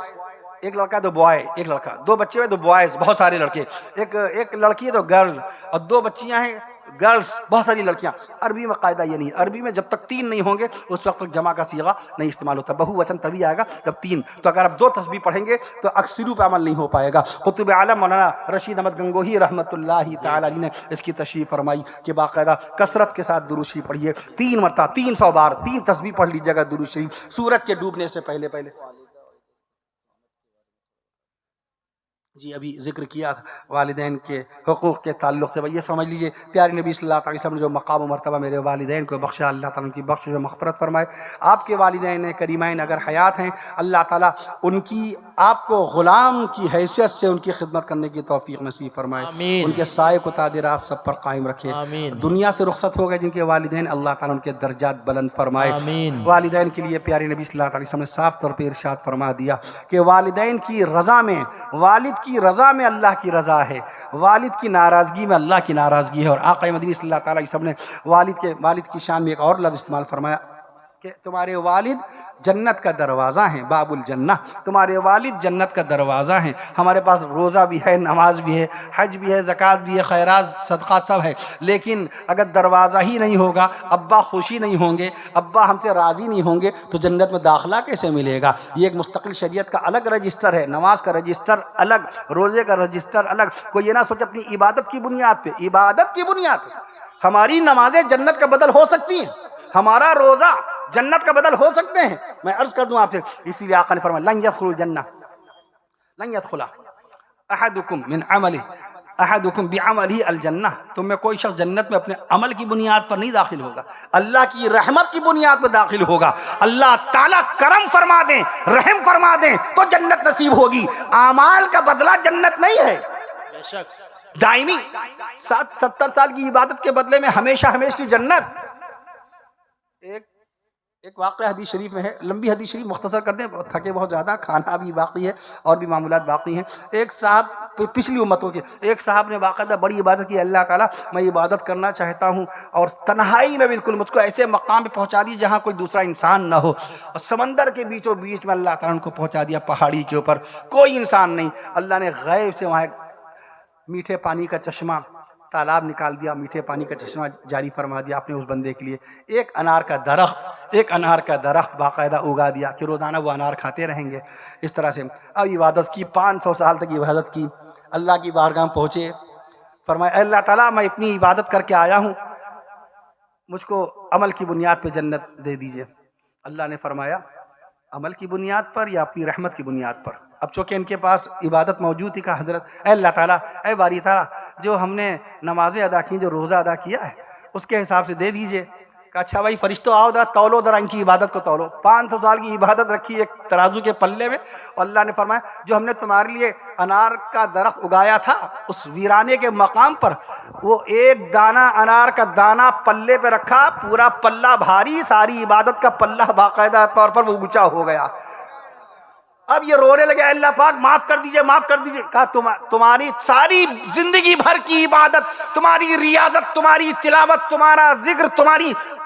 एक लड़का तो बॉय, एक लड़का, 2 बच्चे हैं तो बॉयज़, बहुत सारे लड़के, एक लड़की है तो गर्ल, और 2 बच्चियां हैं गर्ल्स, बहुत सारी लड़कियां। अरबी में कायदा ये नहीं, अरबी में जब तक 3 नहीं होंगे उस वक्त तक जमा का सीगा नहीं इस्तेमाल होता। बहुवचन तभी आएगा जब 3। तो अगर आप 2 तस्बीह पढ़ेंगे तो अक्सरू पे अमल नहीं हो पाएगा। कुतुब आलम मौलाना रशीद अहमद गंगोही रहमतुल्लाहि तआला अलैहि ने इसकी तशरीह फरमाई कि बाकायदा कसरत के साथ दुरूद शरीफ पढ़िए। 3 मरतबा 300 बार 3 तस्बीह पढ़ लीजिएगा दुरूद शरीफ सूरज के डूबने से पहले। जी अभी जिक्र किया वालिदैन के हुकूक़ के ताल्लुक़ से। ये समझ लीजिए प्यारे नबी सल्लल्लाहु अलैहि वसल्लम ने जो मकाम व मर्तबा मेरे वालिदैन को बख्शा, अल्लाह ताला उनकी बख्श जो मग़फ़िरत फरमाए। आपके वालिदैन करीमैन अगर हयात हैं, अल्लाह ताला उनकी आपको ग़ुलाम की हैसियत से उनकी खिदमत करने की तौफ़ीक़ नसीब फरमाए। उनके साए को तादिर आप सब पर कायम रखे। दुनिया से रुख़सत हो गए जिनके वालिदैन, अल्लाह ताला उनके दर्जात बुलंद फरमाए। वालिदैन के लिए प्यारे नबी सल्लल्लाहु अलैहि वसल्लम ने साफ़ तौर पर इरशाद फरमा दिया कि वालिदैन की रज़ा में, वालिद की रज़ा में अल्लाह की रज़ा है, वालिद की नाराज़गी में अल्लाह की नाराज़गी है। और आक़ा मदनी सल्लल्लाहु अलैहि वसल्लम ने वालिद की शान में एक और लफ्ज़ इस्तेमाल फरमाया कि तुम्हारे वालिद जन्नत का दरवाज़ा हैं, बाबुल जन्नह, तुम्हारे वालिद जन्नत का दरवाज़ा हैं। हमारे पास रोज़ा भी है, नमाज भी है, हज भी है, ज़कात भी है, खैरात सदक़ा सब है, लेकिन अगर दरवाज़ा ही नहीं होगा, अब्बा खुशी नहीं होंगे, अब्बा हमसे राज़ी नहीं होंगे, तो जन्नत में दाखिला कैसे मिलेगा। ये एक मुस्तकिल शरीयत का अलग रजिस्टर है, नमाज का रजिस्टर अलग, रोज़े का रजिस्टर अलग। कोई ये ना सोचे अपनी इबादत की बुनियाद पर, इबादत की बुनियाद पर हमारी नमाजें जन्नत का बदल हो सकती हैं, हमारा रोज़ा जन्नत का बदल हो सकते हैं। मैं अर्ज कर दूं आपसे, इसीलिए आका ने फरमाया लन यदखुल जन्नह, लन यदखुला अहदुकुम मिन अमलिही अहदुकुम बिअमलिही अल जन्नह। तुम में कोई शख्स जन्नत में अपने अमल की बुनियाद पर नहीं दाखिल होगा, अल्लाह की रहमत की बुनियाद पर दाखिल होगा। अल्लाह ताला करम फरमा दें, रहम फरमा दें तो जन्नत नसीब होगी। आमाल का बदला जन्नत नहीं है, बेशक दायमी 70 साल की इबादत के बदले में हमेशा हमेशा की जन्नत। एक वाक़या हदीस शरीफ में है, लंबी हदीस शरीफ मुख्तसर कर दें, थके बहुत ज़्यादा, खाना भी बाकी है और भी मामूलात बाकी हैं। एक साहब, पिछली उम्मतों के एक साहब ने बाकायदा बड़ी इबादत की, अल्लाह ताला मैं इबादत करना चाहता हूँ और तन्हाई में बिल्कुल मुझको ऐसे मकाम पे पहुँचा दी जहाँ कोई दूसरा इंसान ना हो। और समंदर के बीचों बीच में अल्लाह ताला उनको पहुँचा दिया, पहाड़ी के ऊपर कोई इंसान नहीं। अल्लाह ने गैब से वहाँ मीठे पानी का चश्मा, तालाब निकाल दिया, मीठे पानी का चश्मा जारी फरमा दिया अपने उस बंदे के लिए। एक अनार का दरख्त बाकायदा उगा दिया कि रोज़ाना वो अनार खाते रहेंगे। इस तरह से अब इबादत की, 500 साल तक इबादत की। अल्लाह की बारगाह पहुँचे, फरमाया अल्लाह ताला मैं इतनी इबादत करके आया हूँ, मुझको अमल की बुनियाद पर जन्नत दे दीजिए। अल्लाह ने फरमाया अमल की बुनियाद पर या अपनी रहमत की बुनियाद पर। अब चूँकि इनके पास इबादत मौजूद थी, कहा हज़रत अल्लाह ताला, ऐ बारी ताला, जो हमने नमाज़ें अदा की, जो रोज़ा अदा किया है उसके हिसाब से दे दीजिए। अच्छा भाई फरिश्तों आओ जरा तौलो जरा इनकी इबादत को तौलो। 500 साल की इबादत रखी एक तराजू के पल्ले में, और अल्लाह ने फरमाया जो हमने तुम्हारे लिए अनार का दरख्त उगाया था उस वीराने के मकाम पर वो एक दाना अनार का दाना पल्ले पे रखा, पूरा पल्ला भारी, सारी इबादत का पल्ला बाकायदा तौर पर वो ऊंचा हो गया। अब ये रोने लगे, अल्लाह पाक माफ कर दीजिए, माफ कर दीजिए। कहा तुम्हारी सारी जिंदगी भर की इबादत, तुम्हारी रियाजत, तुम्हारी तिलावत, तुम्हारा जिक्र,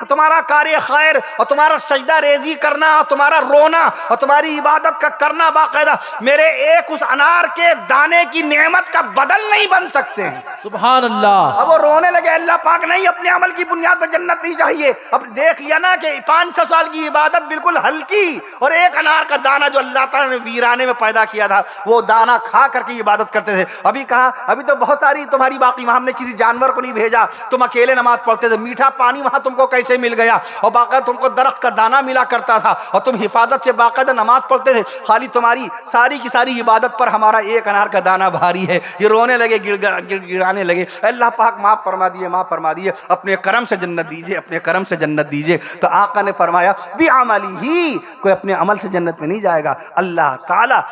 तुम्हारा कार्य खैर और तुम्हारा सजदा रेजी करना और तुम्हारा रोना और तुम्हारी इबादत का करना बाकायदा मेरे एक उस अनार के दाने की नेमत का बदल नहीं बन सकते हैं। सुभान अल्लाह। अब वो रोने लगे, अल्लाह पाक नहीं, अपने अमल की बुनियाद पर जन्नत नहीं चाहिए। अब देख लिया ना कि 500 साल की इबादत बिल्कुल हल्की, और एक अनार का दाना जो अल्लाह ताला ने वीराने में पैदा किया था वो दाना खा करके इबादत करते थे। अभी कहा अभी तो बहुत सारी तुम्हारी बाकी, वहां हमने किसी जानवर को नहीं भेजा, तुम अकेले नमाज पढ़ते थे, मीठा पानी वहां तुमको कैसे मिल गया, और बाकायदा तुमको दरख्त का दाना मिला करता था और तुम हिफाजत से बाकायदा नमाज पढ़ते थे। खाली तुम्हारी सारी की सारी इबादत पर हमारा एक अनार का दाना भारी है। ये रोने लगे, गिड़गिड़ाने लगे। अल्लाह पाक माफ फरमा दिए, माफ फरमा दिए, अपने करम से जन्नत दीजिए, अपने करम से जन्नत दीजिए। तो आका ने फरमाया भी अमली ही, कोई अपने अमल से जन्नत में नहीं जाएगा। अल्लाह ताला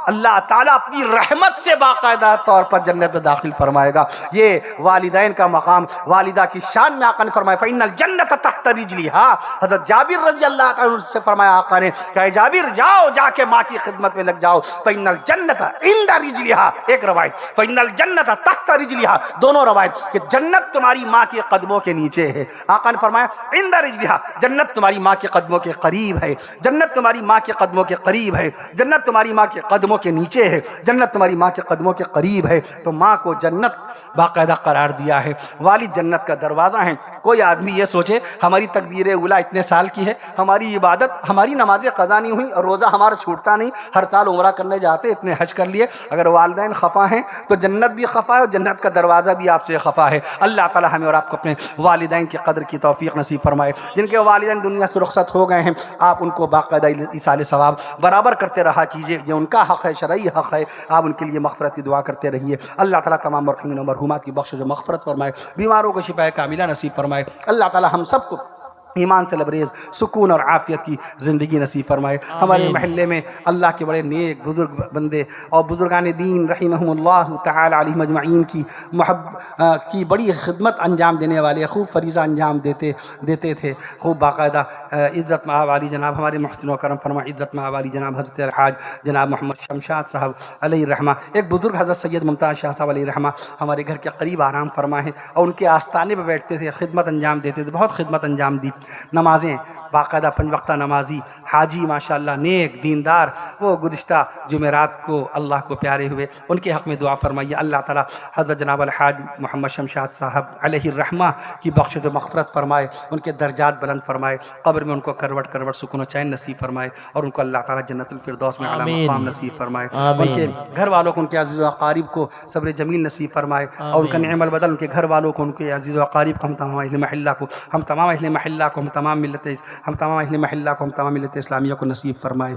अल्लाह ताला अपनी रहमत से बाकायदा तौर पर जन्नत में दाखिल फरमाएगा। ये वालिदैन का मकाम, वालिदा की शान में आका ने फरमाया फ़इन्नल जन्नत तहत रिजलिहा। हज़रत जाबिर रज़ी अल्लाह तआला से फरमाया आका ने, कहे जाबिर जाओ जाके माँ की खिदमत में लग जाओ। फ़इन्नल जन्नत इंदा रिजलिहा, एक रवायत, फ़इन्नल जन्नत तहत रिजलिहा, दोनों रवायत कि जन्नत तुम्हारी माँ के कदमों के नीचे है। आका ने फरमाया इंदा रिजलिहा, जन्नत तुम्हारी माँ के कदमों के करीब है, जन्नत तुम्हारी माँ के कदमों के करीब है, जन्नत तुम्हारी माँ के कदमों के नीचे है, जन्नत तुम्हारी माँ के कदमों के करीब है। तो माँ को जन्नत बाकायदा करार दिया है, वालिद जन्नत का दरवाज़ा है। कोई आदमी ये सोचे हमारी तकबीर उला इतने साल की है, हमारी इबादत, हमारी नमाज़ें क़ज़ा नहीं हुई और रोज़ा हमारा छूटता नहीं, हर साल उम्रा करने जाते, इतने हज कर लिए, अगर वालिदैन खफा हैं तो जन्नत भी खफा है और जन्नत का दरवाज़ा भी आपसे खफा है। अल्लाह ताला हमें और आपको अपने वालिदैन की कदर की तौफीक नसीब फरमाए। जिनके वालिदैन दुनिया से रुखसत हो गए हैं, आप उनको बाकायदा इसाले सवाब बराबर करते रहा कीजिए। जो उनका हक़ है, शरई हक़ है, आप उनके लिए मग़फ़िरत की दुआ करते रहिए। अल्लाह ताला तमाम मरहूमीन और मरहूमात की बख्श जो मग़फ़िरत फरमाए, बीमारों को शिफ़ाए कामिला नसीब फरमाए। अल्लाह ताला हम सबको ईमान से लबरेज़ सुकून और आफ़ियत की ज़िंदगी नसीब फरमाए। हमारे महल्ले में अल्लाह के बड़े नेक बुज़ुर्ग बंदे और बुज़ुर्गान दीन रहिमहुमुल्लाह तआला अलैहिम अजमईन की बड़ी खिदमत अंजाम देने वाले, खूब फरीज़ा अंजाम देते थे, खूब बाकायदा इज़्ज़त माब वाली जनाब हमारे मुहसिन व करम फरमा इज़्ज़त माब वाली जनाब हज़रत अलहाज जनाब मोहम्मद शमशाद साहब अलैहि रहमा, एक बुज़ुर्ग हज़रत सैयद मुमताज़ शाह साहब अलैहि रहमा हमारे घर के करीब आराम फरमा है और उनके आस्थाने पर बैठते थे, खिदमत अंजाम देते थे, बहुत खिदमत अंजाम दी। नमाज़ें बाकायदा 5 वक्ता नमाजी हाजी माशाअल्लाह नेक दीनदार, वो गुज़िश्ता जुमेरात को अल्लाह को प्यारे हुए, उनके हक़ में दुआ फरमाइए। अल्लाह ताला हज़रत जनाब अलहाज मोहम्मद शमशाद साहब अलैहि रहमा की बख्श व मग़फ़िरत फरमाए, उनके दर्जात बुलंद फरमाए, क़ब्र में उनको करवट करवट सुकून व चैन नसीब फरमाए और उनको अल्लाह ताला जन्नतुल फ़िरदौस में आला मक़ाम नसीब फरमाए। उनके घर वालों को, उनके अज़ीज़ व अक़ारिब को सब्र जमील नसीब फरमाए और उनका नेअमल बदल उनके घर वालों को, उनके अज़ीज़ व अक़ारिब को, हम तमाम अहले महल्ला को, हम तमाम अहले महल्ला को, हम तमाम महल्ला को, हम तमाम मिल्लत इस्लामिया को नसीब फरमाए।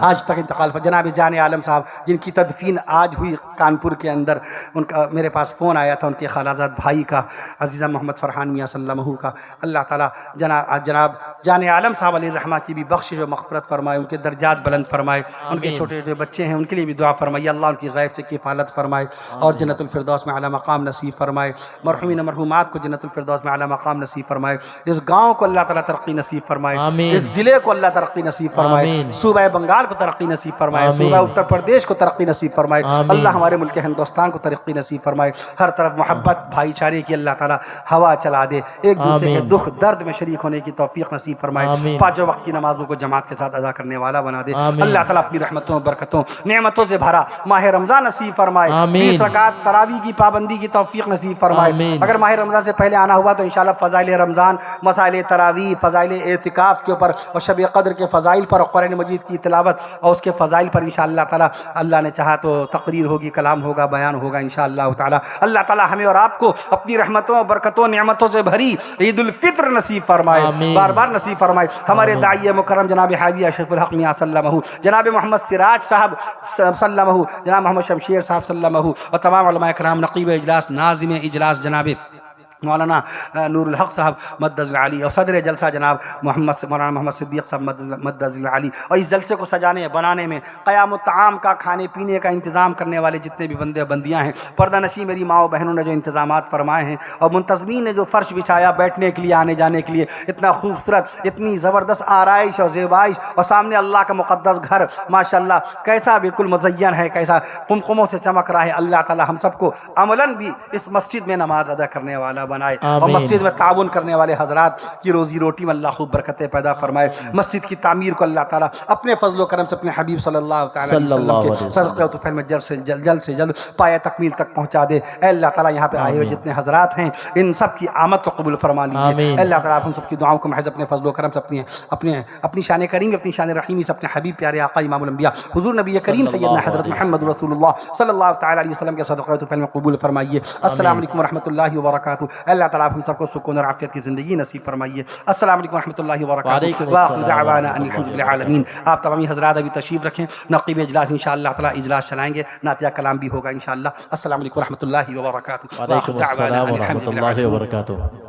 आज तक इंतकाल जनाब जान आलम साहब जिनकी तदफीन आज हुई कानपुर के अंदर, उनका मेरे पास फ़ोन आया था उनके खालाजाद भाई का, अज़ीज़ा मोहम्मद फ़रहान मियाँ सल्लल्लाहु का। अल्लाह ताला जनाब जान आलम साहब अलैहि रहमा की भी बख्शिश व मग़फ़िरत फरमाए, उनके दर्जात बुलंद फरमाए, उनके छोटे छोटे बच्चे हैं उनके लिए भी दुआ फरमाइए, अल्लाह उनकी गैब से किफ़ालत फरमाए और जन्नतुल फ़िरदौस में आला मक़ाम नसीब फरमाए। मरहूमीन मरहूमात को जन्नतुल फ़िरदौस में आला मक़ाम नसीब फरमाए। इस गाँव को अल्लाह ताला तरक्की नसीब फरमाए, इस ज़िले को अल्लाह तरक्की नसीब फरमाए, सूबा बंगाल को तरक्की नसीब फरमाए, सूबा उत्तर प्रदेश को तरक्की नसीब फरमाए, अल्लाह हमारे मुल्क हिंदुस्तान को तरक्की नसीब फरमाए। हर तरफ मोहब्बत भाईचारे की अल्लाह ताला हवा चला दे, एक दूसरे के दुख दर्द में शरीक होने की तौफीक नसीब फरमाए, 5 वक्त की नमाजों को जमात के साथ अदा करने वाला बना दे। अल्लाह ताला अपनी रहमतों बरकतों नेमतों से भरा माह रमज़ान नसीब फरमाए, 20 रकात तरावी की पाबंदी की तौफीक नसीब फरमाए। अगर माह रमज़ान से पहले आना हुआ तो इंशाअल्लाह फ़ज़ाइल रमज़ान, मसाइल तरावी तरावी, फ़ज़ाइल एतिकाफ़ के ऊपर और शब क़द्र के फ़ज़ाइल पर, कुरान मजीद की तिलावत और उसके फ़ज़ाइल पर इंशाअल्लाह ताला, अल्लाह ने चाहा तो तकरीर होगी, कलाम होगा, बयान होगा इंशाअल्लाह ताला। अल्लाह ताला हमें और आपको अपनी रहमतों, बरकतों, नेमतों से भरी ईद उल फित्र नसीब फरमाए, बार बार नसीब फरमाए। हमारे दाई मुकर्रम जनाब हाजी अशरफुल हक़ मियां सल्लमहु, जनाब मोहम्मद सिराज साहब सल्लमहु, जनाब मोहम्मद शमशेर साहब सल्लमहु और तमाम उलमा इकराम, नक़ीब इजलास, नाज़िम इजलास जनाब मौलाना नूरुल हक़ साहब मद्दज़िल आली और सदर जलसा जनाब मौलाना मोहम्मद सिद्दीक़ साहब मद्दज़िल आली, और इस जलसे को सजाने बनाने में, क़यामुत ताआम का, खाने पीने का इंतज़ाम करने वाले जितने भी बंदे बंदियाँ हैं, पर्दा नशी मेरी माओ बहनों ने जो इंतज़ामात फरमाए हैं, और मुंतज़मीन ने जो फ़र्श बिछाया बैठने के लिए, आने जाने के लिए, इतना खूबसूरत, इतनी ज़बरदस्त आराइश और ज़ेबाइश, और सामने अल्लाह का मुक़द्दस घर माशाअल्लाह कैसा बिल्कुल मुज़य्यन है, कैसा कुमकुमों से चमक रहा है। अल्लाह ताला हम सबको अमलन भी इस मस्जिद में नमाज अदा करने वाला बनाए, और मस्जिद में ताउन करने वाले हजरात की रोजी रोटी में अल्लाह खूब बरकतें पैदा फरमाए। मस्जिद की तामीर को अल्लाह ताला अपने फजल करम से अपने हबीब सल्लल्लाहु अलैहि वसल्लम के सदक़े व तुफ़ैल में जल्द से जल्द पाया तकमील तक पहुँचा दे। अल्लाह ताला यहाँ पे आए हुए जितने हजरात हैं इन सब की आमद को कबूल फरमा लीजिए। अल्लाह ताला हम सबकी दुआओं को महज अपने फजल करम से अपनी शान करीम, अपनी शान रहीमी से, अपने हबीब प्यारे आका इमामुल अंबिया हुज़ूर नबी करीम सैयदना हज़रत मुहम्मद रसूलुल्लाह सल्लल्लाहु तआला अलैहि वसल्लम के सदक़े व तुफ़ैल में कबूल फरमाइए। अस्सलामु अलैकुम व रहमतुल्लाहि व बरकातुहू। अल्लाह ताला हम सबको सुकून और आफियत की ज़िंदगी नसीब फरमाइए। अस्सलामु अलैकुम व रहमतुल्लाहि व बरकातुहू। व आखिरु दअवाना अनिल हम्दुलिल्लाहि आलमीन। आप तमामी हज़रात अभी तशरीफ़ रखें, नक़ीब इजलास इंशाअल्लाह ताला इजलास चलाएंगे, नातिया कलाम भी होगा इंशाअल्लाह। अस्सलामु अलैकुम व रहमतुल्लाहि व बरकातुहू। वालेकुम अस्सलाम व रहमतुल्लाहि व बरकातुहू।